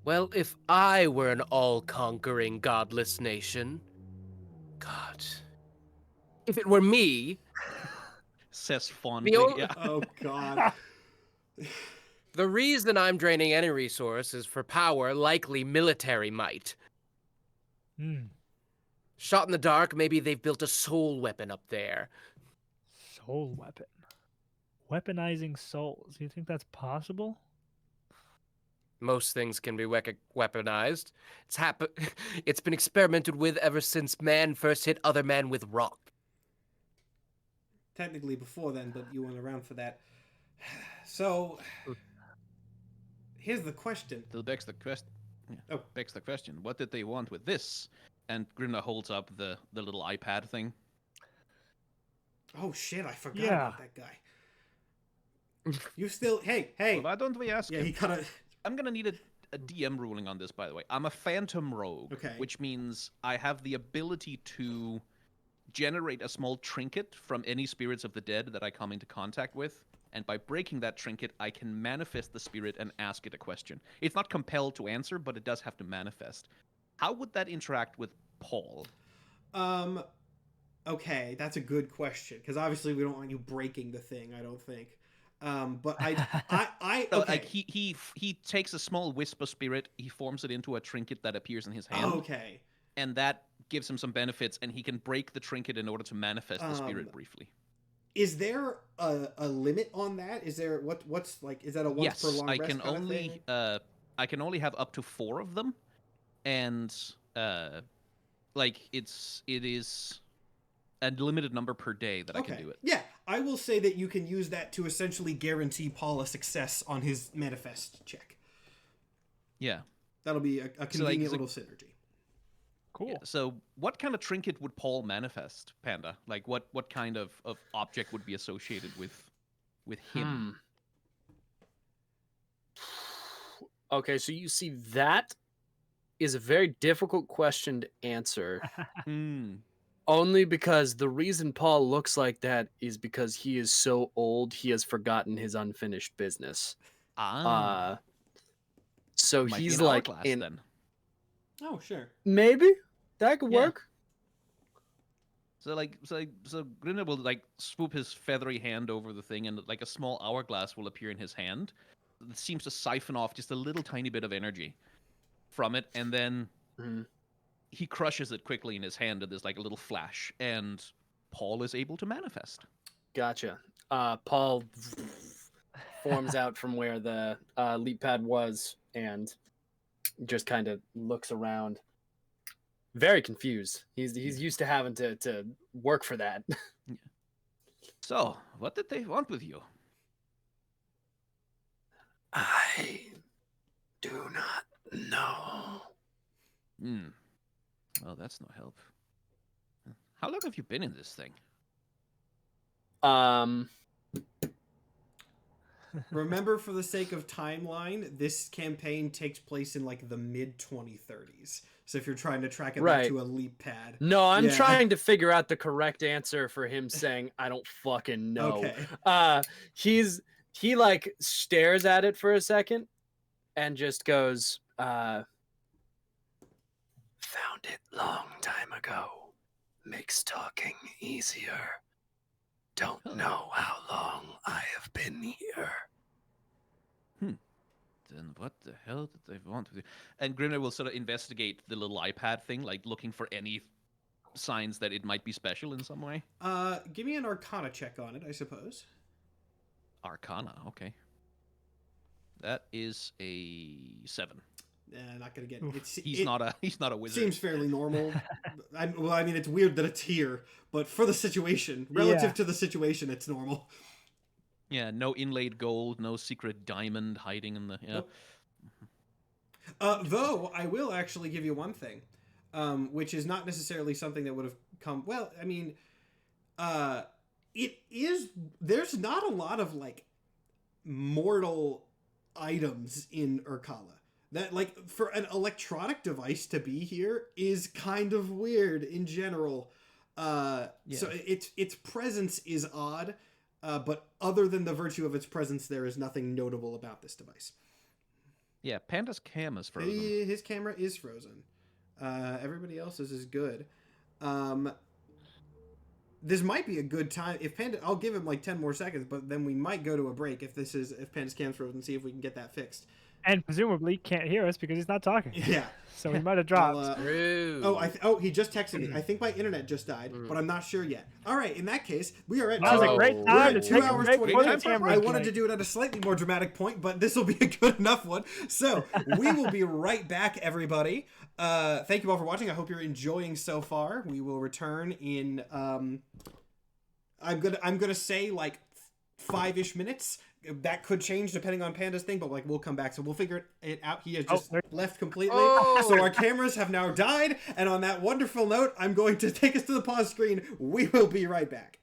Well, if I were an all-conquering godless nation, God, if it were me, Says fondly. The o- Yeah. oh god. the reason I'm draining any resource is for power, likely military might. Hmm. Shot in the dark, maybe they've built a soul weapon up there. Soul weapon. Weaponizing souls. You think that's possible? Most things can be weaponized. It's been experimented with ever since man first hit other man with rock. Technically before then, but you weren't around for that. So, here's the question. Still begs the question. Oh. Begs the question. What did they want with this? And Grimna holds up the little iPad thing. Oh shit, I forgot Yeah. about that guy. You still, hey. Well, why don't we ask Yeah, him? he kind of, I'm gonna need a DM ruling on this, by the way. I'm a phantom rogue, Okay. which means I have the ability to generate a small trinket from any spirits of the dead that I come into contact with, and by breaking that trinket, I can manifest the spirit and ask it a question. It's not compelled to answer, but it does have to manifest. How would that interact with Paul? okay, that's a good question, because obviously we don't want you breaking the thing, I don't think. But I So, okay. like he takes a small wisp of spirit, he forms it into a trinket that appears in his hand, Okay. and that gives him some benefits, and he can break the trinket in order to manifest the spirit briefly. Is there a limit on that? Is there what's like? Is that a once per Yes, long I rest can kind of only thing? I can only have up to 4 of them, and like it is a limited number per day that I can do it. Yeah, I will say that you can use that to essentially guarantee Paul a success on his manifest check. Yeah. That'll be a convenient so- little synergy. Cool. Yeah, so what kind of trinket would Paul manifest, Panda? Like what kind of object would be associated with him? Okay, so you see, that is a very difficult question to answer. Hmm. Only because the reason Paul looks like that is because he is so old he has forgotten his unfinished business. Ah. So Might he's be an like hourglass in then. Oh, sure. maybe that could Yeah. work. So Grinda will like swoop his feathery hand over the thing, and like a small hourglass will appear in his hand. It seems to siphon off just a little tiny bit of energy from it, and then Mhm. he crushes it quickly in his hand, and there's like a little flash, and Paul is able to manifest. Gotcha. Paul forms out from where the leap pad was and just kind of looks around. Very confused. He's used to having to work for that. So, what did they want with you? I do not know. Hmm. Well, that's no help. How long have you been in this thing? Remember, for the sake of timeline, this campaign takes place in like the mid 2030s. So if you're trying to track it back Right. to a leap pad. No, I'm Yeah. trying to figure out the correct answer for him saying I don't fucking know. Okay. He like stares at it for a second and just goes, found it long time ago. Makes talking easier. Don't know how long I have been here. and what the hell did they want to do? And Grimner will sort of investigate the little iPad thing, like looking for any signs that it might be special in some way. Give me an Arcana check on it, I suppose. Arcana, okay. That is a 7. Not gonna get Oof. it. He's not a wizard. Seems fairly normal. I mean, it's weird that it's here, but for the situation, relative to the situation, it's normal. Yeah, no inlaid gold, no secret diamond hiding in the Nope. Though I will actually give you one thing, which is not necessarily something that would have come. Well, I mean, it is. There's not a lot of like mortal items in Urkala. That, like, for an electronic device to be here is kind of weird in general. So its presence is odd, but other than the virtue of its presence, there is nothing notable about this device. Yeah, Panda's cam is frozen. His camera is frozen. Everybody else's is good. This might be a good time. If Panda, I'll give him like 10 more seconds, but then we might go to a break if Panda's cam's frozen, see if we can get that fixed. And presumably can't hear us because he's not talking. Yeah. So he might have dropped. He just texted me. I think my internet just died, but I'm not sure yet. All right, in that case, we are at That was a great time to we're at 2 take a hours break 20 for the minutes. camera I wanted break. to do it at a slightly more dramatic point, but this will be a good enough one. So we will be right back, everybody. Thank you all for watching. I hope you're enjoying so far. We will return in I'm gonna say like 5-ish minutes. That could change depending on Panda's thing, but like we'll come back, so we'll figure it out. He has just left completely, so our cameras have now died. And on that wonderful note, I'm going to take us to the pause screen. We will be right back.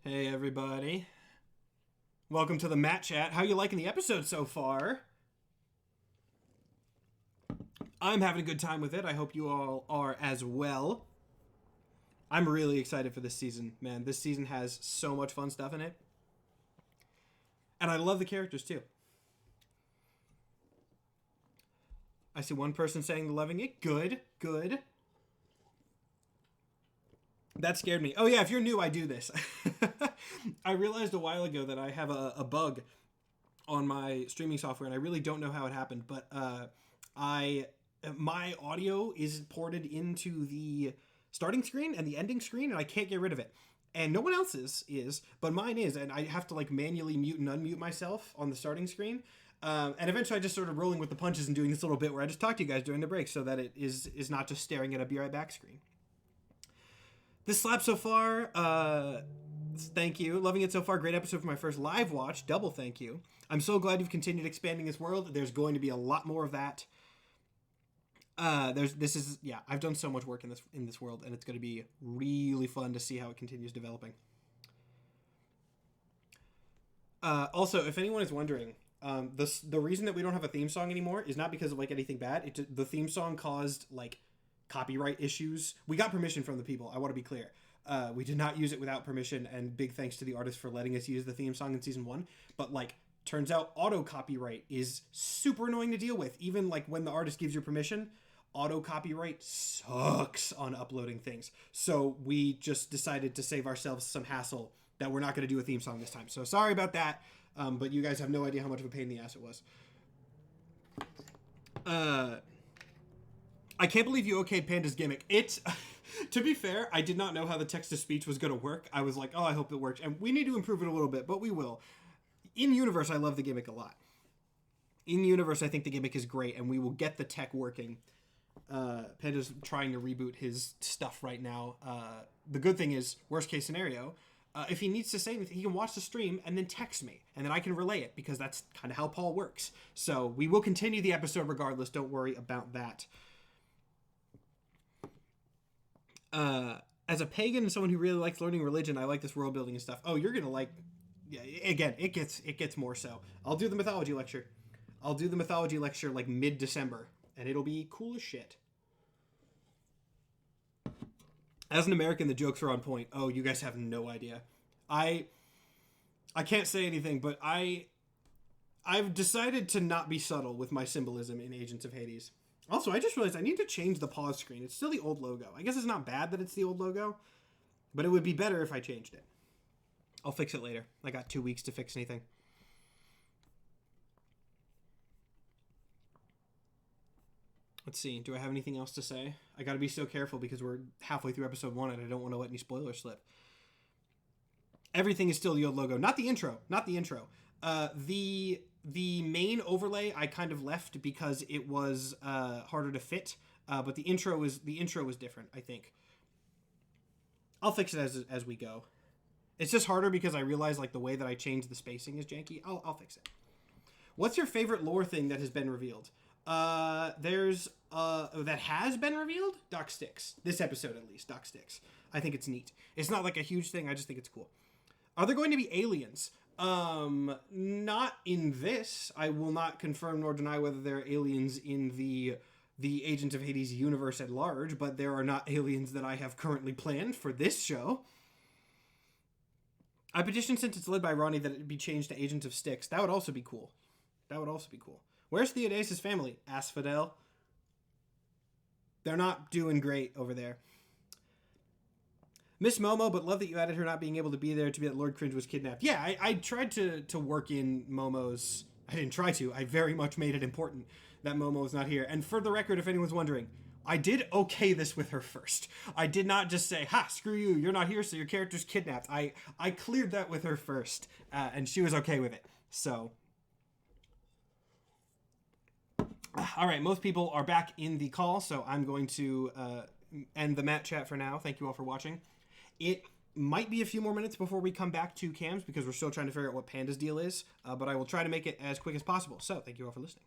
Hey everybody. Welcome to the Matt Chat. How you liking the episode so far? I'm having a good time with it. I hope you all are as well. I'm really excited for this season, man. This season has so much fun stuff in it. And I love the characters too. I see one person saying they're loving it. Good, good. That scared me. Oh yeah, if you're new, I do this. I realized a while ago that I have a bug on my streaming software, and I really don't know how it happened, but my audio is ported into the starting screen and the ending screen, and I can't get rid of it. And no one else's is, but mine is, and I have to like manually mute and unmute myself on the starting screen. And eventually I just started rolling with the punches and doing this little bit where I just talk to you guys during the break so that it is not just staring at a be right back screen. This slap so far, thank you. Loving it so far. Great episode for my first live watch. Double thank you. I'm so glad you've continued expanding this world. There's going to be a lot more of that. I've done so much work in this world, and it's going to be really fun to see how it continues developing. Also, if anyone is wondering, the reason that we don't have a theme song anymore is not because of like anything bad. The theme song caused like copyright issues. We got permission from the people. I want to be clear. We did not use it without permission, and big thanks to the artist for letting us use the theme song in season 1. But like, turns out auto copyright is super annoying to deal with. Even like when the artist gives you permission, auto copyright sucks on uploading things. So we just decided to save ourselves some hassle that we're not going to do a theme song this time. So sorry about that, but you guys have no idea how much of a pain in the ass it was. I can't believe you okayed Panda's gimmick. It's, to be fair, I did not know how the text-to-speech was going to work. I was like, oh, I hope it works. And we need to improve it a little bit, but we will. In-universe, I love the gimmick a lot. In-universe, I think the gimmick is great, and we will get the tech working. Panda's trying to reboot his stuff right now. The good thing is, worst case scenario, if he needs to say anything, he can watch the stream and then text me, and then I can relay it, because that's kind of how Paul works. So we will continue the episode regardless. Don't worry about that. As a pagan and someone who really likes learning religion, I like this world building and stuff. Oh, you're gonna like, yeah, again, it gets more so. I'll do the mythology lecture. I'll do the mythology lecture like mid-December, and it'll be cool as shit. As an American, the jokes are on point. Oh, you guys have no idea. I can't say anything, but I've decided to not be subtle with my symbolism in Agents of Hades. Also, I just realized I need to change the pause screen. It's still the old logo. I guess it's not bad that it's the old logo, but it would be better if I changed it. I'll fix it later. I got 2 weeks to fix anything. Let's see. Do I have anything else to say? I gotta be so careful because we're halfway through episode 1 and I don't want to let any spoilers slip. Everything is still the old logo. Not the intro. Not the intro. The main overlay I kind of left because it was harder to fit, but the intro was different, I think. I'll fix it as we go. It's just harder because I realize like the way that I changed the spacing is janky. I'll fix it. What's your favorite lore thing that has been revealed? There's that has been revealed. Doc Sticks. This episode at least. Doc Sticks. I think it's neat. It's not like a huge thing. I just think it's cool. Are there going to be aliens? Not in this. I will not confirm nor deny whether there are aliens in the Agents of Hades universe at large, but there are not aliens that I have currently planned for this show. I petition, since it's led by Ronnie, that it be changed to Agents of Sticks. That would also be cool. That would also be cool. Where's H.A.D.E.S' family? Asphodel. They're not doing great over there. Miss Momo, but love that you added her not being able to be there to be that Lord Cringe was kidnapped. Yeah, I tried to work in Momo's... I didn't try to. I very much made it important that Momo was not here. And for the record, if anyone's wondering, I did okay this with her first. I did not just say, ha, screw you, you're not here, so your character's kidnapped. I cleared that with her first, and she was okay with it. So... All right, most people are back in the call, so I'm going to end the Matt chat for now. Thank you all for watching. It might be a few more minutes before we come back to cams because we're still trying to figure out what Panda's deal is, but I will try to make it as quick as possible. So thank you all for listening.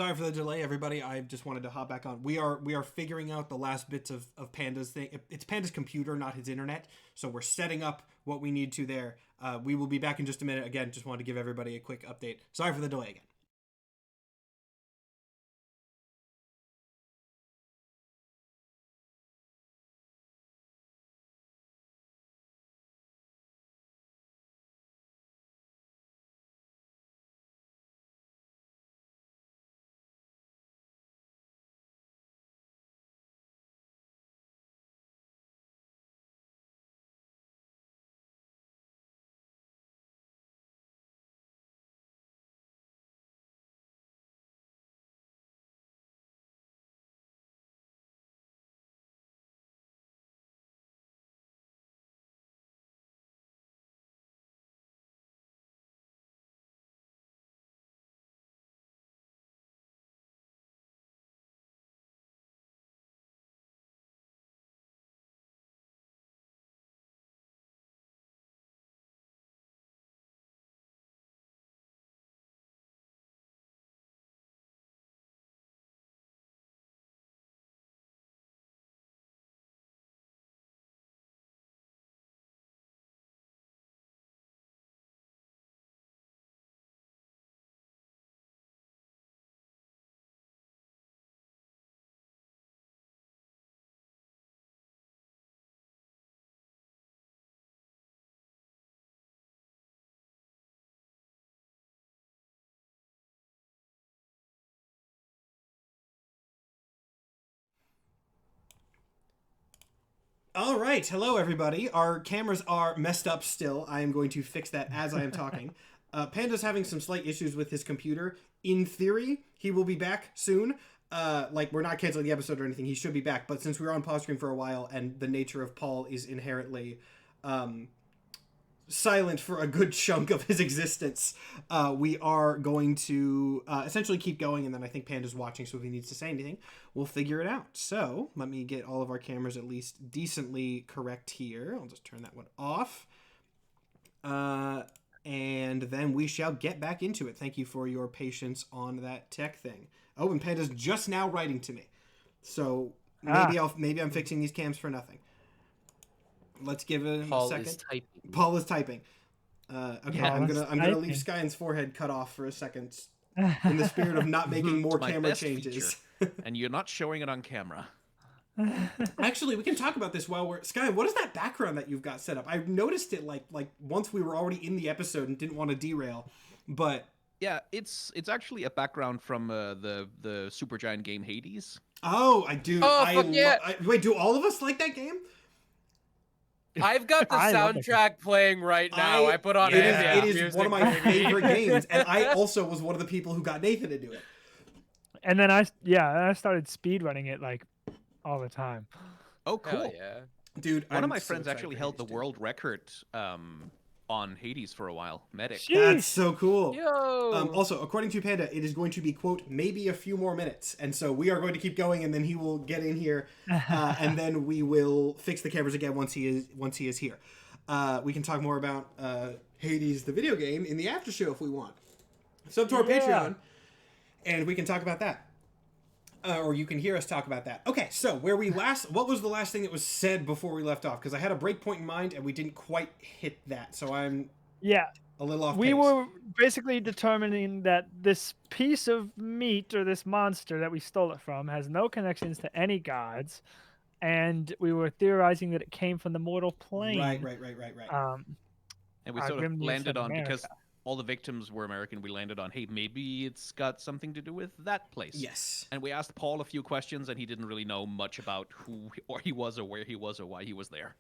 Sorry for the delay, everybody. I just wanted to hop back on. We are figuring out the last bits of Panda's thing. It's Panda's computer, not his internet. So we're setting up what we need to there. We will be back in just a minute. Again, just wanted to give everybody a quick update. Sorry for the delay again. All right. Hello, everybody. Our cameras are messed up still. I am going to fix that as I am talking. Panda's having some slight issues with his computer. In theory, he will be back soon. We're not canceling the episode or anything. He should be back. But since we were on pause screen for a while and the nature of Paul is inherently silent for a good chunk of his existence, we are going to essentially keep going, and then I think Panda's watching, so if he needs to say anything, we'll figure it out. So let me get all of our cameras at least decently correct here. I'll just turn that one off. And then we shall get back into it. Thank you for your patience on that tech thing. Oh, and Panda's just now writing to me. So maybe I'm fixing these cams for nothing. Let's give him a second. Paul is typing. Okay, Yeah, I'm gonna leave Skyen's forehead cut off for a second, in the spirit of not making more camera changes. And you're not showing it on camera. Actually, we can talk about this while we're Skyen. What is that background that you've got set up? I noticed it like once we were already in the episode and didn't want to derail, but yeah, it's actually a background from the Supergiant game Hades. Oh, I do. Oh, fuck yeah. Wait, do all of us like that game? I've got the soundtrack playing right now. I put on it is one of my favorite games, and I also was one of the people who got Nathan to do it. And then I started speedrunning it like all the time. Oh, cool. Hell yeah. Dude, one of my friends actually held the world record on Hades for a while. Medic. That's so cool. Yo. Also, according to Panda, it is going to be, quote, maybe a few more minutes. And so we are going to keep going, and then he will get in here, and then we will fix the cameras again once he is here. We can talk more about Hades, the video game, in the after show if we want. Sub to our Patreon, and we can talk about that. Or you can hear us talk about that. Okay, so what was the last thing that was said before we left off? Because I had a break point in mind and we didn't quite hit that, so I'm a little off We pace. were basically determining that this piece of meat or this monster that we stole it from has no connections to any gods, and we were theorizing that it came from the mortal plane. Right. And we sort of landed on, because all the victims were American, we landed on, hey, maybe it's got something to do with that place. Yes. And we asked Paul a few questions, and he didn't really know much about who he was or where he was or why he was there.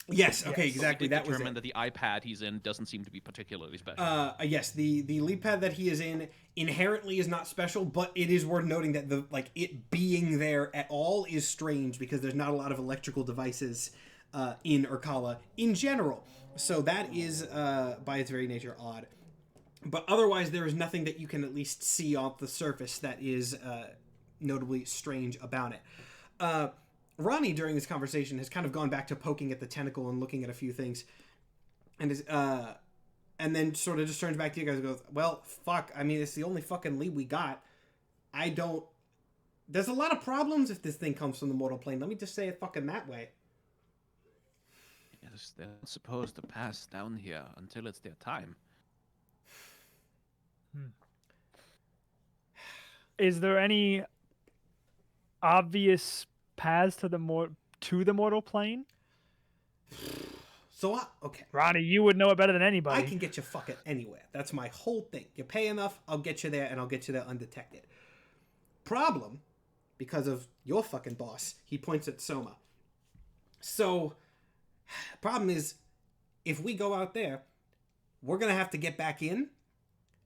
Yes, okay, exactly. That That was determined it. that the iPad he's in doesn't seem to be particularly special. Yes, the lead pad that he is in inherently is not special, but it is worth noting that it being there at all is strange because there's not a lot of electrical devices in Urkala in general. So that is, by its very nature, odd. But otherwise, there is nothing that you can at least see off the surface that is notably strange about it. Ronnie, during this conversation, has kind of gone back to poking at the tentacle and looking at a few things. And then sort of just turns back to you guys and goes, well, fuck, I mean, it's the only fucking lead we got. I don't. There's a lot of problems if this thing comes from the mortal plane. Let me just say it fucking that way. Yes, they're not supposed to pass down here until it's their time. Is there any obvious paths to the mortal plane? So, okay. Ronnie, you would know it better than anybody. I can get you fucking anywhere. That's my whole thing. You pay enough, I'll get you there, and I'll get you there undetected. Problem, because of your fucking boss, he points at Soma. So, problem is, if we go out there, we're gonna have to get back in,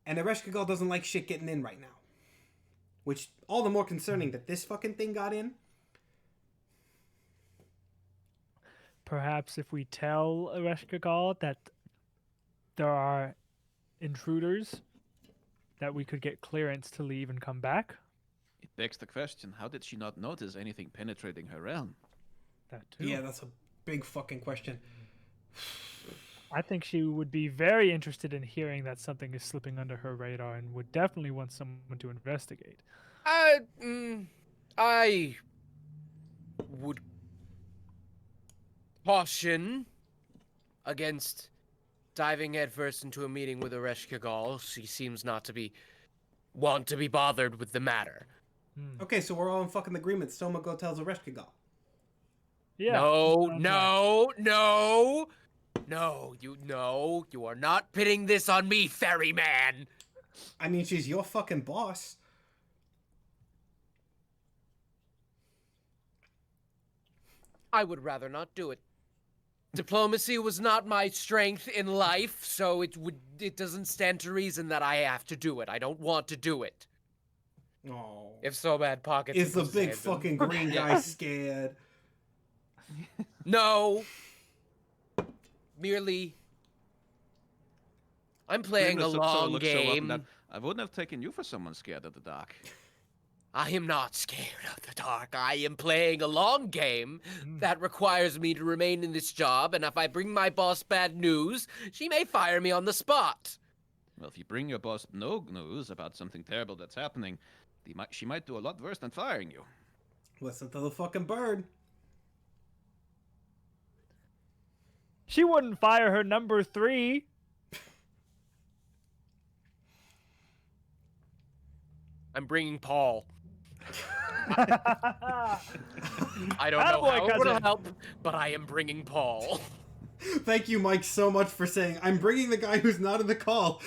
and the Ereshkigal doesn't like shit getting in right now. Which, all the more concerning that this fucking thing got in. Perhaps if we tell Ereshkigal that there are intruders, that we could get clearance to leave and come back. It begs the question, how did she not notice anything penetrating her realm? That too. Yeah, that's a big fucking question. I think she would be very interested in hearing that something is slipping under her radar and would definitely want someone to investigate. I would caution against diving headfirst into a meeting with Ereshkigal. She seems not to want to be bothered with the matter. Okay, so we're all in fucking agreement. Soma go tells Ereshkigal. Yeah. No, you are not pitting this on me, ferryman. I mean, she's your fucking boss. I would rather not do it. Diplomacy was not my strength in life, so it doesn't stand to reason that I have to do it. I don't want to do it. Oh. If so bad pockets. Is the big fucking green guy scared? No. Merely, I'm playing a long game. I wouldn't have taken you for someone scared of the dark. I am not scared of the dark. I am playing a long game that requires me to remain in this job, and if I bring my boss bad news, she may fire me on the spot. Well, if you bring your boss no news about something terrible that's happening, she might do a lot worse than firing you. Listen to the fucking bird. She wouldn't fire her number 3. I'm bringing Paul. I don't know Attaboy, how it cousin. will help, but I am bringing Paul. Thank you, Mike, so much for saying, I'm bringing the guy who's not in the call.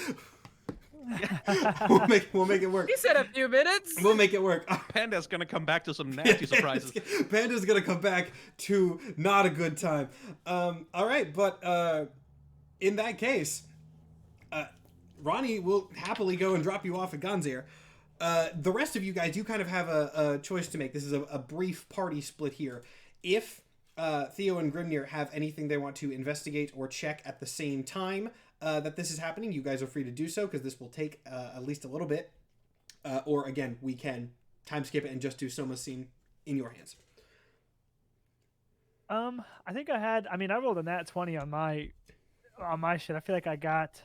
we'll make it work. He said a few minutes. We'll make it work. Panda's gonna come back to some nasty surprises. Panda's gonna come back to not a good time. All right, but in that case, Ronnie will happily go and drop you off at Gonzir. The rest of you guys, you kind of have a choice to make. This is a brief party split here. If Theo and Grimnir have anything they want to investigate or check at the same time that this is happening, you guys are free to do so, because this will take at least a little bit. Or again, we can time skip it and just do Soma's scene in your hands. I think I rolled a nat 20 on my shit. I feel like I got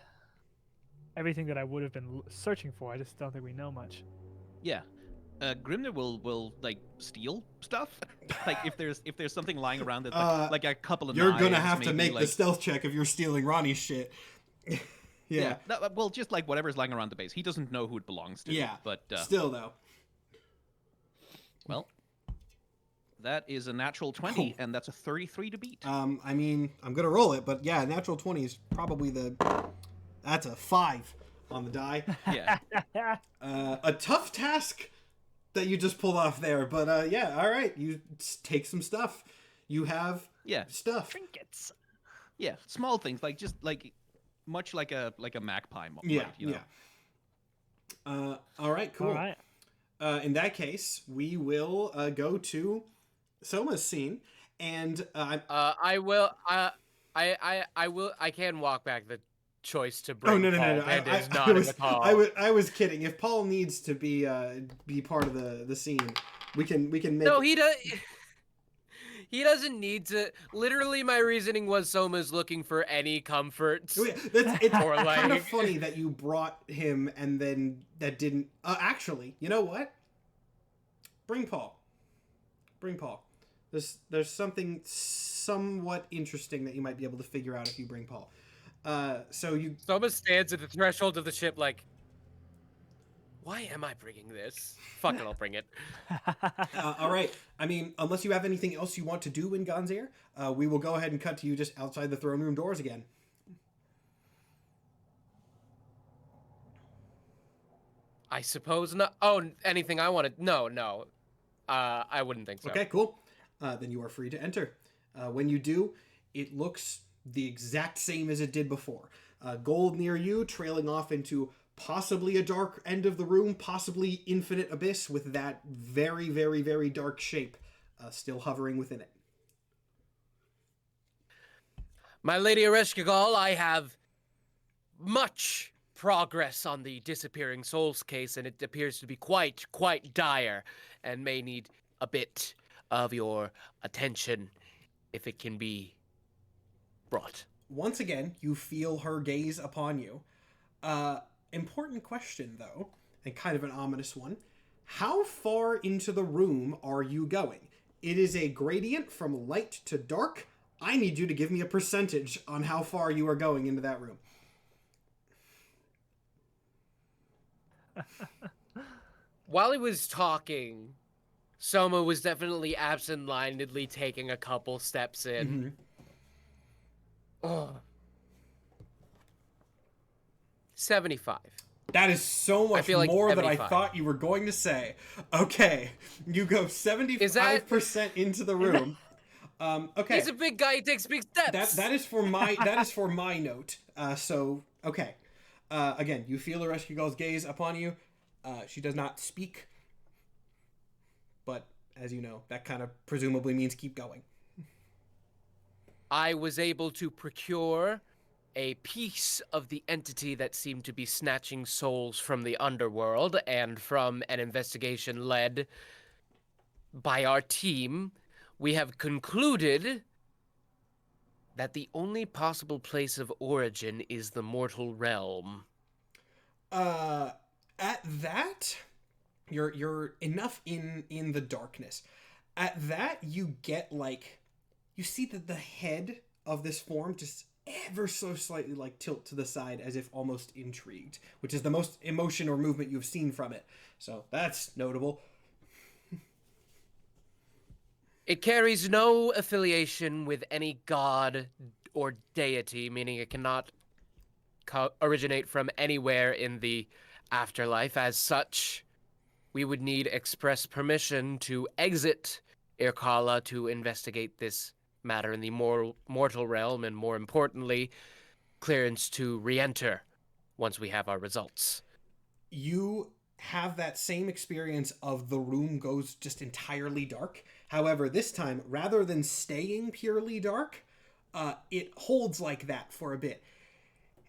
everything that I would have been searching for. I just don't think we know much. Yeah. Grimnir will like steal stuff. Like if there's something lying around it, like a couple of You're knives, gonna have to maybe, make like, the stealth check if you're stealing Ronnie's shit. Yeah. Well, just like whatever's lying around the base. He doesn't know who it belongs to. Yeah. But still though. Well, that is a natural 20, and that's a 33 to beat. I mean, I'm gonna roll it, but yeah, natural 20 is probably that's a 5 on the die. Yeah. A tough task that you just pulled off there, but yeah, all right. You take some stuff. You have stuff. Trinkets. Yeah, small things like just like much like a magpie. Yeah, might, you know? yeah. All right, cool. All right. In that case, we will go to Soma's scene, and I will. I can walk back the choice to bring. Oh no! Paul Mendes not in the call. I was kidding. If Paul needs to be part of the scene, we can make. No, he does. He doesn't need to. Literally, my reasoning was Soma's looking for any comfort. Oh, yeah, it's Or, like- kind of funny that you brought him and then that didn't. Actually, you know what? Bring Paul. Bring Paul. There's something somewhat interesting that you might be able to figure out if you bring Paul. Soma stands at the threshold of the ship like, why am I bringing this? Fuck it, I'll bring it. All right. I mean, unless you have anything else you want to do in Gonzir, we will go ahead and cut to you just outside the throne room doors again. I suppose not. Oh, anything I wanted? No. I wouldn't think so. Okay, cool. Then you are free to enter. When you do, it looks the exact same as it did before. Gold near you, trailing off into possibly a dark end of the room, possibly infinite abyss with that very, very, very dark shape still hovering within it. My Lady Ereshkigal, I have much progress on the disappearing souls case, and it appears to be quite dire, and may need a bit of your attention if it can be brought. Once again, you feel her gaze upon you. Important question, though, and kind of an ominous one. How far into the room are you going? It is a gradient from light to dark. I need you to give me a percentage on how far you are going into that room. While he was talking, Soma was definitely absent-mindedly taking a couple steps in. Oh. 75. That is so much feel like more than I 75. thought you were going to say. Okay, you go 75% into the room. Okay, He's a big guy. He takes big steps. that is for my note. Okay. Again, you feel the rescue girl's gaze upon you. She does not speak, but as you know, that kind of presumably means keep going. I was able to procure a piece of the entity that seemed to be snatching souls from the underworld, and from an investigation led by our team, we have concluded that the only possible place of origin is the mortal realm. At that, you're enough in the darkness. At that, you get you see that the head of this form just ever so slightly tilt to the side as if almost intrigued, which is the most emotion or movement you've seen from it. So that's notable. It carries no affiliation with any god or deity, meaning it cannot originate from anywhere in the afterlife. As such, we would need express permission to exit Irkala to investigate this matter in the mortal realm, and more importantly, clearance to re-enter once we have our results. You have that same experience of the room goes just entirely dark. However, this time, rather than staying purely dark, it holds like that for a bit.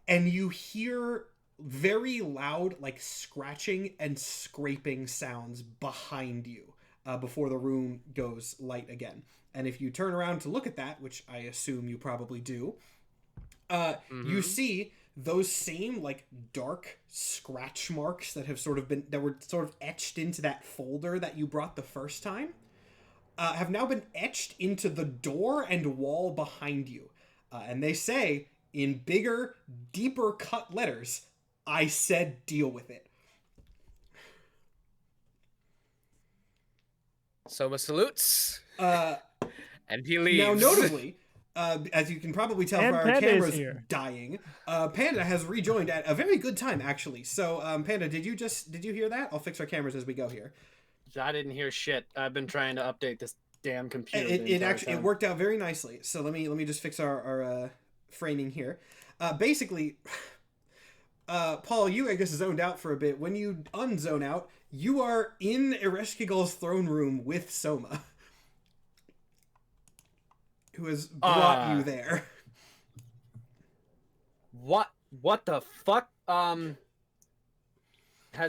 And you hear very loud, scratching and scraping sounds behind you before the room goes light again. And if you turn around to look at that, which I assume you probably do, you see those same dark scratch marks that were sort of etched into that folder that you brought the first time, have now been etched into the door and wall behind you. And they say, in bigger, deeper cut letters, I said deal with it. Soma salutes. And he leaves. Now, notably, as you can probably tell And from our Panda is cameras here. dying, Panda has rejoined at a very good time, actually. So, Panda, did you hear that? I'll fix our cameras as we go here. I didn't hear shit. I've been trying to update this damn computer. It worked out very nicely. So let me just fix our framing here. Basically, Paul, you I guess zoned out for a bit. When you unzone out, you are in Ereshkigal's throne room with Soma, who has brought you there. What the fuck? Has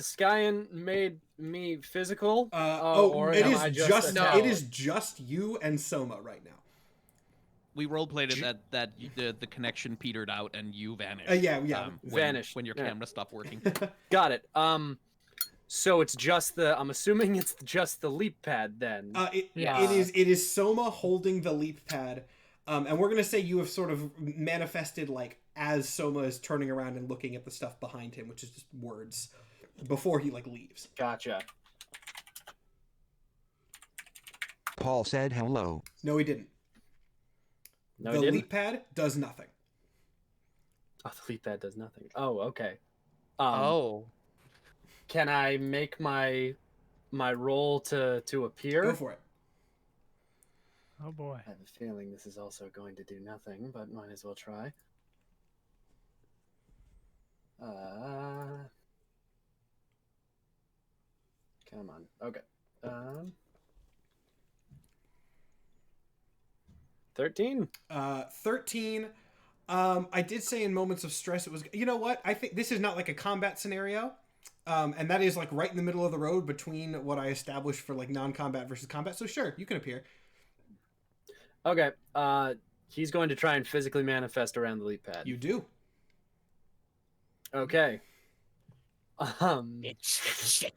Skyen made me physical? Or it am is I just a it is just you and Soma right now. We roleplayed it that the connection petered out and you vanished. Yeah. Vanished Vanished. when your Yeah. camera stopped working. Got it. So it's just the. I'm assuming it's just the leap pad then. It is Soma holding the leap pad, and we're gonna say you have sort of manifested like as Soma is turning around and looking at the stuff behind him, which is just words, before he like leaves. Gotcha. Paul said hello. No, he didn't. No, The he didn't? leap pad does nothing. Oh, the leap pad does nothing. Oh, okay. Oh. Can I make my roll to appear? Go for it. Oh boy. I have a feeling this is also going to do nothing, but might as well try. Come on. Okay. 13. 13. I did say in moments of stress it was. You know what? I think this is not like a combat scenario, and that is like right in the middle of the road between what I established for like non-combat versus combat. So sure, you can appear. Okay. He's going to try and physically manifest around the leap pad. You do. Okay. Shit.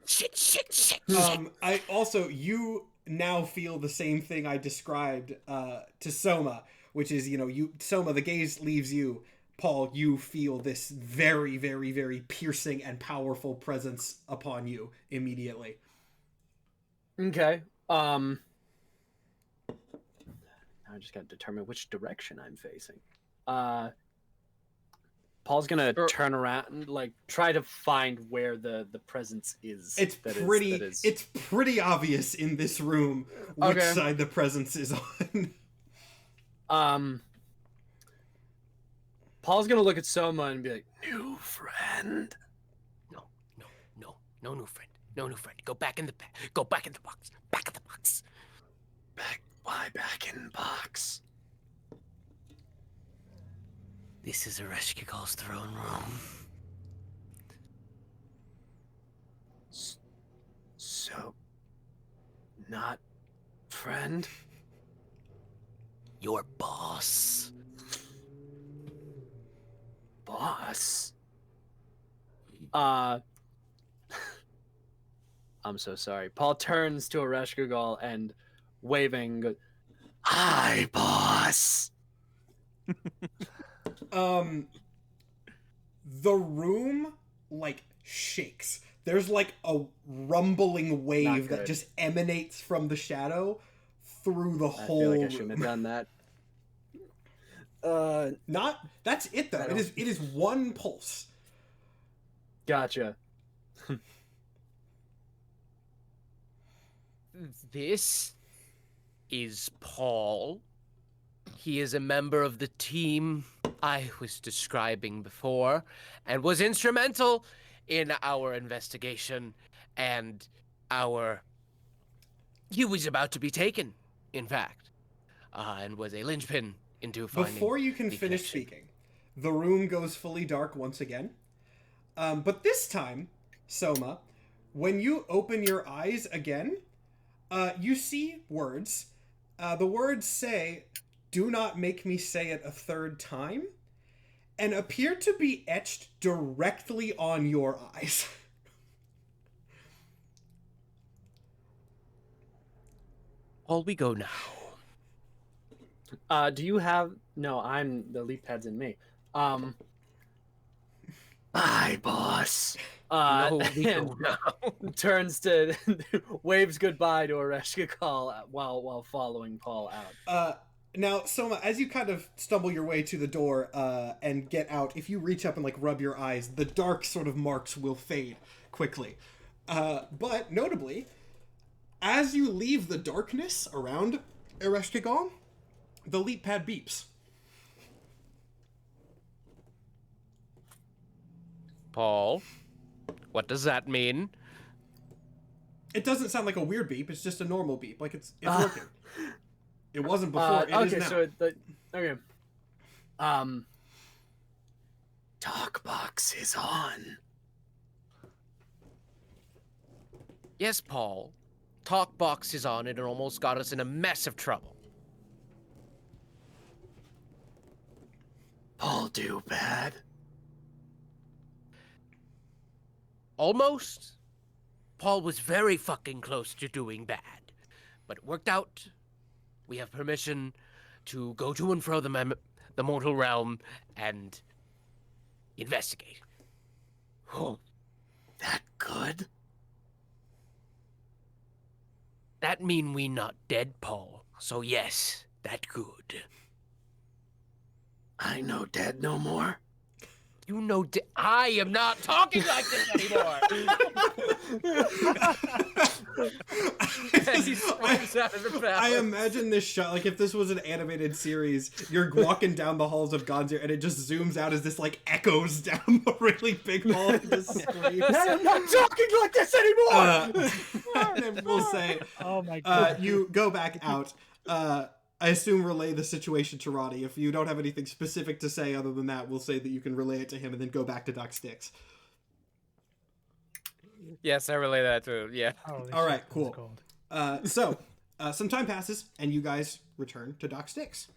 I also you now feel the same thing I described to Soma, which is you Soma, the gaze leaves you. Paul, you feel this very, very, very piercing and powerful presence upon you immediately. Okay. Now I just got to determine which direction I'm facing. Paul's gonna turn around and like try to find where the presence is. It's pretty obvious in this room which side the presence is on. Paul's gonna look at Soma and be like, "New friend." No new friend. No new friend. Go back in the box. Back in the box. Why back in box? This is Ereshkigal's throne room. So, not friend? Your boss. Boss? I'm so sorry. Paul turns to Ereshkigal and waving goes, "Hi, boss." The room like shakes. There's like a rumbling wave that just emanates from the shadow through the whole I feel like I shouldn't have done that. That's it though. It is one pulse. Gotcha. This is Paul. He is a member of the team I was describing before and was instrumental in our investigation and he was about to be taken, in fact, and was a linchpin into finding. Before you can finish speaking, the room goes fully dark once again. But this time, Soma, when you open your eyes again, you see words. The words say, "Do not make me say it a third time," and appear to be etched directly on your eyes. All we go now. Do you have... No, I'm... The leap pad's in me. Bye, boss. No, we go now. Turns to... waves goodbye to Ereshkigal while following Paul out. Now, Soma, as you kind of stumble your way to the door and get out, if you reach up and like rub your eyes, the dark sort of marks will fade quickly. But notably, as you leave the darkness around Ereshkigal, the leap pad beeps. Paul, what does that mean? It doesn't sound like a weird beep. It's just a normal beep. Like it's working. It wasn't before. It is now. Okay. Talk box is on. Yes, Paul. Talk box is on and it almost got us in a mess of trouble. Paul do bad. Almost. Paul was very fucking close to doing bad. But it worked out. We have permission to go to and fro the mortal realm and investigate. Oh, That good? that mean we not dead, Paul. So yes, that good. I know dead no more. You know, I am not talking like this anymore. As he storms out of the palace. I imagine this shot, like if this was an animated series, you're walking down the halls of Gonzir and it just zooms out as this like echoes down the really big hall and just screams. I am not talking like this anymore! And we'll say, Oh my god. you go back out. I assume relay the situation to Roddy. If you don't have anything specific to say other than that, we'll say that you can relay it to him and then go back to Doc Sticks. Yes, I relay that to yeah. Holy All shit, right, that cool. was cold. So, some time passes, and you guys return to Doc Sticks.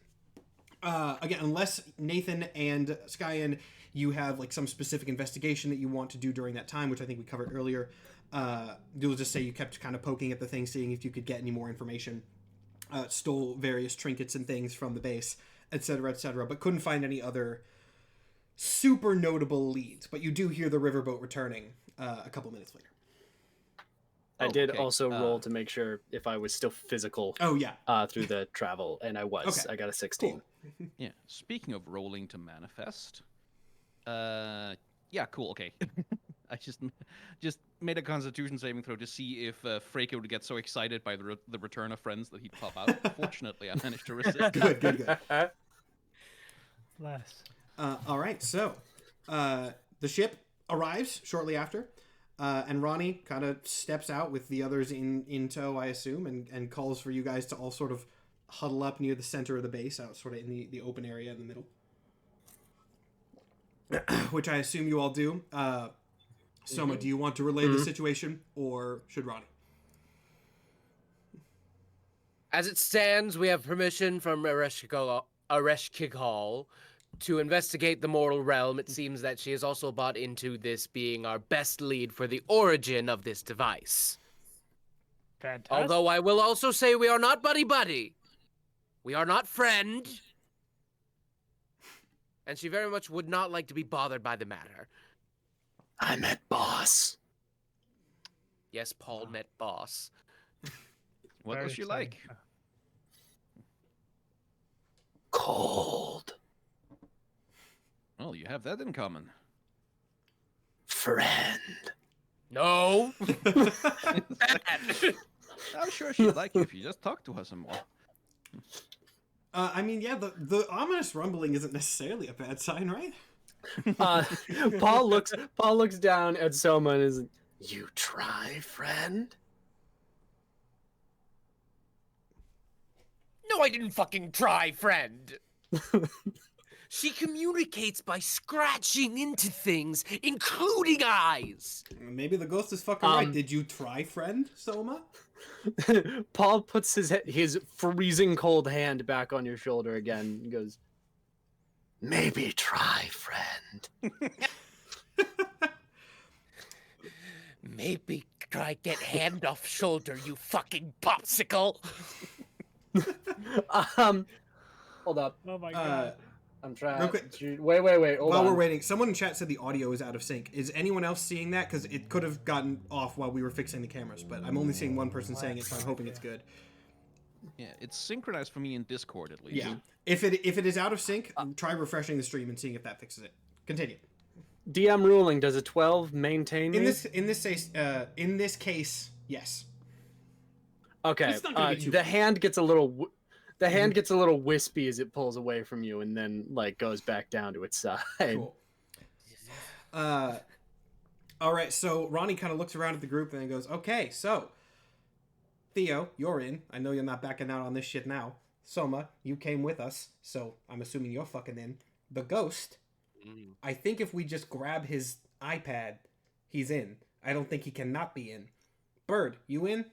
Again, unless Nathan and Skyen, you have like some specific investigation that you want to do during that time, which I think we covered earlier. You'll just say you kept kind of poking at the thing, seeing if you could get any more information. Stole various trinkets and things from the base, etc., but couldn't find any other super notable leads. But you do hear the riverboat returning a couple minutes later. I did okay. also roll to make sure if I was still physical Oh, yeah. through the travel, and I was. Okay. I got a 16. Cool. Yeah. Speaking of rolling to manifest, yeah, cool. Okay. I just made a Constitution saving throw to see if Freyko would get so excited by the return of friends that he'd pop out. Fortunately, I managed to resist. Good. Less. All right, so the ship arrives shortly after, and Ronnie kind of steps out with the others in tow, I assume, and calls for you guys to all sort of huddle up near the center of the base, out sort of in the open area in the middle. Which I assume you all do. Soma, do you want to relay the situation, or should Ronnie? As it stands, we have permission from Ereshkigal to investigate the mortal realm. It seems that she has also bought into this being our best lead for the origin of this device. Fantastic. Although I will also say we are not buddy-buddy. We are not friend. And she very much would not like to be bothered by the matter. I met boss. Yes, Paul met boss. What Very was she exciting. like? Cold. Well, you have that in common. Friend. No. I'm sure she'd like you if you just talk to her some more. I mean, yeah, the ominous rumbling isn't necessarily a bad sign, right? Paul looks down at Soma and is, "You try, friend." No, I didn't fucking try, friend. She communicates by scratching into things, including eyes. Maybe the ghost is fucking right. Did you try, friend, Soma? Paul puts his freezing cold hand back on your shoulder again and goes, "Maybe try, friend." Maybe try get hand off shoulder, you fucking popsicle. Hold up. Oh my god. I'm trying. Real quick. Wait. Hold While on. we're waiting, someone in chat said the audio is out of sync. Is anyone else seeing that? Because it could have gotten off while we were fixing the cameras, but I'm only seeing one person saying it, so I'm hoping it's good. Yeah, it's synchronized for me in Discord at least. Yeah. If it is out of sync, try refreshing the stream and seeing if that fixes it. Continue. DM ruling, does a 12 maintain me? In this case, yes. Okay. It's not gonna be too The hand gets a little wispy as it pulls away from you and then like goes back down to its side. Cool. All right, so Ronnie kind of looks around at the group and then goes, "Okay, so Theo, you're in. I know you're not backing out on this shit now. Soma, you came with us, so I'm assuming you're fucking in. The ghost, I think if we just grab his iPad, he's in. I don't think he cannot be in. Bird, you in?"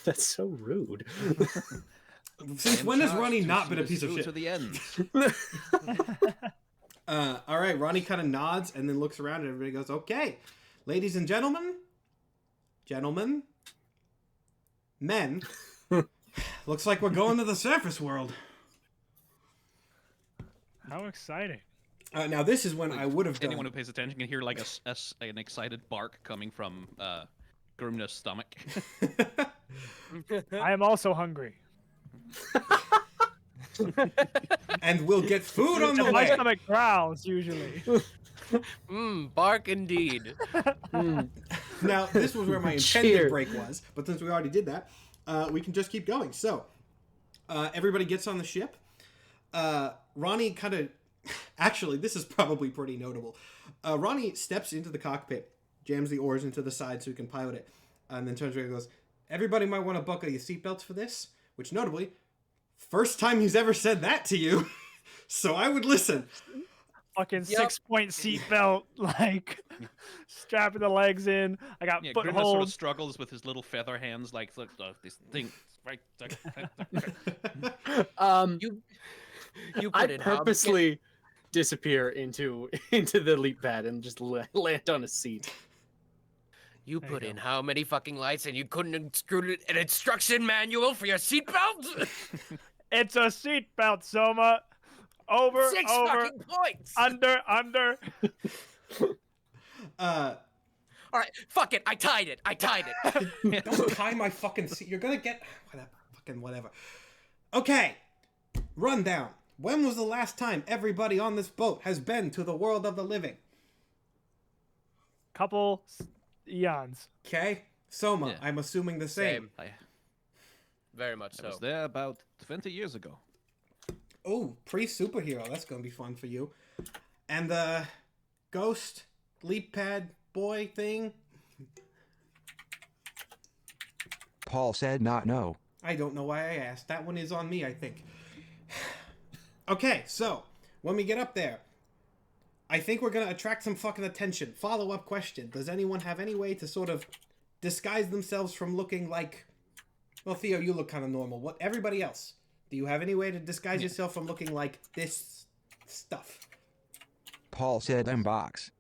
That's so rude. Since when has Ronnie not been a piece of shit? To the end. All right, Ronnie kind of nods and then looks around and everybody goes, "Okay, Ladies and gentlemen, men, looks like we're going to the surface world. How exciting. Now, this is when I would have done... Anyone who pays attention can hear like an excited bark coming from Grimna's stomach. I am also hungry. And we'll get food on the My way. stomach growls usually. Bark indeed. Now, this was where my intended Cheer. break was, but since we already did that, we can just keep going. So, everybody gets on the ship. Ronnie kind of... Actually, this is probably pretty notable. Ronnie steps into the cockpit, jams the oars into the side so he can pilot it, and then turns around and goes, everybody might want to buckle your seatbelts for this, which notably, first time he's ever said that to you, so I would listen. Fucking Yep. 6-point seatbelt, like strapping the legs in. I got Yeah, Grimna sort of footholds. struggles with his little feather hands, like, look, this thing, right? You put I'd in how- purposely disappear into the leap pad and just land on a seat. You There put you in go. how many fucking lights and you couldn't include an instruction manual for your seatbelt? It's a seatbelt, Soma. Over, 6 over, fucking points! under. All right, fuck it. I tied it. Don't tie my fucking seat. You're gonna get... Whatever. Okay. Rundown. When was the last time everybody on this boat has been to the world of the living? Couple eons. Okay? Soma, Yeah. I'm assuming the same. Same. Very much I was so. there about 20 years ago. Oh, pre-superhero. That's gonna be fun for you. And the ghost leap pad boy thing? Paul said not no. I don't know why I asked. That one is on me, I think. Okay, so, when we get up there, I think we're gonna attract some fucking attention. Follow-up question. Does anyone have any way to sort of disguise themselves from looking like... Well, Theo, you look kind of normal. What? Everybody else? Do you have any way to disguise yourself from looking like this stuff? Paul said box.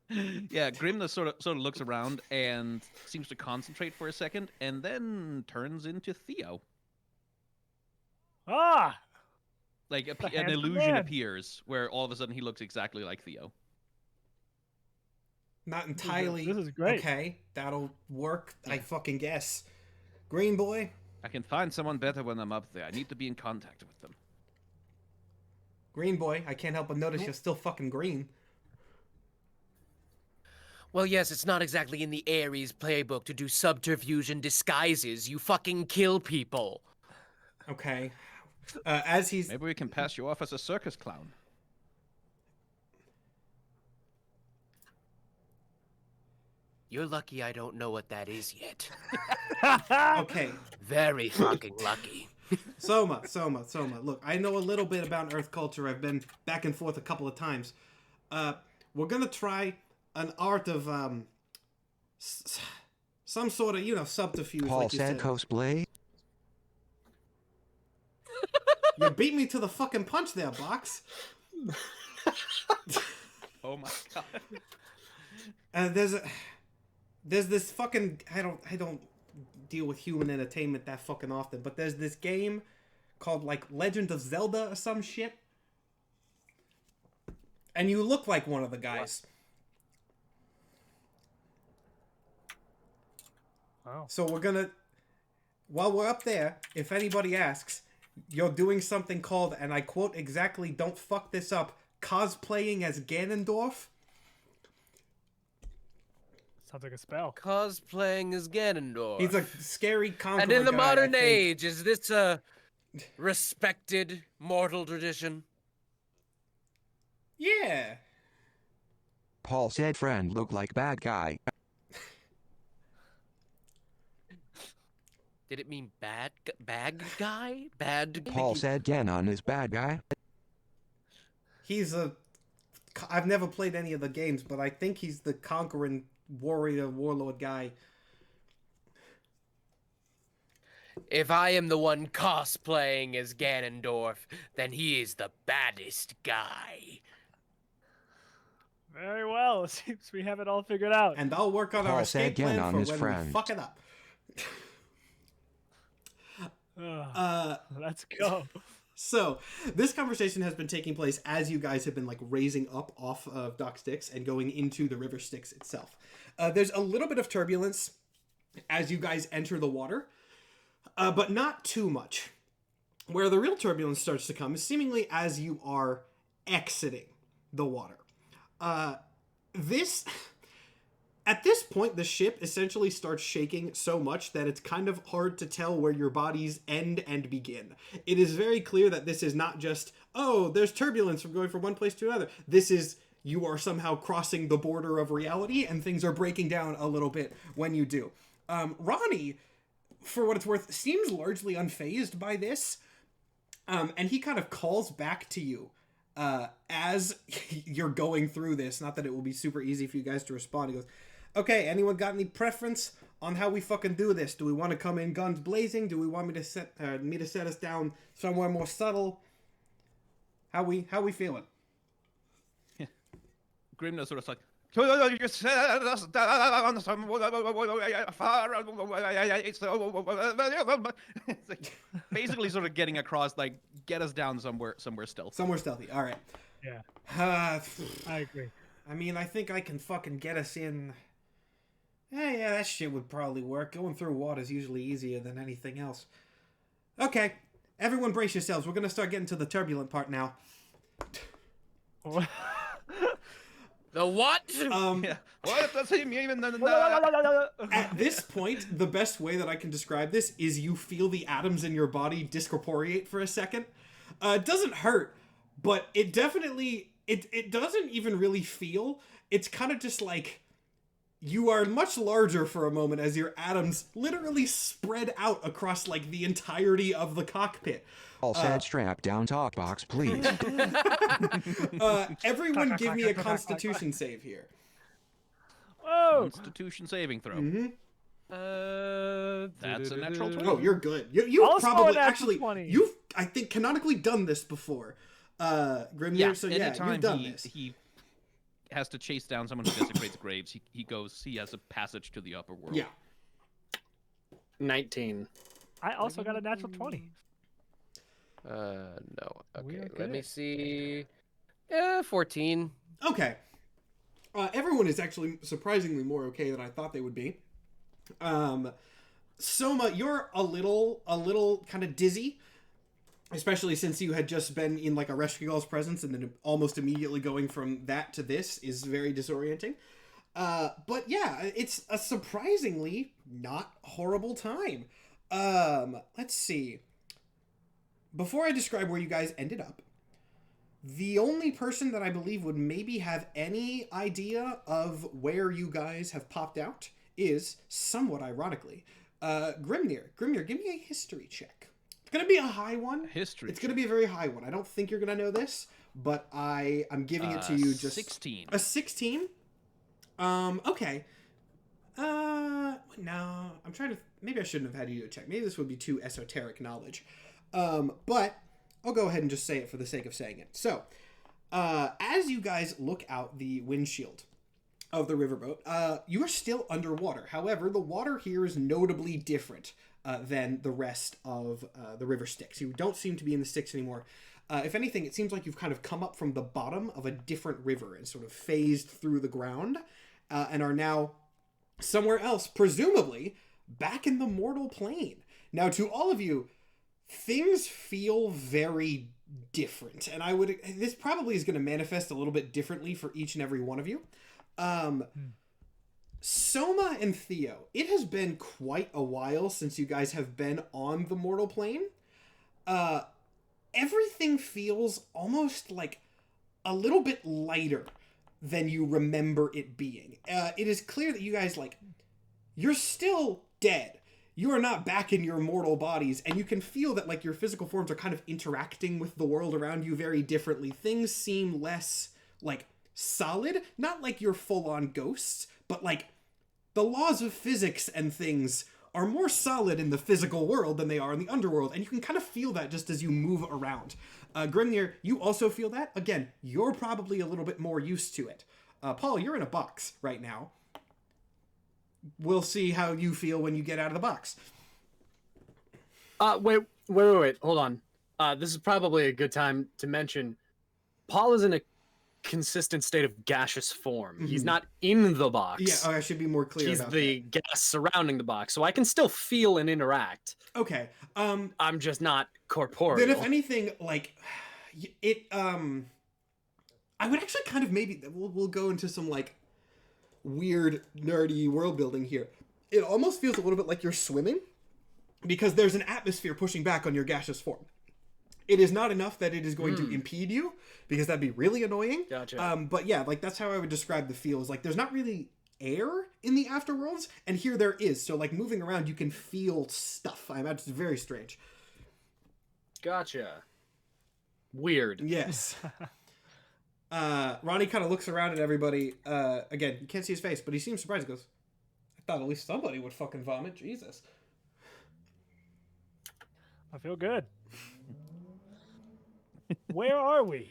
Yeah, Grimna sort of looks around and seems to concentrate for a second, and then turns into Theo. Ah! Like The an handsome illusion man. appears where all of a sudden he looks exactly like Theo. Not entirely. This is great. Okay, that'll work, I fucking guess. Green boy? I can find someone better when I'm up there. I need to be in contact with them. Green boy, I can't help but notice you're still fucking green. Well, yes, it's not exactly in the Ares playbook to do subterfuge and disguises. You fucking kill people. Okay. As he's... Maybe we can pass you off as a circus clown. You're lucky I don't know what that is yet. Okay. Very fucking lucky. Soma. Look, I know a little bit about Earth culture. I've been back and forth a couple of times. We're gonna try an art of, some sort of, subterfuge. Paul like you said said. cosplay. You beat me to the fucking punch there, Box. Oh my god. There's this fucking... I don't deal with human entertainment that fucking often, but there's this game called, like, Legend of Zelda or some shit. And you look like one of the guys. Wow. So we're gonna... While we're up there, if anybody asks, you're doing something called, and I quote exactly, don't fuck this up, cosplaying as Ganondorf. Sounds like a spell. Cosplaying as Ganondorf. He's a scary conqueror And in the guy, modern I think. age, is this a respected mortal tradition? Yeah. Paul said friend look like bad guy. Did it mean bad guy? Bad guy? Paul said Ganon is bad guy. He's a... I've never played any of the games, but I think he's the conquering warrior, warlord guy. If I am the one cosplaying as Ganondorf, then he is the baddest guy. Very well. Seems we have it all figured out. And I'll work on our Paul said escape again plan on for his when friend. we fuck it up. Let's go. So, this conversation has been taking place as you guys have been like raising up off of Dock Styx and going into the River Styx itself. There's a little bit of turbulence as you guys enter the water, but not too much. Where the real turbulence starts to come is seemingly as you are exiting the water. At this point, the ship essentially starts shaking so much that it's kind of hard to tell where your bodies end and begin. It is very clear that this is not just, oh, there's turbulence from going from one place to another. This is, you are somehow crossing the border of reality and things are breaking down a little bit when you do. Ronnie, for what it's worth, seems largely unfazed by this. And he kind of calls back to you as you're going through this. Not that it will be super easy for you guys to respond. He goes, okay, anyone got any preference on how we fucking do this? Do we want to come in guns blazing? Do we want me to set us down somewhere more subtle? How we feeling? Grimnir sort of like, you set us down somewhere far away. It's like basically sort of getting across, like, get us down somewhere stealthy. Somewhere stealthy. All right. Yeah, I agree. I mean, I think I can fucking get us in. Yeah, that shit would probably work. Going through water is usually easier than anything else. Okay, everyone brace yourselves. We're gonna start getting to the turbulent part now. The what? Yeah. What does he mean? At this point, the best way that I can describe this is you feel the atoms in your body discorporeate for a second. It doesn't hurt, but it definitely, it doesn't even really feel. It's kind of just like you are much larger for a moment as your atoms literally spread out across like the entirety of the cockpit. Paul said strap down talk box, please. Everyone give me a constitution save here. Whoa! Constitution saving throw. Mm-hmm. That's a natural 20. Oh, you're good. You've Also a probably natural actually 20. you've I think canonically done this before, Grimnir. Yeah, So yeah, anytime you've done this. he has to chase down someone who desecrates graves, he has a passage to the upper world. Yeah. 19. I also got a natural 20. No. We Okay, are let me good. see. 14. Okay. Everyone is actually surprisingly more okay than I thought they would be. Soma, you're a little kind of dizzy, especially since you had just been in like a Reshkigal's presence, and then almost immediately going from that to this is very disorienting. But yeah, it's a surprisingly not horrible time. Let's see. Before I describe where you guys ended up, the only person that I believe would maybe have any idea of where you guys have popped out is, somewhat ironically, Grimnir. Grimnir, give me a history check. It's going to be a high one. History. It's going to be a very high one. I don't think you're going to know this, but I'm giving it to you just... 16. A 16? Okay. No, I'm trying to... Maybe I shouldn't have had you do a check. Maybe this would be too esoteric knowledge. But I'll go ahead and just say it for the sake of saying it. So, as you guys look out the windshield of the riverboat, you are still underwater. However, the water here is notably different than the rest of the river Styx. You don't seem to be in the Styx anymore. If anything, it seems like you've kind of come up from the bottom of a different river and sort of phased through the ground, and are now somewhere else, presumably back in the mortal plane. Now, to all of you, things feel very different, and this probably is going to manifest a little bit differently for each and every one of you. Soma and Theo, it has been quite a while since you guys have been on the mortal plane. Everything feels almost like a little bit lighter than you remember it being. It is clear that you guys, you're still dead. You are not back in your mortal bodies, and you can feel that, your physical forms are kind of interacting with the world around you very differently. Things seem less, solid. Not like you're full-on ghosts, but, the laws of physics and things are more solid in the physical world than they are in the underworld, and you can kind of feel that just as you move around. Grimnir, you also feel that. Again, you're probably a little bit more used to it. Paul, you're in a box right now. We'll see how you feel when you get out of the box. Wait. Hold on. This is probably a good time to mention Paul is in a consistent state of gaseous form. He's not in the box. Yeah, I should be more clear He's about the that. gas surrounding the box, so I can still feel and interact. Okay. I'm just not corporeal. Then if anything, like, it, I would actually kind of maybe, we'll go into some, like, weird, nerdy world building here. It almost feels a little bit like you're swimming, because there's an atmosphere pushing back on your gaseous form. It is not enough that it is going to impede you, because that'd be really annoying. Gotcha. But yeah, like, that's how I would describe the feel. Is like, there's not really air in the afterworlds, and here there is. So, like, moving around, you can feel stuff. I imagine it's very strange. Gotcha. Weird. Yes. Ronnie kind of looks around at everybody. Again, you can't see his face, but he seems surprised. He goes, I thought at least somebody would fucking vomit. Jesus. I feel good. Where are we?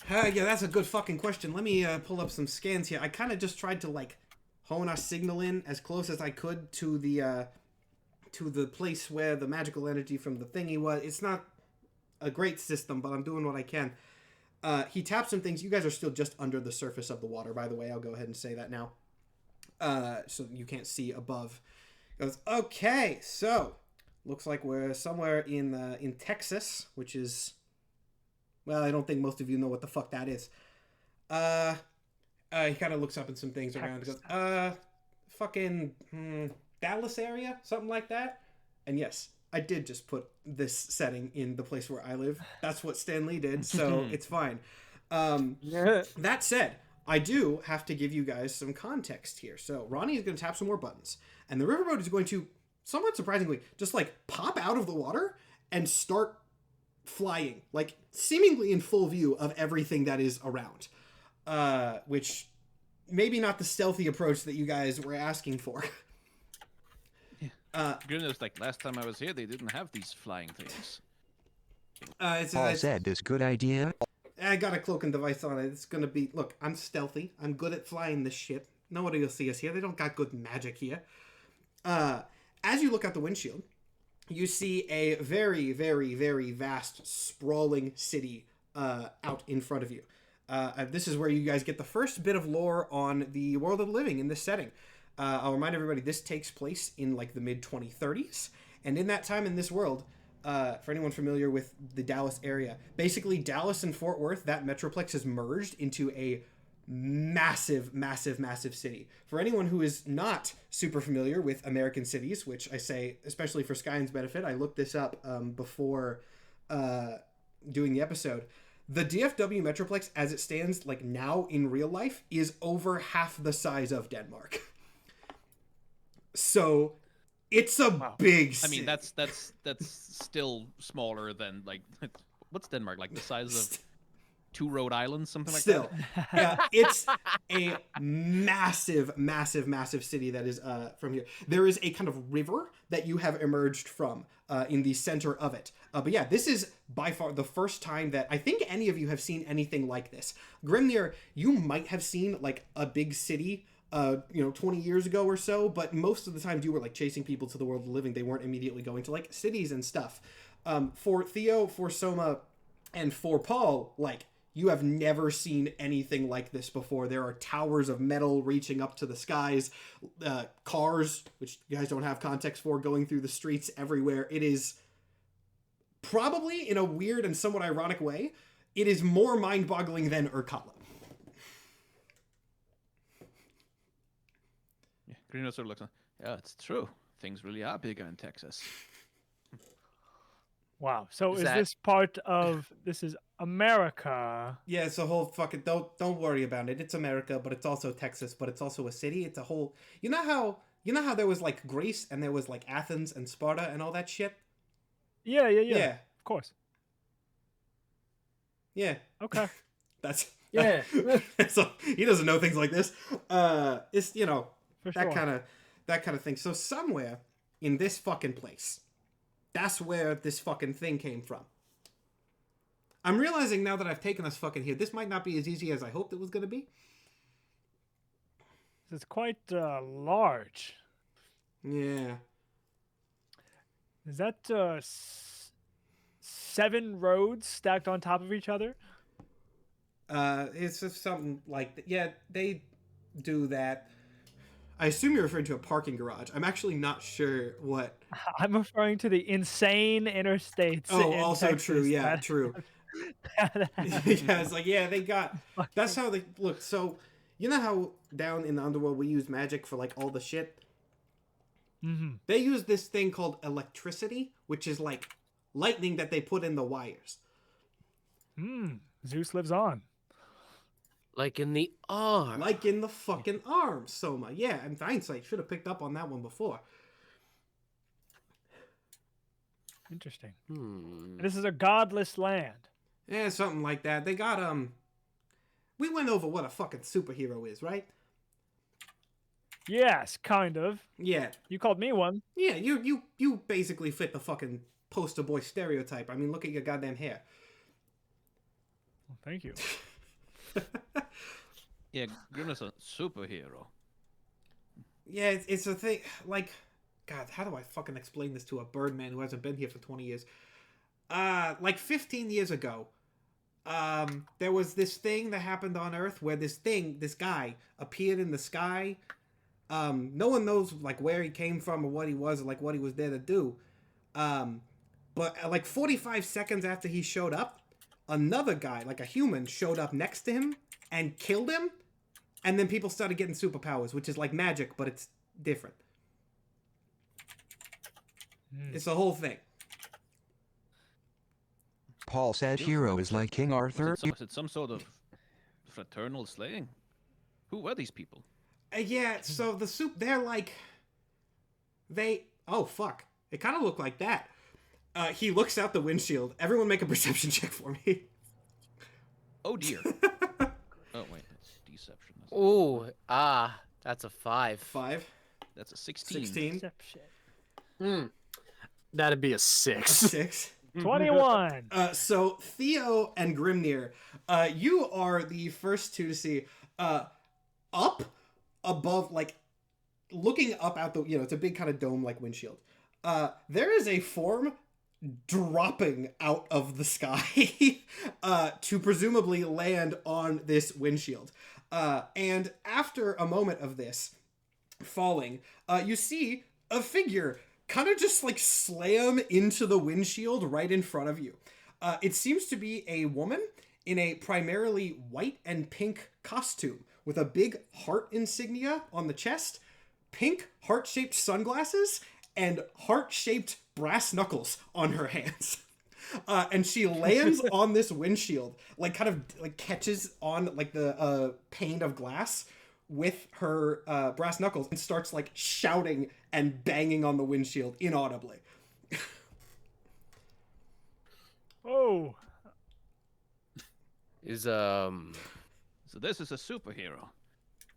Yeah, that's a good fucking question. Let me pull up some scans here. I kind of just tried to, like, hone our signal in as close as I could to the place where the magical energy from the thingy was. It's not a great system, but I'm doing what I can. He taps some things. You guys are still just under the surface of the water, by the way. I'll go ahead and say that now. So you can't see above. He goes, okay, so looks like we're somewhere in Texas, which is, well, I don't think most of you know what the fuck that is. He kind of looks up at some things around and goes, fucking Dallas area, something like that. And yes, I did just put this setting in the place where I live. That's what Stan Lee did, so it's fine. That said, I do have to give you guys some context here. So Ronnie is going to tap some more buttons, and the riverboat is going to, somewhat surprisingly, just like pop out of the water and start flying, like seemingly in full view of everything that is around. Which maybe not the stealthy approach that you guys were asking for. Goodness, like last time I was here, they didn't have these flying things. Paul said this good idea. I got a cloak and device on it. It's gonna be, look, I'm stealthy. I'm good at flying this shit. Nobody will see us here. They don't got good magic here. As you look out the windshield, you see a very, very, very vast, sprawling city out in front of you. This is where you guys get the first bit of lore on the world of the living in this setting. I'll remind everybody, this takes place in like the mid-2030s. And in that time in this world, for anyone familiar with the Dallas area, basically Dallas and Fort Worth, that metroplex has merged into a massive, massive, massive city. For anyone who is not super familiar with American cities, which I say, especially for Skyen's benefit, I looked this up before doing the episode. The DFW metroplex, as it stands like now in real life, is over half the size of Denmark. So it's a big city. I mean, that's still smaller than, like, what's Denmark, like the size of 2 Rhode Islands, something like Still, that? yeah, it's a massive, massive, massive city that is from here. There is a kind of river that you have emerged from in the center of it. But yeah, this is by far the first time that I think any of you have seen anything like this. Grimnir, you might have seen like a big city 20 years ago or so, but most of the time you were like chasing people to the world of the living. They weren't immediately going to like cities and stuff. For Theo, for Soma, and for Paul, like, you have never seen anything like this before. There are towers of metal reaching up to the skies, cars, which you guys don't have context for, going through the streets everywhere. It is probably, in a weird and somewhat ironic way, it is more mind-boggling than Urkala. Yeah, Green sort of looks like, yeah, it's true. Things really are bigger in Texas. Wow. So is that- this part of, this is America? Yeah, it's a whole fucking, don't worry about it. It's America, but it's also Texas, but it's also a city. It's a whole, you know how there was like Greece and there was like Athens and Sparta and all that shit? Yeah. Yeah. Of course. Yeah. Okay. That's, Yeah. so he doesn't know things like this. It's, For that sure. kind of thing. So somewhere in this fucking place, that's where this fucking thing came from. I'm realizing now that I've taken us fucking here, this might not be as easy as I hoped it was going to be. It's quite large. Yeah. Is that 7 roads stacked on top of each other? It's just something like that. Yeah, they do that. I assume you're referring to a parking garage. I'm actually not sure what. I'm referring to the insane interstates. Oh, in also Texas true. Yeah, that- true. that Yeah, it's like, yeah, they got. That's how they look. So, you know how down in the underworld we use magic for like all the shit? Mhm. They use this thing called electricity, which is like lightning that they put in the wires. Zeus lives on. Like in the arm. Like in the fucking arms, Soma. Yeah, in hindsight, should have picked up on that one before. Interesting. Hmm. This is a godless land. Yeah, something like that. They got, we went over what a fucking superhero is, right? Yes, kind of. Yeah. You called me one. Yeah, you basically fit the fucking poster boy stereotype. I mean, look at your goddamn hair. Well, thank you. Yeah, Grim's a superhero. Yeah, it's a thing, like, God, how do I fucking explain this to a birdman who hasn't been here for 20 years? Like 15 years ago, there was this thing that happened on Earth where this guy appeared in the sky. No one knows, like, where he came from or what he was or, like, what he was there to do. But, like, 45 seconds after he showed up, another guy, like a human, showed up next to him and killed him. And then people started getting superpowers, which is like magic, but it's different. It's the whole thing. Paul said hero is like King Arthur. Was it some sort of fraternal slaying? Who were these people? Yeah, so they're like... Oh, fuck. It kind of looked like that. He looks out the windshield. Everyone make a perception check for me. Oh dear. Oh wait, that's deception. That's, Ooh, that's a 5. 5. that's a 16. 16. Deception. That'd be a 6. 6. 21. So Theo and Grimnir, you are the first two to see up above, like looking up out the, it's a big kind of dome like windshield. There is a form dropping out of the sky to presumably land on this windshield. And after a moment of this falling, you see a figure kind of just like slam into the windshield right in front of you. It seems to be a woman in a primarily white and pink costume with a big heart insignia on the chest, pink heart-shaped sunglasses, and heart-shaped brass knuckles on her hands. And she lands on this windshield, like kind of like catches on like the pane of glass with her brass knuckles and starts like shouting and banging on the windshield inaudibly. Oh. So this is a superhero.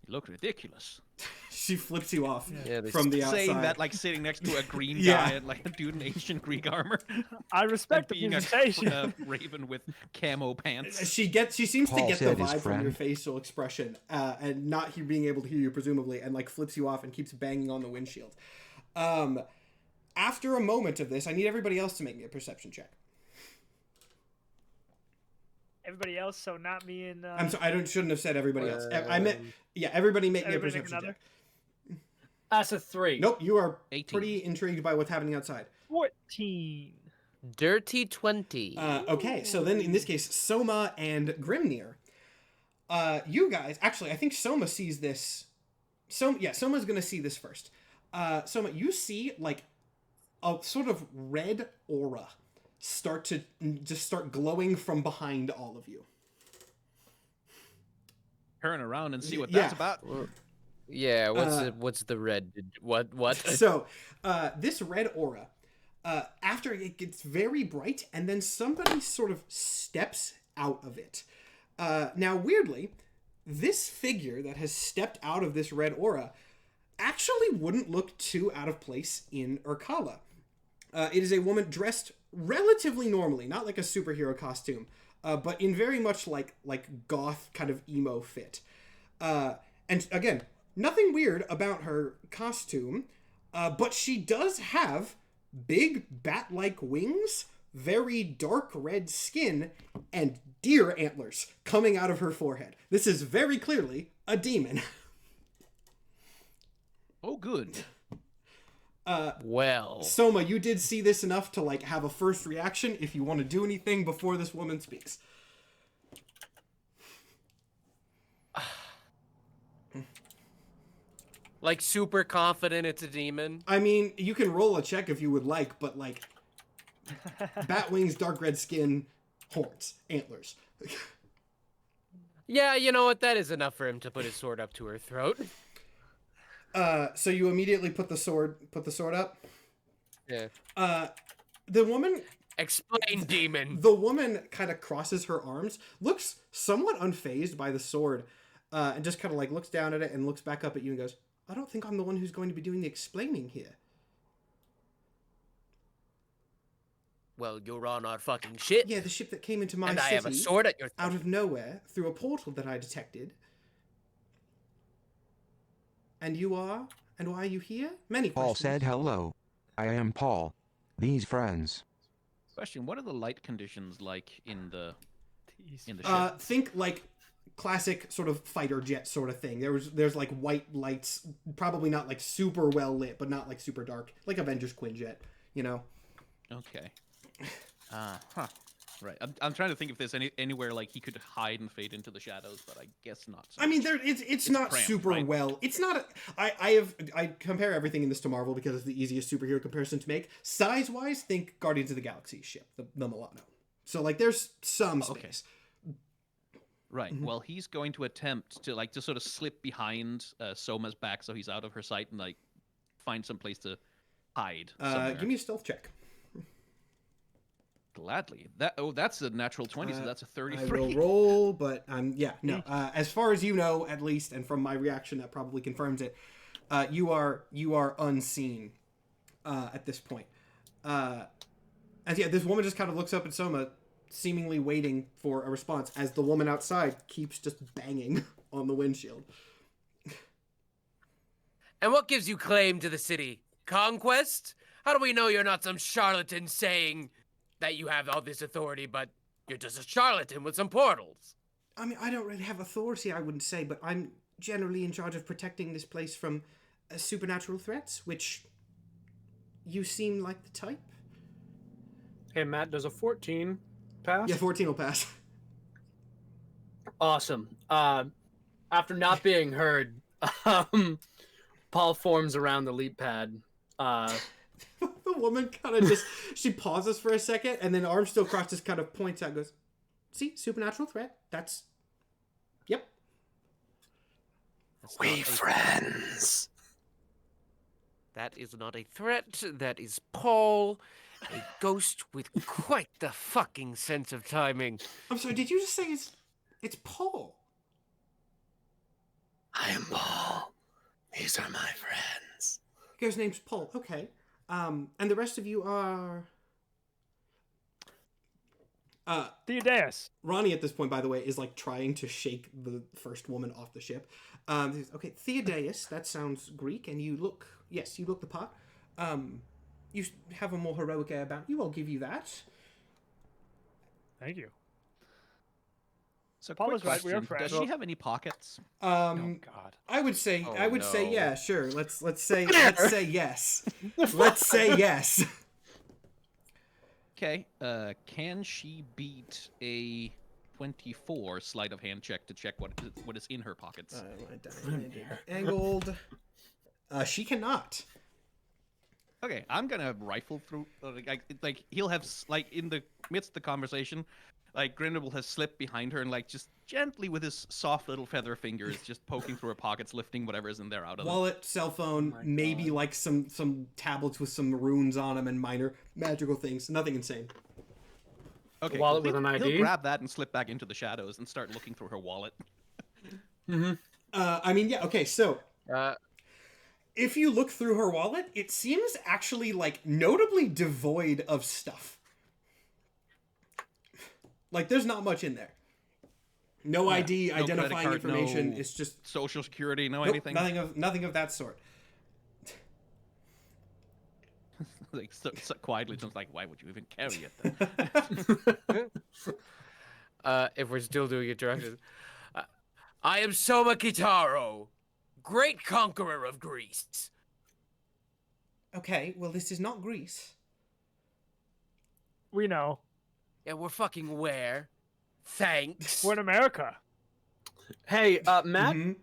You look ridiculous. She flips you off Yeah, they from the outside. Saying that like sitting next to a green Yeah. guy and like a dude in ancient Greek armor. I respect the being presentation. a raven with camo pants. She seems to Paul get the said his vibe from your friend. facial expression, and not being able to hear you presumably, and like flips you off and keeps banging on the windshield. After a moment of this, I need everybody else to make me a perception check. Everybody else, so not me and... I'm sorry, shouldn't have said everybody else. I meant, everybody make me a Everybody make perception another? check. That's a 3. Nope, you are 18. pretty intrigued by what's happening outside. 14. Dirty 20. Okay, so then in this case, Soma and Grimnir, you guys, actually, I think Soma sees this. Soma's gonna see this first. Soma, you see like a sort of red aura start glowing from behind all of you. Turn around and see what Yeah. that's about. Yeah, what's the red? What? So, this red aura, after it gets very bright, and then somebody sort of steps out of it. Now, weirdly, this figure that has stepped out of this red aura actually wouldn't look too out of place in Urkala. It is a woman dressed relatively normally, not like a superhero costume, but in very much like goth kind of emo fit. And again, Nothing weird about her costume, but she does have big bat-like wings, very dark red skin, and deer antlers coming out of her forehead. This is very clearly a demon. Oh, good. Well, Soma, you did see this enough to, like, have a first reaction if you want to do anything before this woman speaks. like super confident it's a demon. I mean, you can roll a check if you would like, but, like, bat wings, dark red skin, horns, antlers. Yeah, you know what? That is enough for him to put his sword up to her throat. So you immediately put the sword up? Yeah. The woman... Explain, demon. The woman kind of crosses her arms, looks somewhat unfazed by the sword, and just kind of, like, looks down at it and looks back up at you and goes, I don't think I'm the one who's going to be doing the explaining here. Well, you're on our fucking shit. Yeah, the ship that came into my and city... I have a sword at your throat. out of nowhere through a portal that I detected. And you are? And why are you here? Many questions. Paul said hello. I am Paul. These friends. Question: what are the light conditions like in the ship? Think like classic sort of fighter jet sort of thing. There's like white lights, probably not like super well lit, but not like super dark, like Avengers Quinjet, you know. Okay. Right. I'm trying to think if there's anywhere like he could hide and fade into the shadows, but I guess not. So I mean, much. it's not cramped, super right? well. It's not. I compare everything in this to Marvel because it's the easiest superhero comparison to make. Size wise, think Guardians of the Galaxy ship, the Milano. So like, there's some space. Right. Well, he's going to attempt to like just sort of slip behind Soma's back so he's out of her sight and like find some place to hide. Give me a stealth check. Gladly. That's a natural 20, so that's a 33. I will roll, but as far as you know, at least, and from my reaction, that probably confirms it. You are unseen at this point. And yeah, this woman just kind of looks up at Soma, seemingly waiting for a response, as the woman outside keeps just banging on the windshield. And what gives you claim to the city? Conquest? How do we know you're not some charlatan saying that you have all this authority, but you're just a charlatan with some portals? I mean, I don't really have authority, I wouldn't say, but I'm generally in charge of protecting this place from supernatural threats, which you seem like the type. Hey, Matt, does a 14 pass? Yeah, 14 will pass. Awesome. After not being heard, Paul forms around the leap pad. The woman kind of just, she pauses for a second, and then arms still crossed, just kind of points out and goes, see, supernatural threat, that's, yep. We friends. That is not a threat. That is Paul, a ghost with quite the fucking sense of timing. I'm sorry, did you just say it's Paul? I am Paul. These are my friends. His name's Paul, okay. And the rest of you are... D&Dorks. Ronnie, at this point, by the way, is, like, trying to shake the first woman off the ship. Okay, D&Dorks, that sounds Greek, and you look the part. You have a more heroic air about you, I'll give you that. Thank you. So Paul quick was right, we are question, does friends. she have any pockets? Oh God. I would say, no. yeah, sure. Let's say yes. Let's say yes. Okay. Can she beat a 24 sleight of hand check to check what is in her pockets? Angled. She cannot. Okay, I'm gonna rifle through. Like he'll have like in the midst of the conversation, like Grindel has slipped behind her and like just gently with his soft little feather fingers just poking through her pockets, lifting whatever's in there out of them. Wallet, cell phone, maybe like some tablets with some runes on them and minor magical things. Nothing insane. Okay, Wallet with an ID? He'll grab that and slip back into the shadows and start looking through her wallet. I mean, yeah. Okay, so. Uh, If you look through her wallet, it seems actually, like, notably devoid of stuff. Like, there's not much in there. No ID, No identifying credit card, information. no It's just Social Security, no nope, anything. nothing of that sort. Like so quietly, just like, why would you even carry it then? If we're still doing it directed. I am Soma Kitaro, great conqueror of Greece. Okay, well, this is not Greece. We know. Yeah, we're fucking where? Thanks. We're in America. Hey, Matt, Mhm.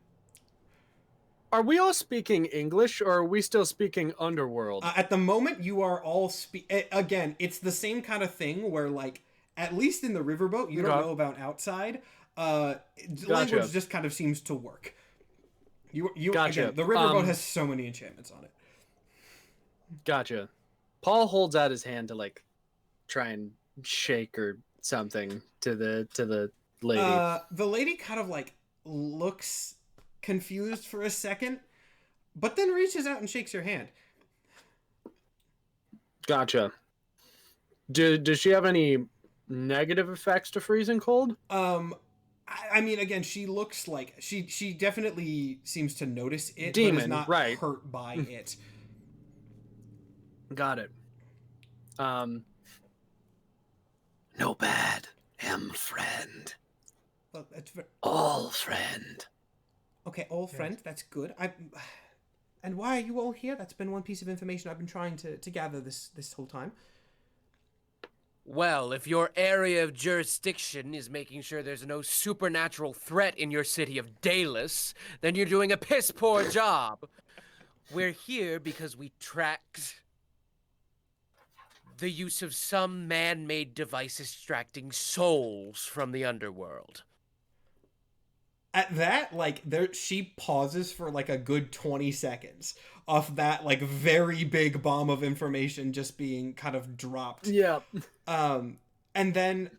are we all speaking English or are we still speaking Underworld? At the moment, you are all again. It's the same kind of thing where, like, at least in the riverboat, you don't Okay. know about outside. Gotcha. Language just kind of seems to work. You Gotcha. again. The riverboat has so many enchantments on it. Gotcha. Paul holds out his hand to like try and shake or something to the lady. The lady kind of like looks confused for a second, but then reaches out and shakes your hand. Gotcha. Does she have any negative effects to freezing cold? I mean, again, she looks like she definitely seems to notice it, but is Demon, not right. hurt by it. Got it. No bad. Am friend. Well, that's All friend. okay. All friend, that's good. And why are you all here? That's been one piece of information I've been trying to gather this whole time. Well, if your area of jurisdiction is making sure there's no supernatural threat in your city of H.A.D.E.S, then you're doing a piss poor job. We're here because we tracked the use of some man-made device extracting souls from the underworld. At that, like, she pauses for like a good 20 seconds off that like very big bomb of information just being kind of dropped. Yeah. And then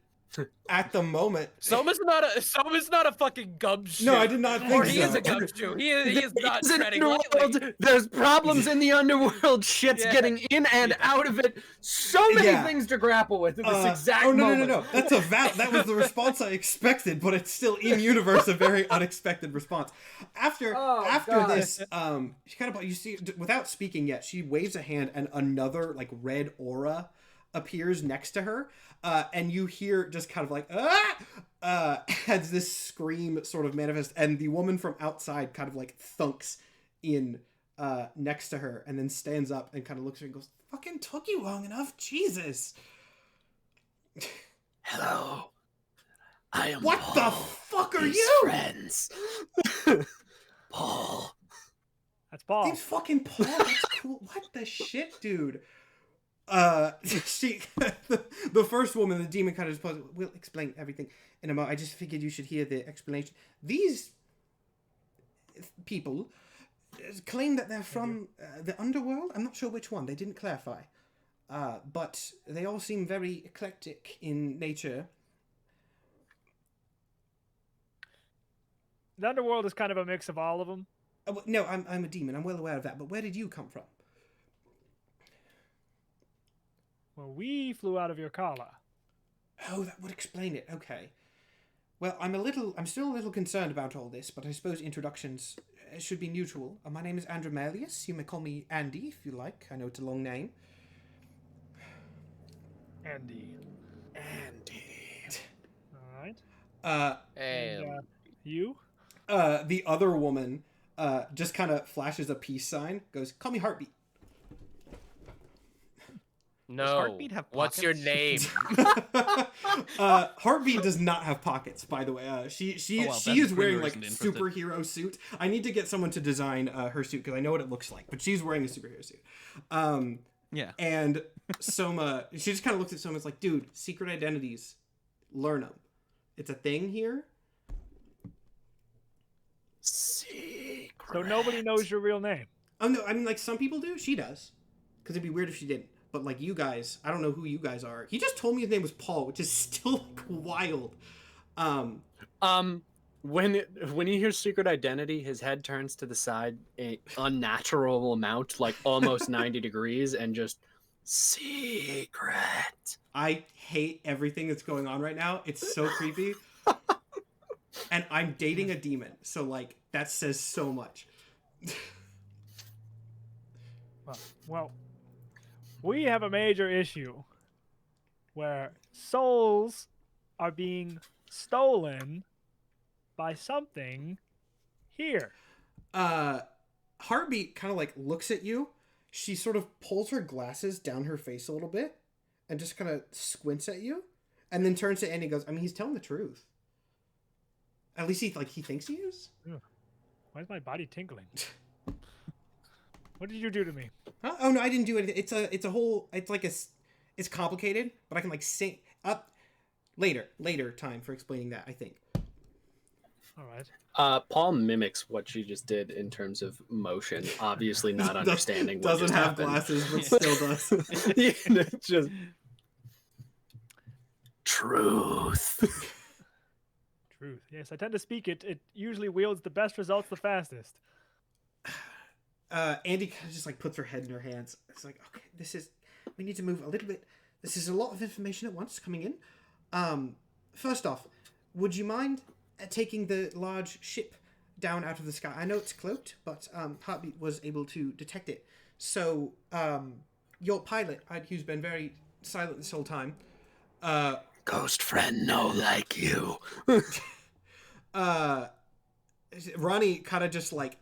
at the moment, Soma's not a fucking gumshoe. no, I did not think Or so. he is a gumshoe. He is not It's an treading underworld. lightly. There's problems in the underworld. Shit's Yeah. getting in and out of it. So many Yeah. things to grapple with at this exact oh no, moment. no. That's that was the response I expected, but it's still in universe a very unexpected response. After God. this, she kind of you see without speaking yet, she waves a hand and another like red aura appears next to her, and you hear just kind of like as this scream sort of manifests, and the woman from outside kind of like thunks in next to her, and then stands up and kind of looks at her and goes, "Fucking took you long enough, Jesus." Hello. I am What Paul. the fuck are His you? friends. Paul. That's Paul. Name's fucking Paul. That's cool. What the shit, dude? She, the first woman, the demon, kind of just we'll explain everything in a moment. I just figured you should hear the explanation. These people claim that they're from the underworld. I'm not sure which one. They didn't clarify. But they all seem very eclectic in nature. The underworld is kind of a mix of all of them. No, I'm a demon. I'm well aware of that. But where did you come from? Well, we flew out of your Kala. Oh, that would explain it. Okay. Well, I'm still a little concerned about all this, but I suppose introductions should be mutual. My name is Andromalius. You may call me Andy if you like. I know it's a long name. Andy. All right. And, you? The other woman just kind of flashes a peace sign, goes, "Call me Heartbeat." No. Heartbeat have What's your pockets? name? Heartbeat does not have pockets, by the way. She that's is the wearing Premier like isn't interested. superhero suit. I need to get someone to design her suit because I know what it looks like, but she's wearing a superhero suit. Yeah. And Soma, she just kind of looks at Soma and is like, "Dude, secret identities, learn them. It's a thing here." Secret. So nobody knows your real name. Oh no, I mean like some people do. She does, because it'd be weird if she didn't. But like you guys, I don't know who you guys are. He just told me his name was Paul, which is still like wild. When he hears secret identity, his head turns to the side a unnatural amount, like almost 90 degrees, and just secret. I hate everything that's going on right now. It's so creepy. and I'm dating a demon, so like that says so much. Well, we have a major issue where souls are being stolen by something here. Heartbeat kind of like looks at you. She sort of pulls her glasses down her face a little bit and just kind of squints at you, and then turns to Andy and goes, I mean, he's telling the truth. At least he thinks he is. Why is my body tingling? What did you do to me? Huh? Oh no, I didn't do anything. It's a whole. It's complicated, but I can like sing up later time for explaining that. I think. All right. Paul mimics what she just did in terms of motion, obviously not understanding what Doesn't just have happened. glasses, but still does. Yeah, just truth. Truth. Yes, I tend to speak it. It usually wields the best results the fastest. Andy kind of just like puts her head in her hands. It's like, okay, we need to move a little bit. This is a lot of information at once coming in. First off, would you mind taking the large ship down out of the sky? I know it's cloaked, but Heartbeat was able to detect it. So, your pilot, who's been very silent this whole time, Ghost friend, no like you. Ronnie kind of just like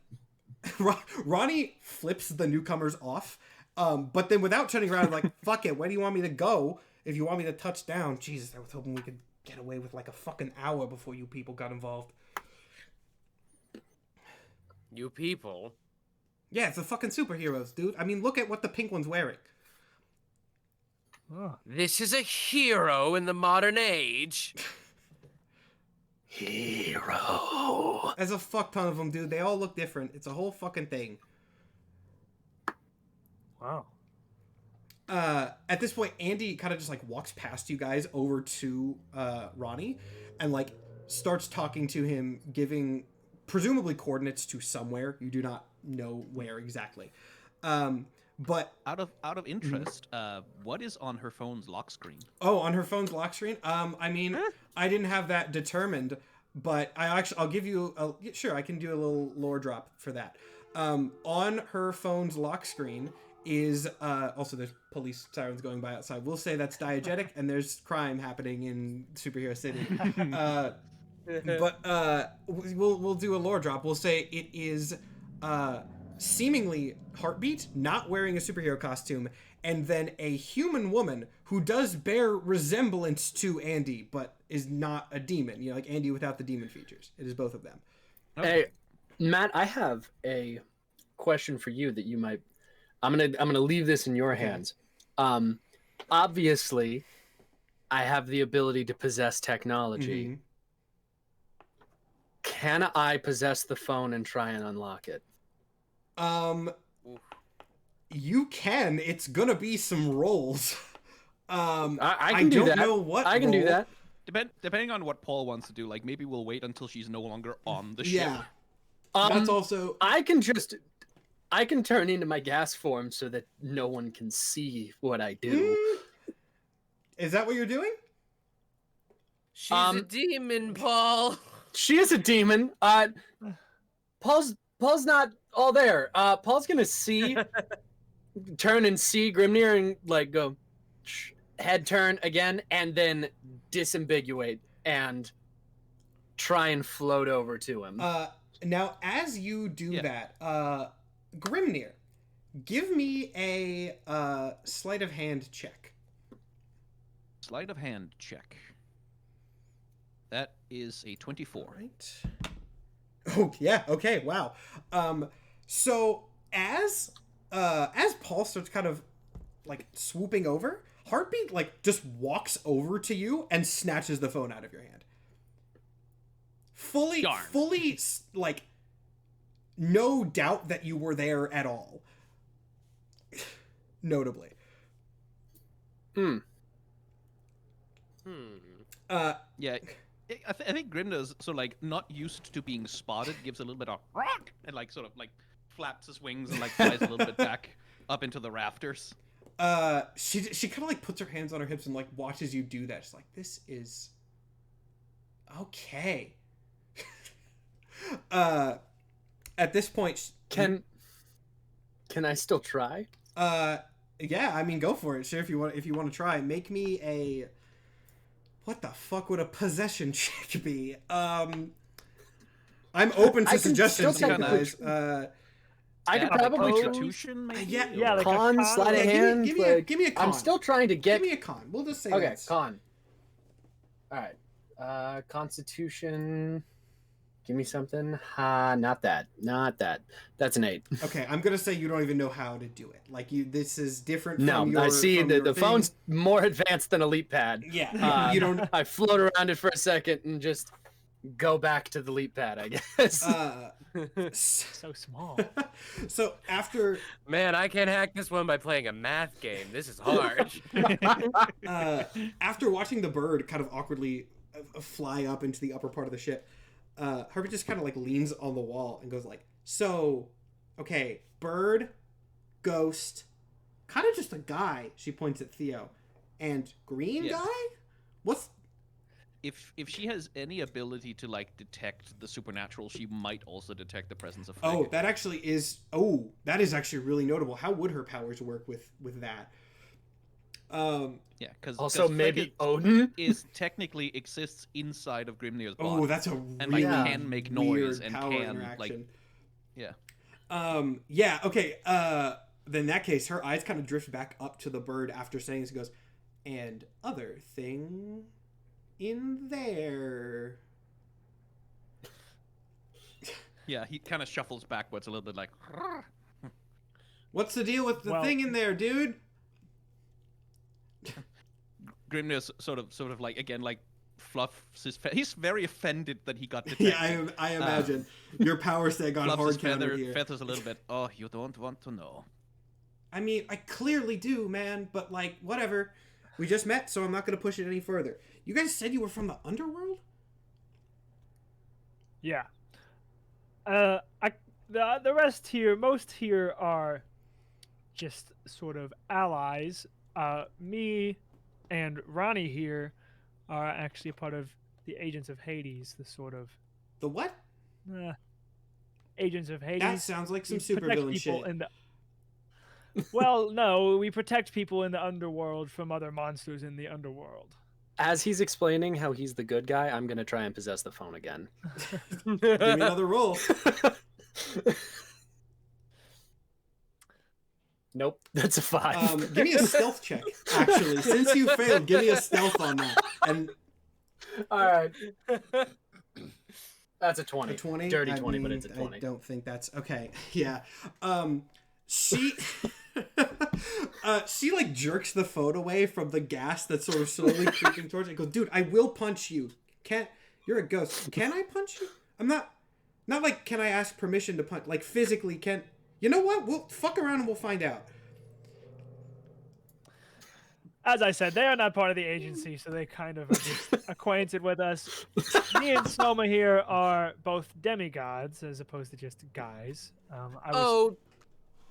Ronnie flips the newcomers off, but then without turning around, like, fuck it, where do you want me to go if you want me to touch down? Jesus, I was hoping we could get away with like a fucking hour before you people got involved. You people? Yeah, it's the fucking superheroes, dude. I mean, look at what the pink one's wearing. Oh. This is a hero in the modern age. Hero. There's a fuck ton of them, dude. They all look different. It's a whole fucking thing. Wow. At this point, Andy kind of just like walks past you guys over to Ronnie and like starts talking to him, giving presumably coordinates to somewhere. You do not know where exactly. But Out of interest, what is on her phone's lock screen? oh, on her phone's lock screen. I mean, I didn't have that determined, but I'll give you sure, I can do a little lore drop for that. On her phone's lock screen is also there's police sirens going by outside. We'll say that's diegetic and there's crime happening in Superhero City. But we'll do a lore drop. We'll say it is seemingly Heartbeat not wearing a superhero costume, and then a human woman who does bear resemblance to Andy but is not a demon. You know, like Andy without the demon features. It is both of them. Hey, Matt, I have a question for you that you might. I'm gonna leave this in your hands. Obviously, I have the ability to possess technology. Mhm. Can I possess the phone and try and unlock it? You can. It's gonna be some rolls. I can do don't that. know what I can do roll. that. Depending on what Paul wants to do, like maybe we'll wait until she's no longer on the ship. Yeah. That's also. I can turn into my gas form so that no one can see what I do. Is that what you're doing? She's a demon, Paul. She is a demon. Paul's not all there. Paul's gonna turn and see Grimnir and like go head turn again and then disambiguate and try and float over to him. Now as you do that, Grimnir, give me a sleight of hand check. Sleight of hand check. That is a 24. Right. Oh yeah. Okay. Wow. So as Paul starts kind of like swooping over, Heartbeat like just walks over to you and snatches the phone out of your hand. Fully like no doubt that you were there at all. Notably. Yeah, I think Grimda's so like not used to being spotted. Gives a little bit of rock and like sort of like flaps his wings and like flies a little bit back up into the rafters. She kind of like puts her hands on her hips and like watches you do that. She's like, this is okay. At this point, Can I still try? yeah, I mean, go for it. Sure, if you want to try, make me a. What the fuck would a possession check be? I'm open I to can suggestions still here, technically guys. I could Add, like, probably Constitution, maybe? Yeah, Or- like a con, con sleight of or- hand. give me a con. I'm still trying to get. Give me a con. We'll just say Okay, that's... con. All right. Constitution. Give me something. Not that. Not that. That's an 8. Okay, I'm gonna say you don't even know how to do it. Like this is different. No, from your, I see from the your thing. phone's more advanced than a leap pad. Yeah, you don't. I float around it for a second and just go back to the leap pad, I guess. So small. So after Man, I can't hack this one by playing a math game. This is hard. after watching the bird kind of awkwardly fly up into the upper part of the ship, Herbert just kind of like leans on the wall and goes like, "So, okay, bird, ghost, kind of just a guy." She points at Theo, and green Yeah. guy. What's If she has any ability to like detect the supernatural, she might also detect the presence of Oh, Frigg. that actually is. Oh, that is actually really notable. How would her powers work with that? Yeah, because Also, maybe Odin? is technically exists inside of Grimnir's body. Oh, that's a and like really can make noise weird and power can interaction. like yeah. Yeah. Okay. Then in that case, her eyes kind of drift back up to the bird after saying this. She goes, and other thing in there. Yeah, he kind of shuffles backwards a little bit like What's the deal with the Well- thing in there, dude? Grimnir's sort of like again like fluffs his he's very offended that he got detected. Yeah, I imagine your power set got Fluffs hard his countered here. feathers a little bit. Oh, you don't want to know. I mean, I clearly do, man. But like, whatever. We just met, so I'm not gonna push it any further. You guys said you were from the underworld? Yeah. The rest here, most here are just sort of allies. Me and Ronnie here are actually a part of the Agents of Hades, the sort of The what? Agents of Hades. That sounds like some We protect supervillain people shit. in the. Well, no, we protect people in the underworld from other monsters in the underworld. As he's explaining how he's the good guy, I'm going to try and possess the phone again. Give me another roll. Nope, that's a 5. Give me a stealth check. Actually, since you failed, give me a stealth on that. And All right. That's a 20. a 20, Dirty I 20, but mean, it's a 20. I don't think that's okay. Yeah. She she like jerks the phone away from the gas that's sort of slowly creeping towards it. Goes, dude, I will punch you. Can't you're a ghost. Can I punch you? I'm not like can I ask permission to punch? Like physically can. You know what? We'll fuck around and we'll find out. As I said, they are not part of the agency, so they kind of are just acquainted with us. Me and Soma here are both demigods as opposed to just guys. Oh,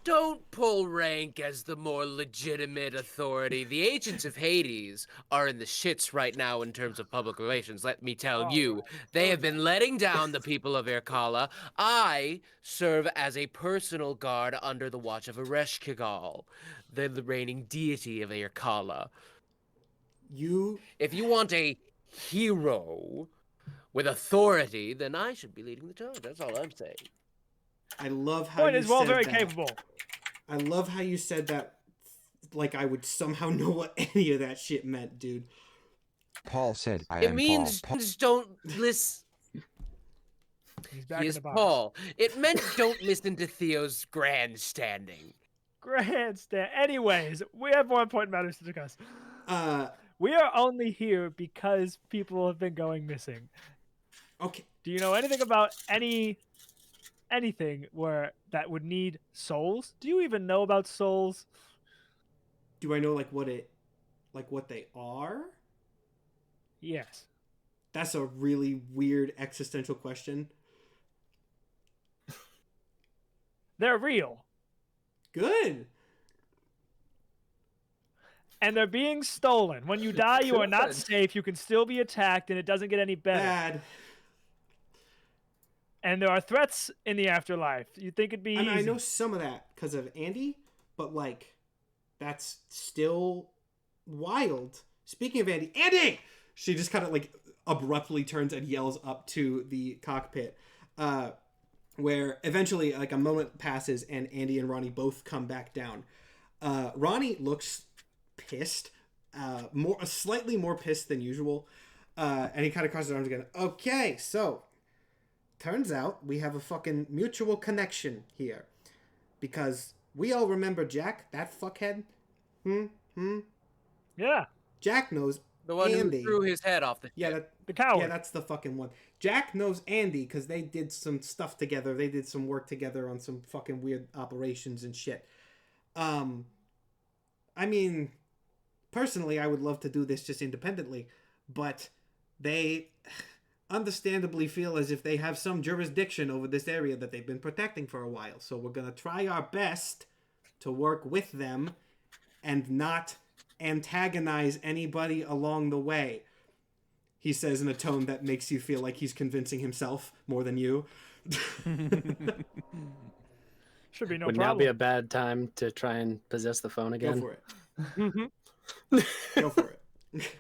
don't pull rank as the more legitimate authority. The Agents of Hades are in the shits right now in terms of public relations, let me tell you. They have been letting down the people of Irkala. I serve as a personal guard under the watch of Ereshkigal, the reigning deity of Irkala. If you want a hero with authority, then I should be leading the charge. That's all I'm saying. I love how Point you is well said very that. capable. I love how you said that like I would somehow know what any of that shit meant, dude. Paul said, I It am means Paul. don't listen. He's back He in is the box. Paul. It meant don't listen to Theo's grandstanding. Grandstand. Anyways, we have more important matters to discuss. We are only here because people have been going missing. Okay. Do you know anything about anything where that would need souls? Do you even know about souls? Do I know like what they are? Yes. That's a really weird existential question. They're real. Good. And they're being stolen. When you die, you are not Good. safe. You can still be attacked, and it doesn't get any better. Bad. and there are threats in the afterlife. You think it'd be I mean, I easy? know some of that because of Andy, but like, that's still wild. Speaking of Andy, Andy! She just kind of like abruptly turns and yells up to the cockpit, where eventually like a moment passes and Andy and Ronnie both come back down. Ronnie looks pissed, slightly more pissed than usual, and he kind of crosses his arms again. Okay, so turns out we have a fucking mutual connection here, because we all remember Jack, that fuckhead. Yeah, Jack knows The one Andy. who threw his head off the Yeah, ship. the coward. yeah, that's the fucking one. Jack knows Andy because they did some stuff together. They did some work together on some fucking weird operations and shit. I mean, personally, I would love to do this just independently, but they understandably feel as if they have some jurisdiction over this area that they've been protecting for a while. So we're gonna try our best to work with them and not antagonize anybody along the way. He says in a tone that makes you feel like he's convincing himself more than you. Should be no Would now problem. be a bad time to try and possess the phone Go again? for it. Go for it.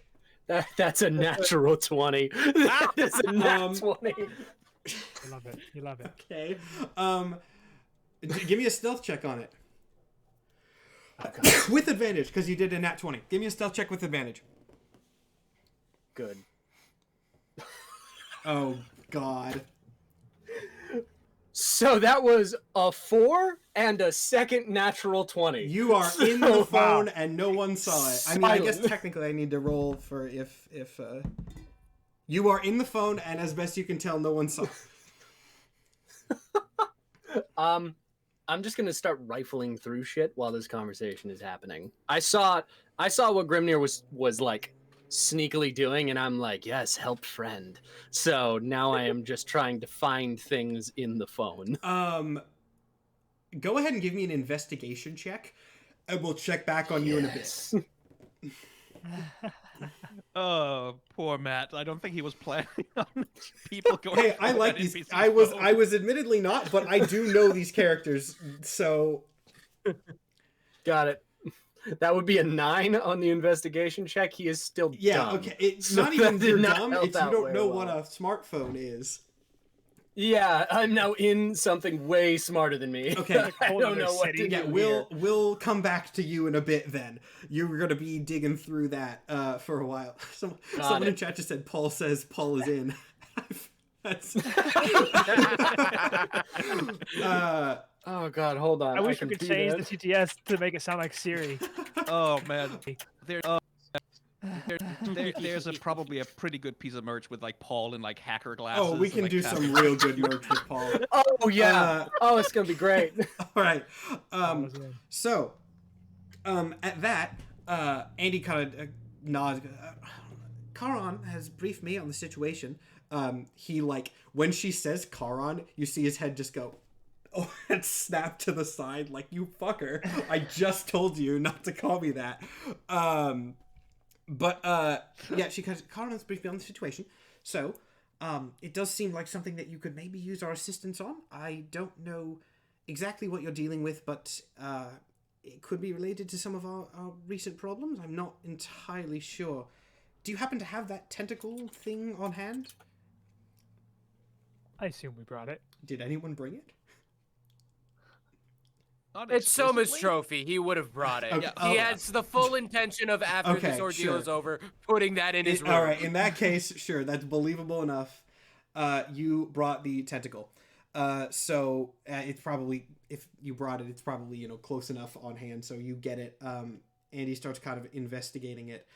That's a natural 20. That is a nat 20. You love it. You love it. Okay. Give me a stealth check on it. With advantage, because you did a nat 20. Give me a stealth check with advantage. Good. Oh, God. So that was a 4 and a second natural 20. You are in the Wow. phone and no one saw it. I mean, I guess Silent. technically I need to roll for if you are in the phone and as best you can tell, no one saw it. I'm just gonna start rifling through shit while this conversation is happening. I saw what Grimnir was like sneakily doing, and I'm like, yes, help friend. So now I am just trying to find things in the phone. Go ahead and give me an investigation check, and we'll check back on you in a bit. Oh, poor Matt. I don't think he was planning on people going. Hey, I through like that these. NPC I was phone. admittedly not, but I do know these characters, so Got it. That would be a 9 on the investigation check. He is still yeah. dumb. Okay, it's So not even that did you're not dumb. help It's you out don't very know well. what a smartphone is. Yeah, I'm now in something way smarter than me. Okay. I Whole don't other know what city. to do Yeah, we'll come back to you in a bit. Then you're gonna be digging through that for a while. Someone in it. chat just said Paul says Paul is in. That's. Oh god, hold on. I wish we can could do change that. the TTS to make it sound like Siri. Oh man, there's probably a pretty good piece of merch with like Paul in like hacker glasses. Oh, we and, can like, do cap- some real good merch with Paul. Oh yeah. Oh, it's gonna be great. All right. was in. So, at that, Andy kind of nods. Karan has briefed me on the situation. He like when she says Karan, you see his head just go, oh, and snap to the side like you fucker. I just told you not to call me that. But yeah, she kind of Karan has briefed me on the situation. So, it does seem like something that you could maybe use our assistance on. I don't know exactly what you're dealing with, but it could be related to some of our recent problems. I'm not entirely sure. Do you happen to have that tentacle thing on hand? I assume we brought it. Did anyone bring it? Not It's Soma's explicitly. trophy. He would have brought it. Okay. He Oh. has the full intention of after this Okay, ordeal sure. is over, putting that in his room. All right, in that case, sure, that's believable enough. You brought the tentacle. So it's probably, if you brought it, it's probably, close enough on hand, so you get it. Andy starts kind of investigating it.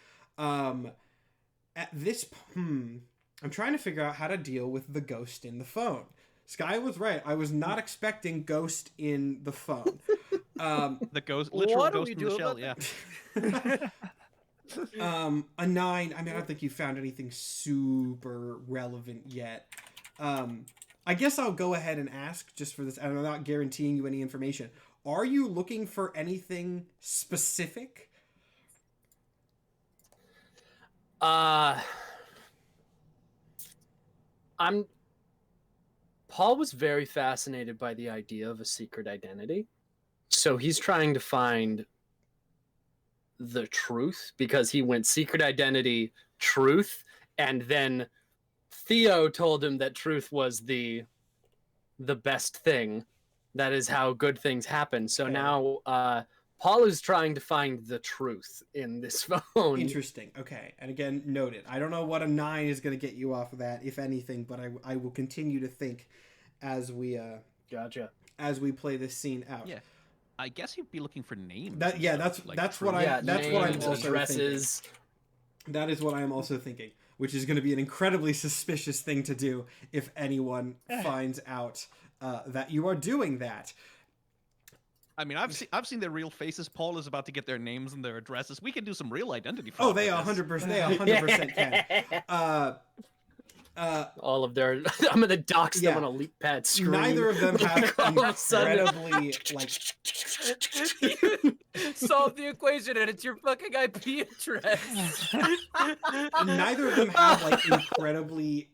At this, I'm trying to figure out how to deal with the ghost in the phone. Sky was right. I was not expecting ghost in the phone. The ghost, literal What do ghost we in the do shell. about Yeah. A 9. I mean, I don't think you found anything super relevant yet. I guess I'll go ahead and ask just for this. I'm not guaranteeing you any information. Are you looking for anything specific? I'm Paul was very fascinated by the idea of a secret identity. So he's trying to find the truth because he went secret identity, truth, and then Theo told him that truth was the best thing. That is how good things happen. So Okay. now Paul is trying to find the truth in this phone. Interesting. Okay. And again, noted. I don't know what a 9 is going to get you off of that, if anything, but I will continue to think as we Gotcha. as we play this scene out. Yeah. I guess you'd be looking for names. That and yeah, stuff, that's like that's truth. what I that's what I'm names, also addresses. thinking. That is what I am also thinking, which is going to be an incredibly suspicious thing to do if anyone finds out that you are doing that. I mean, I've seen their real faces. Paul is about to get their names and their addresses. We can do some real identity fraud. Oh, they with this. 100%. They 100% can. All of their I'm gonna dox Yeah. them on a leap pad screen. Neither of them have All of a sudden- incredibly like. Solve the equation and it's your fucking IP address. Neither of them have like incredibly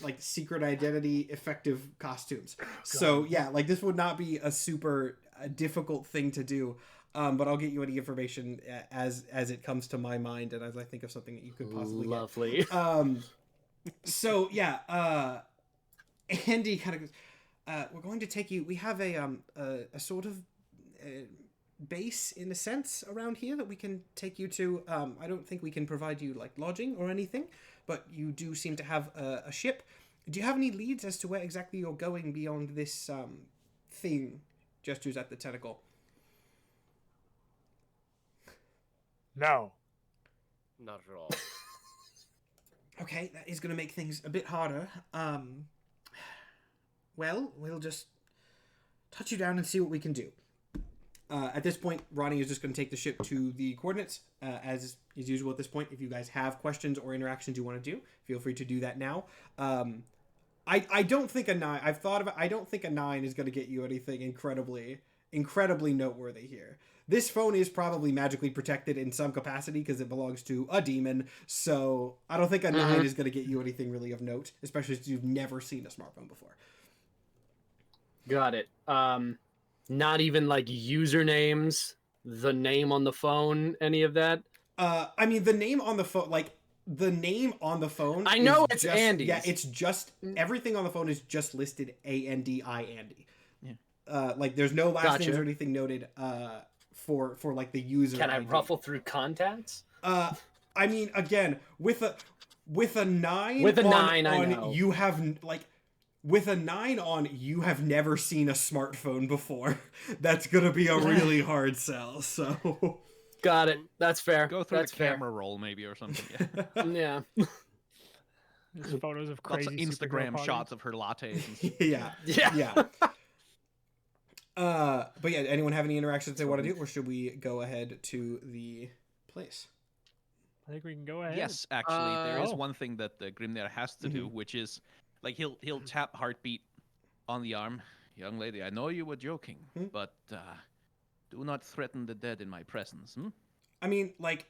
like secret identity effective costumes. So yeah, like this would not be a super difficult thing to do. But I'll get you any information as it comes to my mind and as I think of something that you could possibly Lovely. get. So yeah, Andy kind of goes, we're going to take you. We have a sort of base in a sense around here that we can take you to. I don't think we can provide you like lodging or anything, but you do seem to have a ship. Do you have any leads as to where exactly you're going beyond this thing? Gestures at the tentacle. No. Not at all. Okay, that is going to make things a bit harder. Well, we'll just touch you down and see what we can do. At this point, Ronnie is just going to take the ship to the coordinates, as is usual at this point. If you guys have questions or interactions you want to do, feel free to do that now. I don't think a 9... I've thought about... I don't think a 9 is going to get you anything incredibly noteworthy here. This phone is probably magically protected in some capacity because it belongs to a demon, so I don't think a 9 is going to get you anything really of note, especially since you've never seen a smartphone before. Got it. Not even like usernames, the name on the phone, any of that. I mean, the name on the phone, like, the name on the phone... I know is it's just, Andy's. Yeah, it's just... Everything on the phone is just listed Andy. Yeah. Like, there's no last Gotcha. names or anything noted for like, the user Can I ID. ruffle through contacts? I mean, again, with a 9... With a on, 9, I on, know. You have, like... With a 9 on, you have never seen a smartphone before. That's gonna be a really hard sell, so... Got it. That's fair. Go through That's the camera roll maybe or something. Yeah. Yeah. There's photos of Lots crazy of superhero Instagram parties. shots of her lattes. And stuff. Yeah. Yeah. But yeah, anyone have any interactions they want to do, or should we go ahead to the place? I think we can go ahead. Yes, actually, there is Oh. one thing that the Grimnir has to do, which is, like, he'll tap Heartbeat on the arm. Young lady, I know you were joking, but do not threaten the dead in my presence. I mean, like,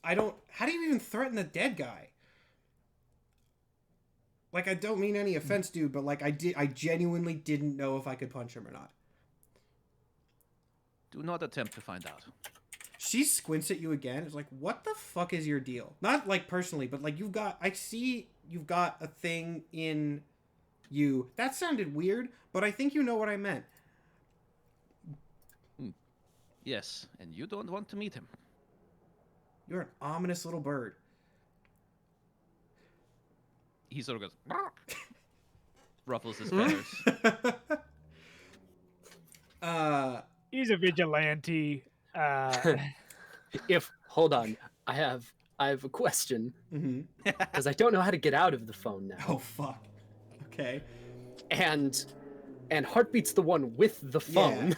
I don't... How do you even threaten the dead guy? Like, I don't mean any offense, dude, but, like, I genuinely didn't know if I could punch him or not. Do not attempt to find out. She squints at you again. It's like, what the fuck is your deal? Not, like, personally, but, like, I see you've got a thing in you. That sounded weird, but I think you know what I meant. Yes, and you don't want to meet him. You're an ominous little bird. He sort of goes, ruffles his feathers. He's a vigilante. Hold on, I have a question because I don't know how to get out of the phone now. Oh, fuck. Okay. And Heartbeat's the one with the phone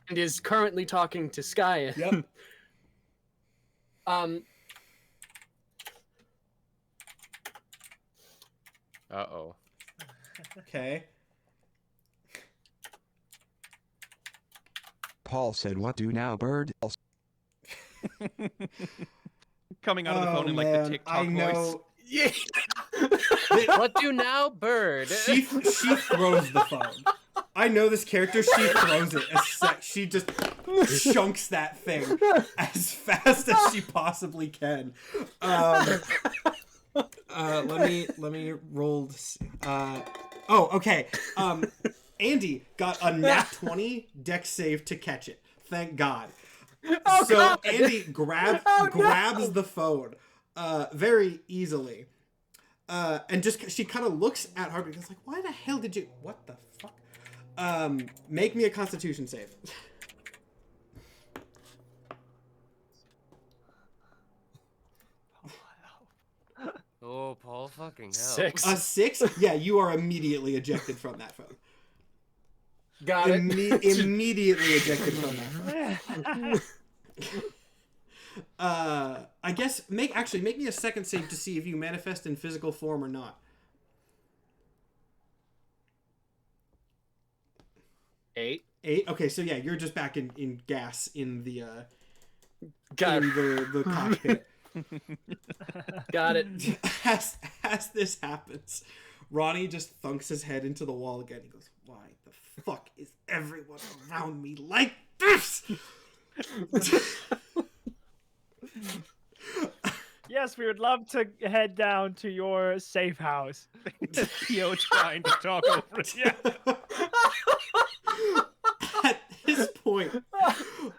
and is currently talking to Skye. Yep. Uh-oh. Okay. Paul said, "What do now, bird?" Coming out of the phone in, like, man, the TikTok I know. voice. Yeah. What do now, bird? She throws the phone. I know this character. She throws it. She just chunks that thing as fast as she possibly can. Let me roll. Okay. Andy got a nat 20 dex save to catch it. Thank God. God. Andy grabs the phone very easily. And just she kind of looks at Harvey and is like, why the hell did you... What the fuck? Make me a Constitution save. Oh, Paul fucking hell. 6. A 6? Yeah, you are immediately ejected from that phone. Got it. Immediately ejected from that phone. I guess make me a second save to see if you manifest in physical form or not. 8. 8. Okay, so yeah, you're just back in gas in the Got in it. the cockpit. Got it. As this happens, Ronnie just thunks his head into the wall again. He goes, "Why the fuck is everyone around me like this?" Yes, we would love to head down to your safe house. Theo trying to talk over it. Yeah. At this point,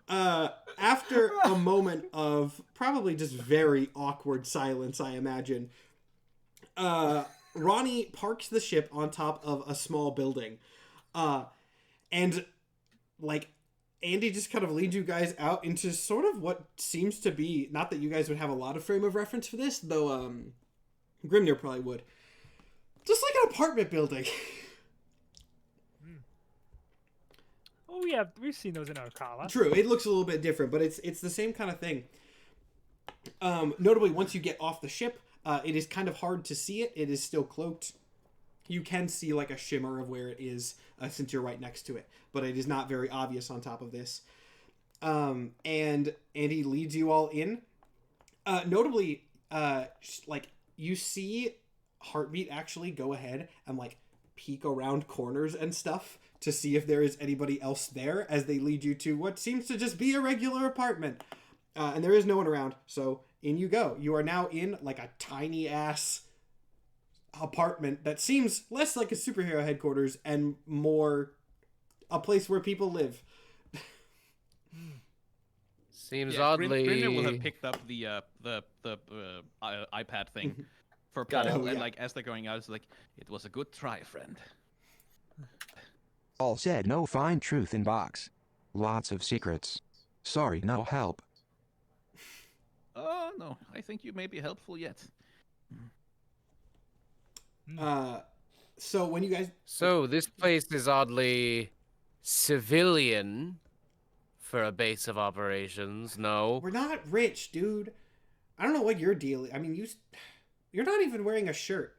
after a moment of probably just very awkward silence, I imagine, Ronnie parks the ship on top of a small building. And, like, Andy just kind of leads you guys out into sort of what seems to be, not that you guys would have a lot of frame of reference for this, though Grimnir probably would. Just like an apartment building. Oh yeah, we've seen those in Arcala. True, it looks a little bit different, but it's the same kind of thing. Notably, once you get off the ship, it is kind of hard to see it. It is still cloaked. You can see like a shimmer of where it is since you're right next to it, but it is not very obvious on top of this. And Andy leads you all in. Notably, like you see Heartbeat actually go ahead and like peek around corners and stuff to see if there is anybody else there as they lead you to what seems to just be a regular apartment. And there is no one around, so in you go. You are now in like a tiny ass apartment that seems less like a superhero headquarters and more a place where people live. Seems oddly. Grimnir will have picked up the iPad thing for Paul, Got it. Oh, and yeah. like as they're going out, it's like, it was a good try, friend. All said no find truth in box. Lots of secrets. Sorry, no help. Oh no, I think you may be helpful yet. So when you guys So this place is oddly civilian for a base of operations. No. we're not rich, dude. I don't know what your deal is. I mean, you're not even wearing a shirt.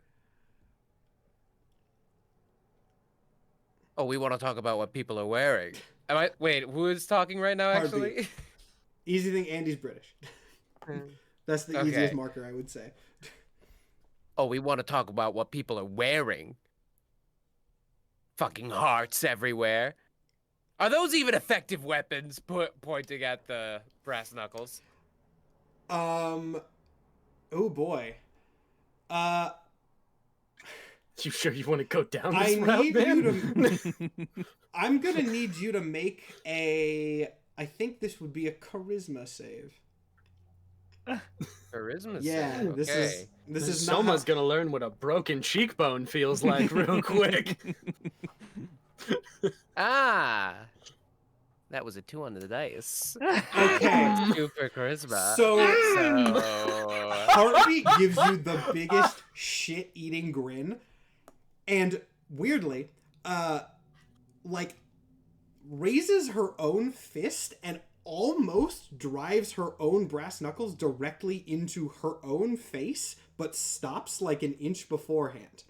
Oh, we want to talk about what people are wearing. Am I? Wait, who is talking right now? Heartbeat. Actually. Easy thing, Andy's British. That's the Okay. easiest marker, I would say. Oh, we want to talk about what people are wearing. Fucking hearts everywhere. Are those even effective weapons? Pointing at the brass knuckles. Oh boy. You sure you want to go down I this route, need man? you to. I'm gonna need you to make a. I think this would be a charisma save. Charisma. Yeah, save, this okay. is not. Soma's gonna learn what a broken cheekbone feels like real quick. Ah, that was a 2 on the dice. Okay. 2 for charisma. So So Heartbeat gives you the biggest shit-eating grin, and weirdly, like raises her own fist and almost drives her own brass knuckles directly into her own face, but stops like an inch beforehand.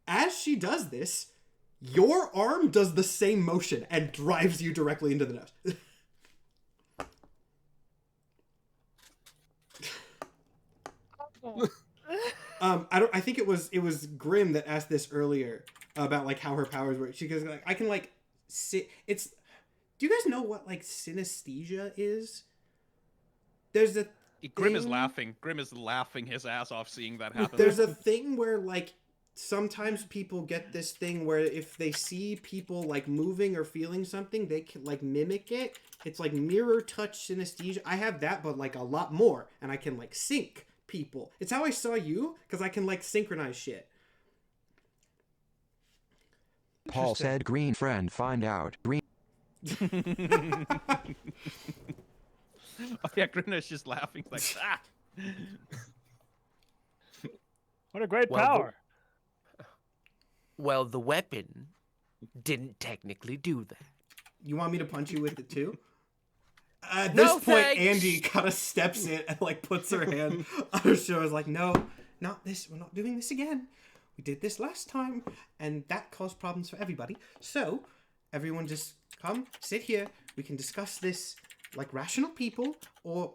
As she does this, your arm does the same motion and drives you directly into the nose. I think it was Grim that asked this earlier about like how her powers work. She goes like, I can like sit. It's. Do you guys know what like synesthesia is? There's a. Grim is laughing. Grim is laughing his ass off seeing that happen. There's a thing where like sometimes people get this thing where if they see people like moving or feeling something, they can like mimic it. It's like mirror touch synesthesia. I have that, but like a lot more, and I can like sync people. It's how I saw you, because I can like synchronize shit. Paul said, "Green friend, find out." Green. Oh yeah, Grim is just laughing like ah. What a great Well, power. Well, the weapon didn't technically do that. You want me to punch you with it too? At No, this point, thanks. Andy kind of steps in and like puts her hand on her shoulder. Like, no, not this. We're not doing this again. We did this last time, and that caused problems for everybody. So, everyone just come, sit here. We can discuss this like rational people, or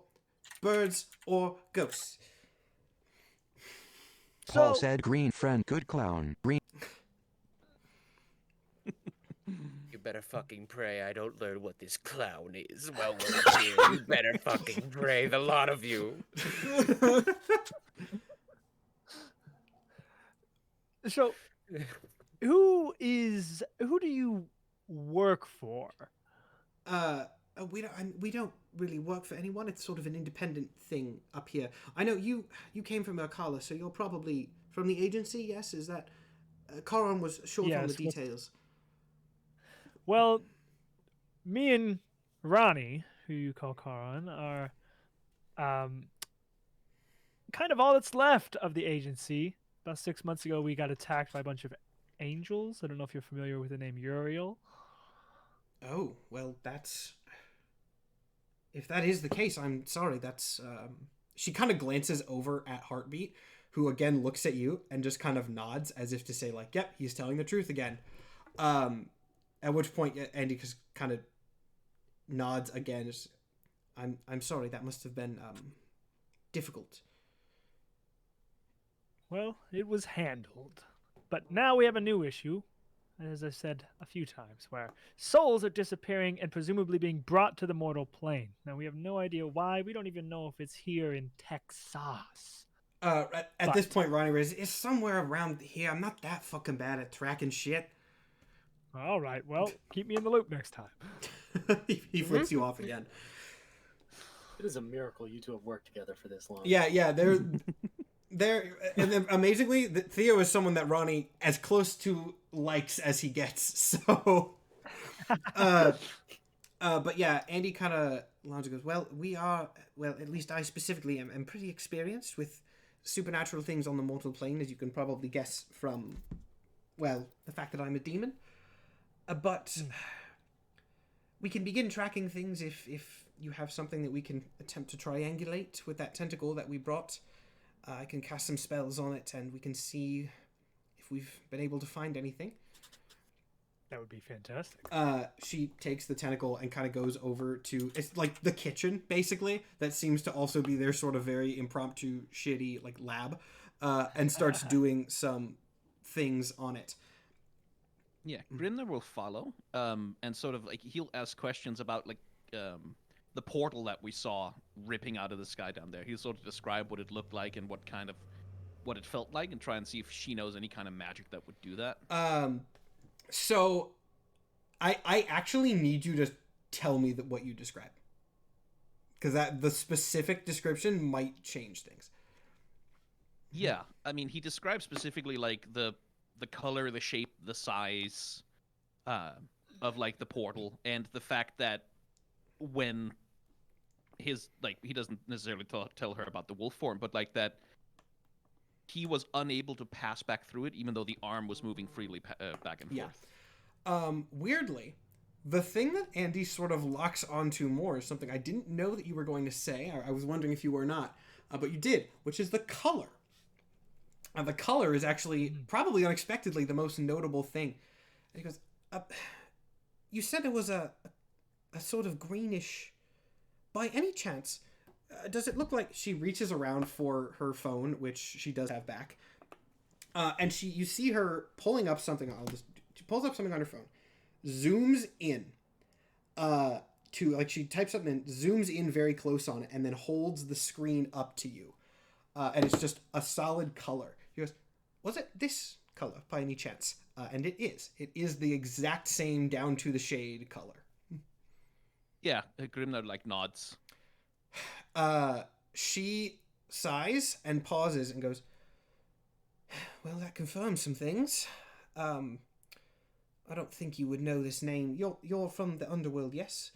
birds, or ghosts. Paul So- said, "Green friend, good clown." Green. You better fucking pray I don't learn what this clown is while we're here. You better fucking pray, the lot of you. So, who do you work for? We don't really work for anyone. It's sort of an independent thing up here. I know you came from Akala, so you're probably from the agency. Yes, is that? Karan was short on the Yes, well- details. Well, me and Ronnie, who you call Karan, are kind of all that's left of the agency. About 6 months ago, we got attacked by a bunch of angels. I don't know if you're familiar with the name Uriel. Oh, well, that's... If that is the case, I'm sorry, that's... She kind of glances over at Heartbeat, who again looks at you and just kind of nods as if to say, like, yep, he's telling the truth again. At which point, Andy just kind of nods again. Just, I'm sorry, that must have been difficult. Well, it was handled. But now we have a new issue, as I said a few times, where souls are disappearing and presumably being brought to the mortal plane. Now, we have no idea why. We don't even know if it's here in Texas. At this point, Ronnie Riz is somewhere around here. I'm not that fucking bad at tracking shit. All right, well, keep me in the loop next time. He flips you off again. It is a miracle you two have worked together for this long. Yeah, they're and then amazingly, Theo is someone that Ronnie as close to likes as he gets. So, but yeah, Andy kind of lounges and goes, well, at least I specifically am pretty experienced with supernatural things on the mortal plane, as you can probably guess from, well, the fact that I'm a demon. But we can begin tracking things if you have something that we can attempt to triangulate with that tentacle that we brought. I can cast some spells on it, and we can see if we've been able to find anything. That would be fantastic. She takes the tentacle and kind of goes over to... It's like the kitchen, basically. That seems to also be their sort of very impromptu, shitty, like, lab. And starts doing some things on it. Yeah, Grimner will follow, and sort of like he'll ask questions about like the portal that we saw ripping out of the sky down there. He'll sort of describe what it looked like and what it felt like, and try and see if she knows any kind of magic that would do that. So, I actually need you to tell me what you describe, because the specific description might change things. Yeah, I mean, he describes specifically like the color, the shape, the size of like the portal, and the fact that when his like he doesn't necessarily tell her about the wolf form, but like that he was unable to pass back through it, even though the arm was moving freely back and forth. Weirdly, the thing that Andy sort of locks onto more is something I didn't know that you were going to say. I was wondering if you were not, but you did, which is the color. The color is actually probably unexpectedly the most notable thing. And he goes, you said it was a sort of greenish. By any chance, does it look like she reaches around for her phone, which she does have back, and you see her pulling up something. She pulls up something on her phone, zooms in, to like she types something in, zooms in very close on it, and then holds the screen up to you, and it's just a solid color. She goes, "Was it this color by any chance?" And it is. It is the exact same down to the shade color. Yeah, Grimner like nods. She sighs and pauses and goes, "Well, that confirms some things. I don't think you would know this name. You're from the underworld, yes?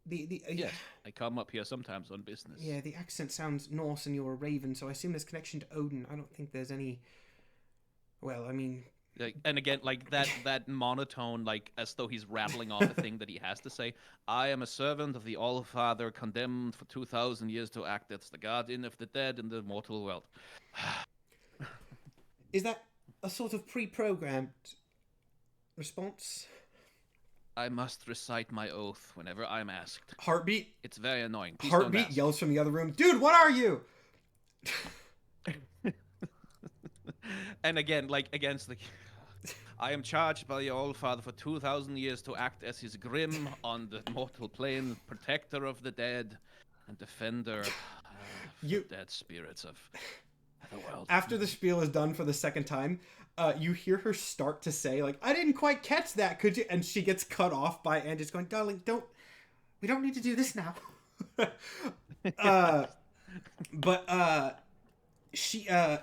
Yes, I come up here sometimes on business. Yeah, the accent sounds Norse and you're a raven, so I assume there's connection to Odin. I don't think there's any... Well, I mean... Like, and again, like that monotone, like as though he's rattling off a thing that he has to say. I am a servant of the All-Father, condemned for 2,000 years to act as the guardian of the dead in the mortal world. Is that a sort of pre-programmed response? I must recite my oath whenever I'm asked. Heartbeat. It's very annoying. Please don't Heartbeat ask. yells from the other room, "Dude, what are you?" And again, like against the, I am charged by the All-Father for 2,000 years to act as his grim on the mortal plane, protector of the dead, and defender of the dead spirits of the world. After the spiel is done for the second time, you hear her start to say, like, "I didn't quite catch that, could you?" And she gets cut off by Andrew's going, "Darling, we don't need to do this now."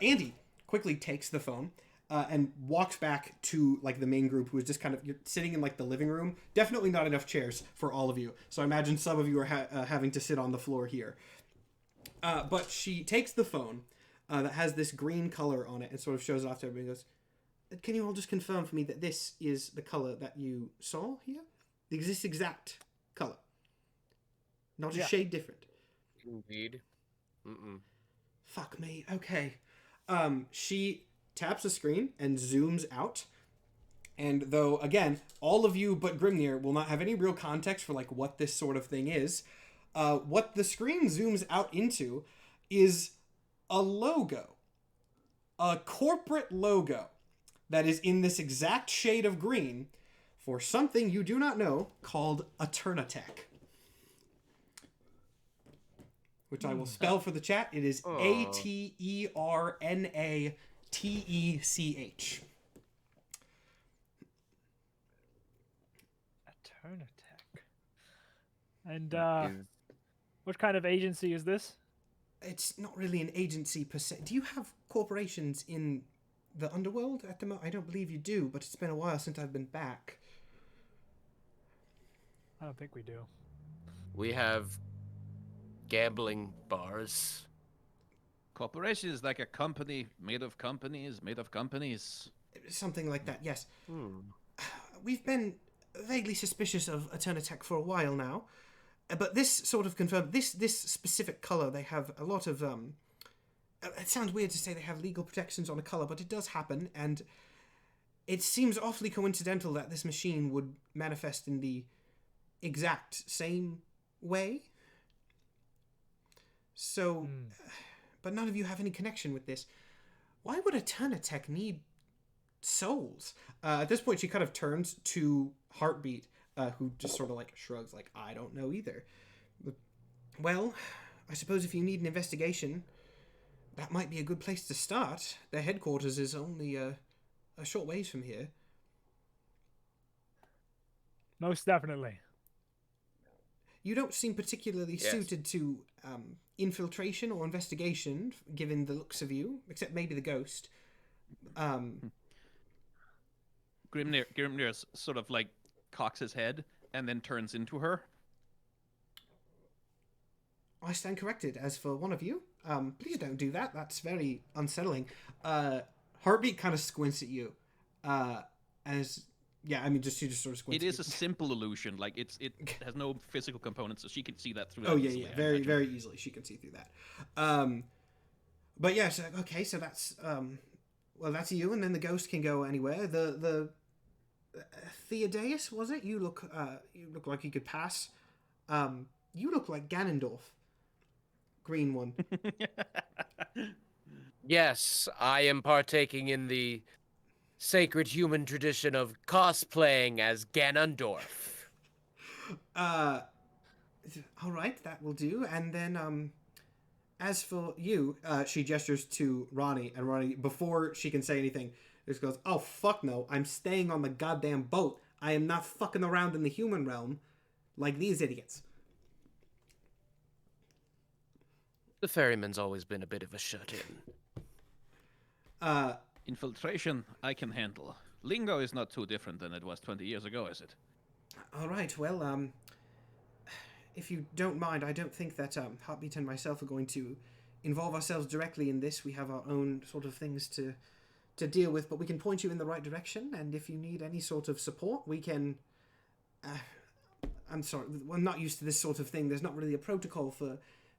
Andy quickly takes the phone and walks back to like the main group, who is just kind of sitting in like the living room. Definitely not enough chairs for all of you, so I imagine some of you are having to sit on the floor here. But she takes the phone that has this green color on it and sort of shows it off to everybody and goes, "Can you all just confirm for me that this is the color that you saw here? This exact color, not a shade different." Indeed. Fuck me. Okay. She taps the screen and zooms out. And though, again, all of you but Grimnir will not have any real context for like what this sort of thing is, what the screen zooms out into is a logo. A corporate logo that is in this exact shade of green for something you do not know called AternTech. Which I will spell for the chat. It is AternAtech. AternTech. And what kind of agency is this? It's not really an agency per se. Do you have corporations in the underworld at the moment? I don't believe you do, but it's been a while since I've been back. I don't think we do. We have gambling bars. Corporation is like a company made of companies, made of companies. Something like that, yes. We've been vaguely suspicious of AternTech for a while now, but this sort of confirmed, this specific color, they have a lot of, it sounds weird to say they have legal protections on a color, but it does happen, and it seems awfully coincidental that this machine would manifest in the exact same way. So, but none of you have any connection with this. Why would AternTech need souls? At this point, she kind of turns to Heartbeat, who just sort of like shrugs, like, "I don't know either." Well, I suppose if you need an investigation, that might be a good place to start. Their headquarters is only a short ways from here. Most definitely. You don't seem particularly suited to infiltration or investigation, given the looks of you, except maybe the ghost. Grimnir sort of like cocks his head and then turns into her. I stand corrected. As for one of you, please don't do that. That's very unsettling. Heartbeat kind of squints at you, as yeah. I mean, she just sort of squints. It is at a you. simple illusion. Like it has no physical components, so she can see that through. Oh that yeah, easily, yeah, I very imagine. very easily she can see through that. But yeah, so, okay, so that's well, that's you, and then the ghost can go anywhere. The H.A.D.E.S, was it? You look like you could pass. You look like Ganondorf. green one. Yes, I am partaking in the sacred human tradition of cosplaying as Ganondorf. All right, that will do. And then, as for you, she gestures to Ronnie, and Ronnie, before she can say anything, just goes, "Oh fuck no! I'm staying on the goddamn boat. I am not fucking around in the human realm like these idiots." The ferryman's always been a bit of a shut-in. Infiltration, I can handle. Lingo is not too different than it was 20 years ago, is it? All right. Well, if you don't mind, I don't think that Heartbeat and myself are going to involve ourselves directly in this. We have our own sort of things to deal with, but we can point you in the right direction. And if you need any sort of support, we can. I'm sorry, I'm not used to this sort of thing. There's not really a protocol for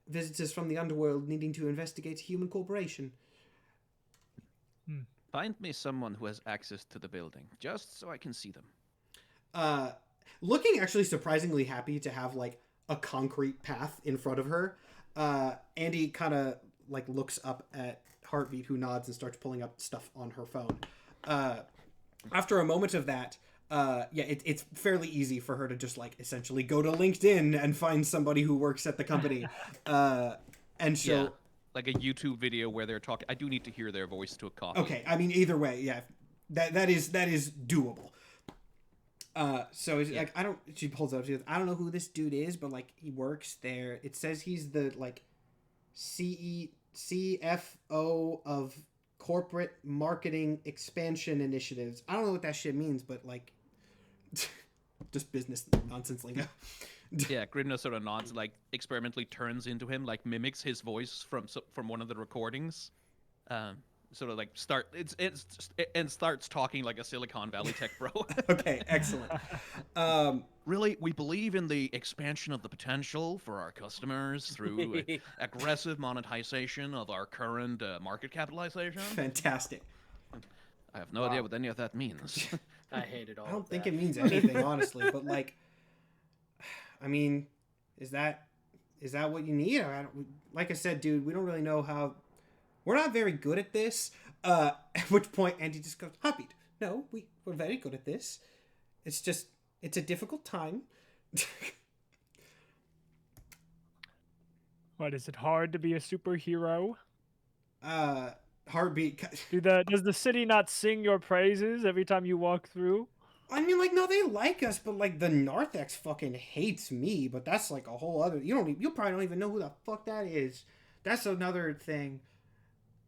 visitors from the underworld needing to investigate a human corporation. Find me someone who has access to the building, just so I can see them. Looking actually surprisingly happy to have like a concrete path in front of her. Andy kind of like looks up at Heartbeat, who nods and starts pulling up stuff on her phone. After a moment of that, it's fairly easy for her to just like essentially go to LinkedIn and find somebody who works at the company. And she'll... Yeah, like a YouTube video where they're talking. I do need to hear their voice to a coffee. Okay, I mean, either way, yeah, that is doable. So it's like, she pulls it up, she goes, I don't know who this dude is, but like he works there. It says he's the like CFO of corporate marketing expansion initiatives. I don't know what that shit means, but like just business nonsense lingo. Yeah, Grimna sort of nods, like experimentally turns into him, like mimics his voice from one of the recordings. Sort of like starts talking like a Silicon Valley tech bro. Okay, excellent. Really, we believe in the expansion of the potential for our customers through aggressive monetization of our current market capitalization. Fantastic. I have no idea what any of that means. I hated all I don't of think that. it means anything, honestly, but like, I mean, is that what you need? Like I said, dude, we don't really know how. We're not very good at this. At which point Andy just goes, Heartbeat, no, we're very good at this. It's a difficult time. What, is it hard to be a superhero? Heartbeat. Does the city not sing your praises every time you walk through? I mean, like, no, they like us, but like the Narthex fucking hates me. But that's like a whole other. You probably don't even know who the fuck that is. That's another thing.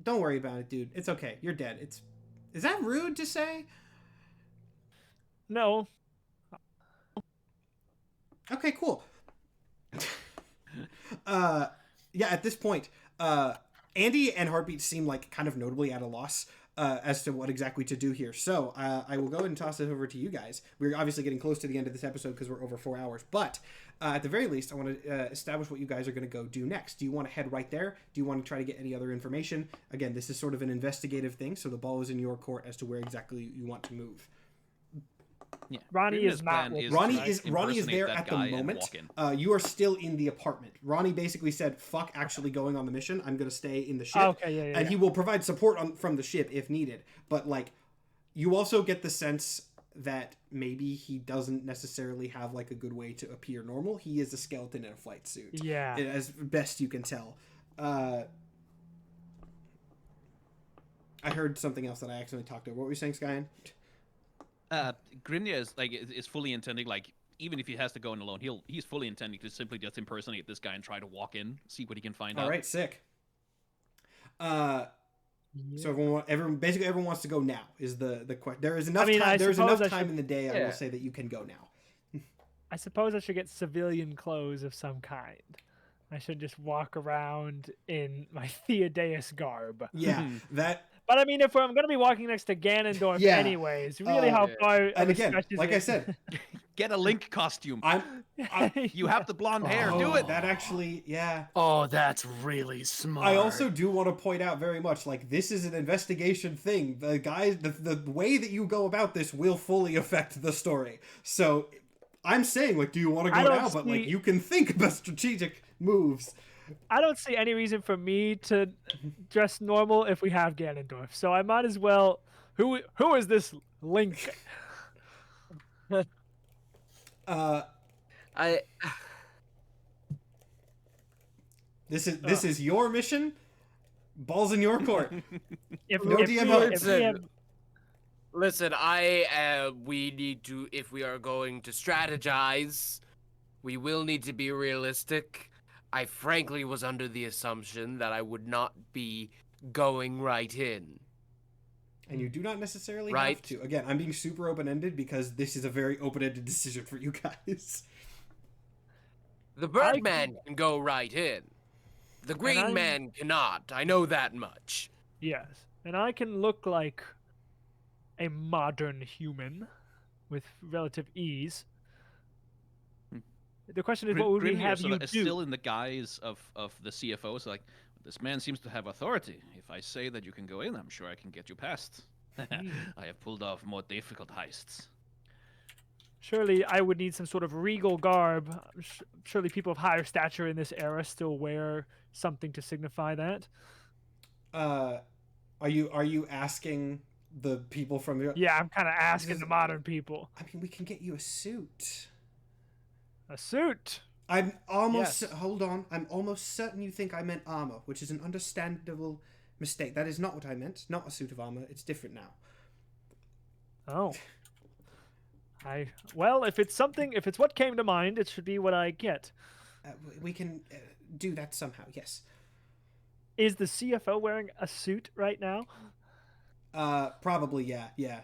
Don't worry about it, dude. It's okay. You're dead. Is that rude to say? No. Okay, cool. Yeah, at this point, Andy and Heartbeat seem like kind of notably at a loss as to what exactly to do here. So I will go ahead and toss it over to you guys. We're obviously getting close to the end of this episode because we're over 4 hours. But at the very least, I want to establish what you guys are going to go do next. Do you want to head right there? Do you want to try to get any other information? Again, this is sort of an investigative thing, so the ball is in your court as to where exactly you want to move. Yeah. Ronnie Grimna's is not. plan Ronnie to is impersonate there that at the guy and moment. walk in. You are still in the apartment. Ronnie basically said, "Fuck actually going on the mission. I'm going to stay in the ship." Oh, okay, yeah, and he will provide support from the ship if needed. But like, you also get the sense that maybe he doesn't necessarily have like a good way to appear normal. He is a skeleton in a flight suit. Yeah. As best you can tell. I heard something else that I accidentally talked over. What were you saying, Skyen? Grimnia is fully intending, like, even if he has to go in alone, he's fully intending to simply just impersonate this guy and try to walk in, see what he can find out. All right, sick. So basically everyone wants to go now. Is the question? There is enough time. There is enough time in the day. I will say that you can go now. I suppose I should get civilian clothes of some kind. I should just walk around in my H.A.D.E.S garb. Yeah, that. But I mean, if I'm going to be walking next to Ganondorf anyways, really how far... And again, like I said... Get a Link costume. You have the blonde hair. Do it. That actually, yeah. Oh, that's really smart. I also do want to point out very much, like, this is an investigation thing. The guys, the way that you go about this will fully affect the story. So, I'm saying, like, do you want to go now? But, like, you can think about strategic moves. I don't see any reason for me to dress normal if we have Ganondorf. So I might as well. Who is this Link? Uh, I this is your mission. Balls in your court. If, No if, DM we, votes. if we have, listen. We need to, if we are going to strategize, we will need to be realistic. I frankly was under the assumption that I would not be going right in. And you do not necessarily have Right. to. Again, I'm being super open-ended because this is a very open-ended decision for you guys. The Birdman can go right in. The Green I'm- Man cannot. I know that much. yes, and I can look like a modern human with relative ease. The question is, what would we Grimnir have sort you of is do? still in the guise of the CFO. So like, this man seems to have authority. If I say that you can go in, I'm sure I can get you past. I have pulled off more difficult heists. Surely I would need some sort of regal garb. Surely people of higher stature in this era still wear something to signify that. Are you asking the people from your? Yeah, I'm kind of asking is- the modern people. I mean, we can get you a suit. A suit. I'm almost. Yes. Hold on. I'm almost certain you think I meant armor, which is an understandable mistake. That is not what I meant. Not a suit of armor. It's different now. Oh. Well, if it's what came to mind, it should be what I get. We can do that somehow. Yes. Is the CFO wearing a suit right now? Probably. Yeah. Yeah.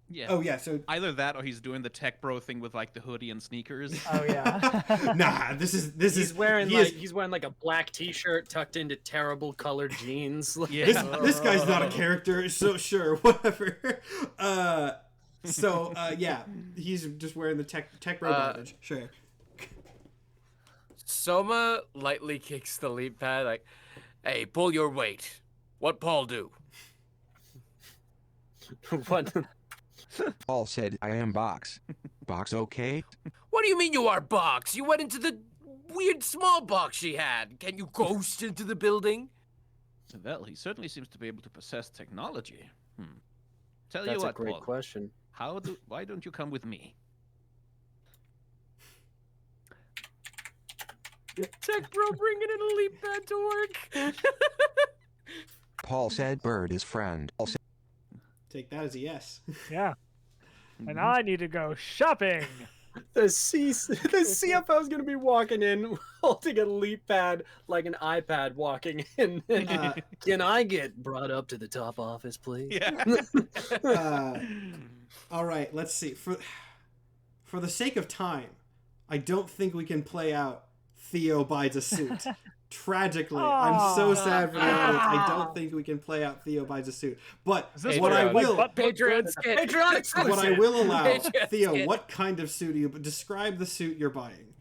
Yeah. Oh yeah. So Either that, or he's doing the tech bro thing with like the hoodie and sneakers. Oh yeah. nah. This is He's wearing he like is- he's wearing like a black T-shirt tucked into terrible colored jeans. Yeah. This guy's not a character, so sure, whatever. Yeah, he's just wearing the tech bro badge. Sure. Soma lightly kicks the leap pad like, "Hey, pull your weight." What Paul do? What? Paul said I am box. Box okay? What do you mean you are box? You went into the weird small box she had. Can you ghost into the building? Well, he certainly seems to be able to possess technology. Tell you That's a what, great Paul. question. Why don't you come with me? Tech bro bringing in a leap pad to work. Paul said bird is friend. Paul said Take that as a yes. Yeah. And I need to go shopping. The CFO's gonna be walking in holding a leap pad like an iPad walking in. Can I get brought up to the top office, please? Yeah. All right, let's see. For the sake of time, I don't think we can play out Theo buys a suit. Tragically, I'm so sad for the audience. I don't think we can play out Theo buys a suit. But this what I will, Patreon skit. Patreon exclusive. what I will allow, Patreon Theo, skit. what kind of suit are you? Describe the suit you're buying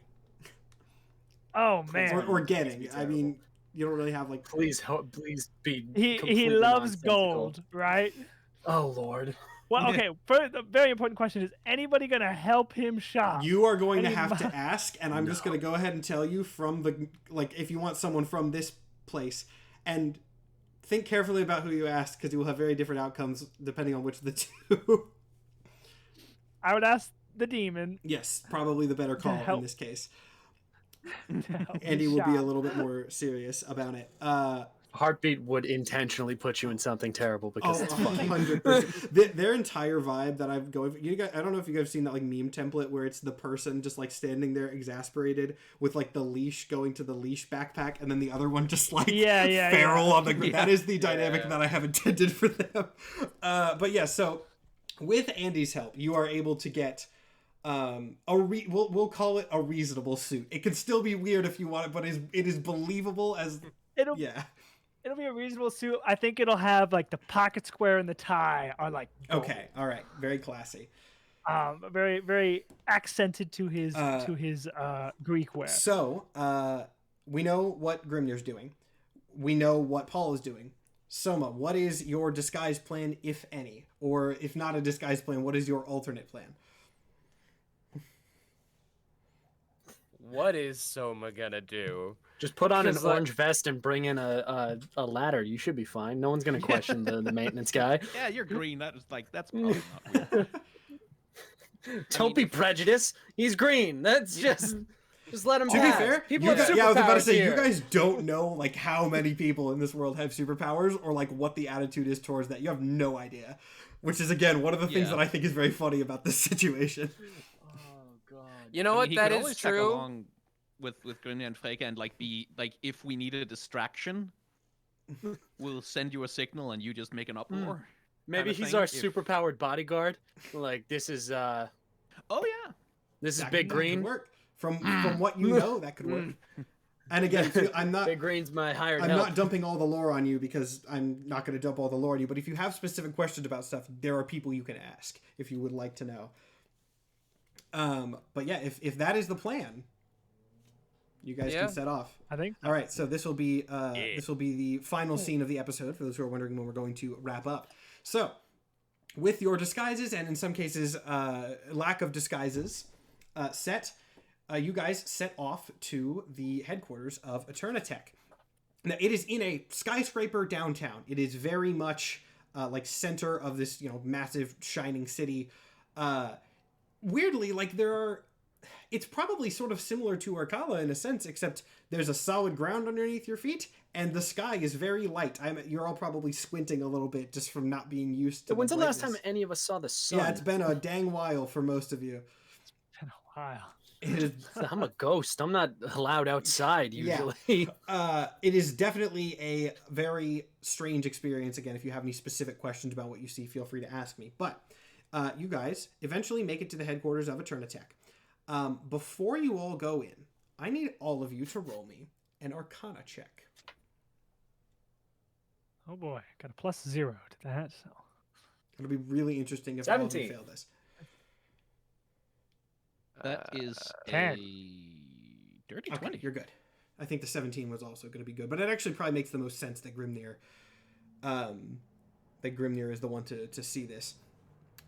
Oh man. or getting. I mean, you don't really have like. Please be. He completely loves nonsensical. gold, right? Oh Lord. Well, okay. The very important question is: anybody gonna help him shop? You are going to Any have mo- to ask, and I'm just going to go ahead and tell you from the if you want someone from this place, and think carefully about who you ask because you will have very different outcomes depending on which of the two. I would ask the demon. Yes, probably the better call in help. this case. To help me Andy will be a shop. little bit more serious about it. Heartbeat would intentionally put you in something terrible because Oh, it's funny. 100%. Their entire vibe that I'm going for, you guys, I don't know if you guys have seen that like meme template where it's the person just like standing there exasperated with like the leash going to the leash backpack and then the other one just like Yeah, feral yeah. on the ground. That is the dynamic that I have intended for them. But yeah, so with Andy's help, you are able to get we'll call it a reasonable suit. It can still be weird if you want it, but it is believable as It'll be a reasonable suit. I think it'll have like the pocket square and the tie are like gold. Okay, all right, very classy. Very very accented to his Greek wear. So, we know what Grimnir's doing. We know what Paul is doing. Soma, what is your disguise plan, if any? Or if not a disguise plan, what is your alternate plan? What is Soma gonna do? Just put on an 'Cause, like- orange vest and bring in a ladder. You should be fine. No one's gonna question the maintenance guy. Yeah, you're green. That's probably not weird. Don't be prejudiced. He's green. That's just let him To be pass. fair, People you have guys, I was about to superpowers say, here. you guys don't know like how many people in this world have superpowers or like what the attitude is towards that. You have no idea, which is again one of the things Yeah. that I think is very funny about this situation. Oh god. You know I what? mean, he That could is always tag true. along with Grinny and Freke and like be like, if we needed a distraction, we'll send you a signal and you just make an uproar. Maybe kinda he's thing, our if- superpowered bodyguard. Like this is Oh yeah. That Big could Green. work. From what you know, that could work. And again, I'm not Big Green's my hired I'm help. not dumping all the lore on you because I'm not going to dump all the lore on you. But if you have specific questions about stuff, there are people you can ask if you would like to know. But yeah, if that is the plan, you guys Yeah. can set off. I think. All right, so this will be the final scene of the episode for those who are wondering when we're going to wrap up. So, with your disguises and in some cases lack of disguises set, you guys set off to the headquarters of AternTech. Now, it is in a skyscraper downtown. It is very much like center of this massive shining city. Weirdly, like it's probably sort of similar to Arcala in a sense, except there's a solid ground underneath your feet, and the sky is very light. You're all probably squinting a little bit just from not being used to. When's the last time brightness. any of us saw the sun? Yeah, it's been a dang while for most of you. It's been a while. It is, I'm a ghost. I'm not allowed outside Yeah. usually. it is definitely a very strange experience. Again, if you have any specific questions about what you see, feel free to ask me. But you guys eventually make it to the headquarters of AternTech. Before you all go in, I need all of you to roll me an Arcana check. Oh boy, got a +0 to that. So It'll be really interesting if all of you 17. fail this. That is 10. a dirty Okay, 20. you're good. I think the 17 was also going to be good, but it actually probably makes the most sense that Grimnir is the one to see this.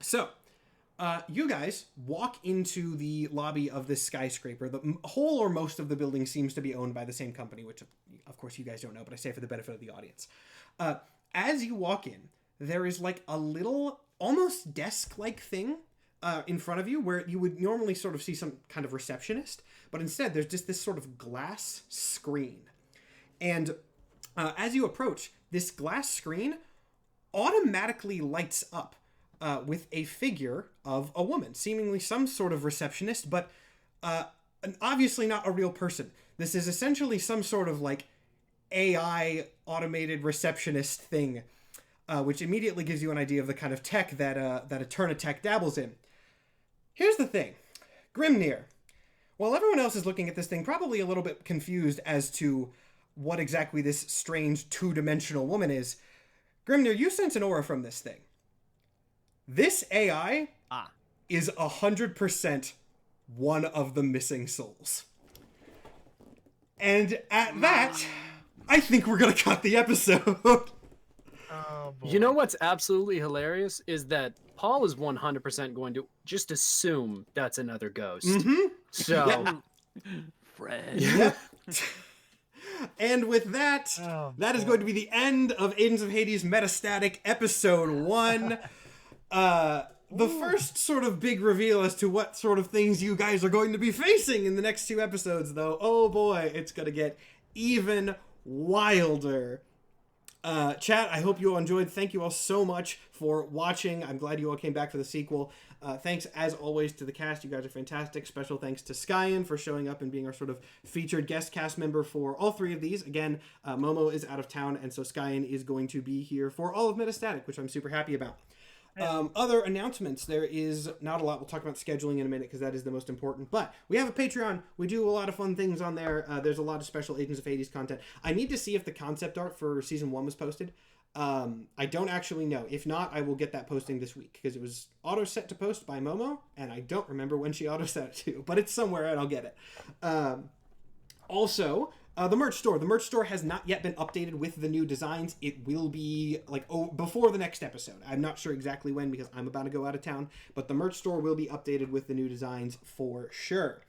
So, you guys walk into the lobby of this skyscraper. The whole or most of the building seems to be owned by the same company, which of course you guys don't know, but I say for the benefit of the audience. As you walk in, there is like a little almost desk-like thing in front of you where you would normally sort of see some kind of receptionist, but instead there's just this sort of glass screen. And as you approach, this glass screen automatically lights up with a figure of a woman, seemingly some sort of receptionist, but obviously not a real person. This is essentially some sort of like AI automated receptionist thing, which immediately gives you an idea of the kind of tech that AternTech dabbles in. Here's the thing, Grimnir. While everyone else is looking at this thing, probably a little bit confused as to what exactly this strange two-dimensional woman is, Grimnir, you sense an aura from this thing. This AI is 100% one of the missing souls. And at that, I think we're going to cut the episode. oh boy. You know what's absolutely hilarious is that Paul is 100% going to just assume that's another ghost. Mm-hmm. So, Fred. Yep. And with that, Oh, that is boy. going to be the end of Agents of Hades Metastatic Episode 1. The first sort of big reveal as to what sort of things you guys are going to be facing in the next 2 episodes, though. Oh boy, it's going to get even wilder. Chat, I hope you all enjoyed. Thank you all so much for watching. I'm glad you all came back for the sequel. Thanks, as always, to the cast. You guys are fantastic. Special thanks to Skyen for showing up and being our sort of featured guest cast member for all 3 of these. Again, Momo is out of town, and so Skyen is going to be here for all of Metastatic, which I'm super happy about. Other announcements, there is not a lot. We'll talk about scheduling in a minute because that is the most important. But we have a Patreon. We do a lot of fun things on there. There's a lot of special Agents of Hades content. I need to see if the concept art for Season 1 was posted. I don't actually know. If not, I will get that posting this week because it was auto-set to post by Momo, and I don't remember when she auto-set it to. But it's somewhere and I'll get it. Also... the merch store. The merch store has not yet been updated with the new designs. It will be before the next episode. I'm not sure exactly when because I'm about to go out of town, but the merch store will be updated with the new designs for sure.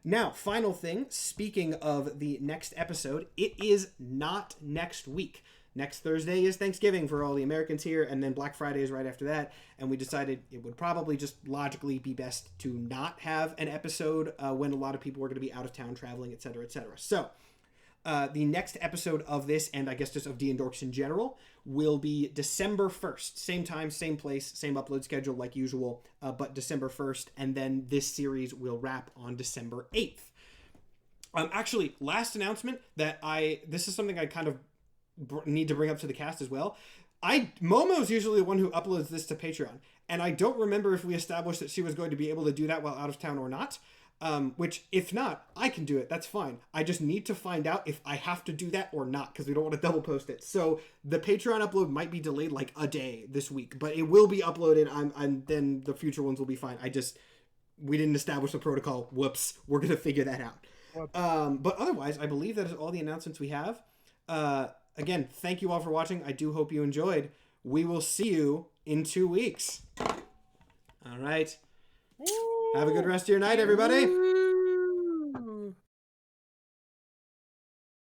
Now, final thing, speaking of the next episode, it is not next week. Next Thursday is Thanksgiving for all the Americans here, and then Black Friday is right after that, and we decided it would probably just logically be best to not have an episode when a lot of people are going to be out of town traveling, etc., etc. So, the next episode of this, and I guess just of D&Dorks in general, will be December 1st. Same time, same place, same upload schedule like usual, but December 1st, and then this series will wrap on December 8th. Actually, last announcement this is something I kind of need to bring up to the cast as well. Momo's usually the one who uploads this to Patreon, and I don't remember if we established that she was going to be able to do that while out of town or not. Which, if not, I can do it. That's fine. I just need to find out if I have to do that or not, because we don't want to double post it. So the Patreon upload might be delayed like a day this week, but it will be uploaded, and then the future ones will be fine. We didn't establish the protocol. Whoops. We're going to figure that out. But otherwise, I believe that is all the announcements we have. Again, thank you all for watching. I do hope you enjoyed. We will see you in 2 weeks. All right. Have a good rest of your night, everybody.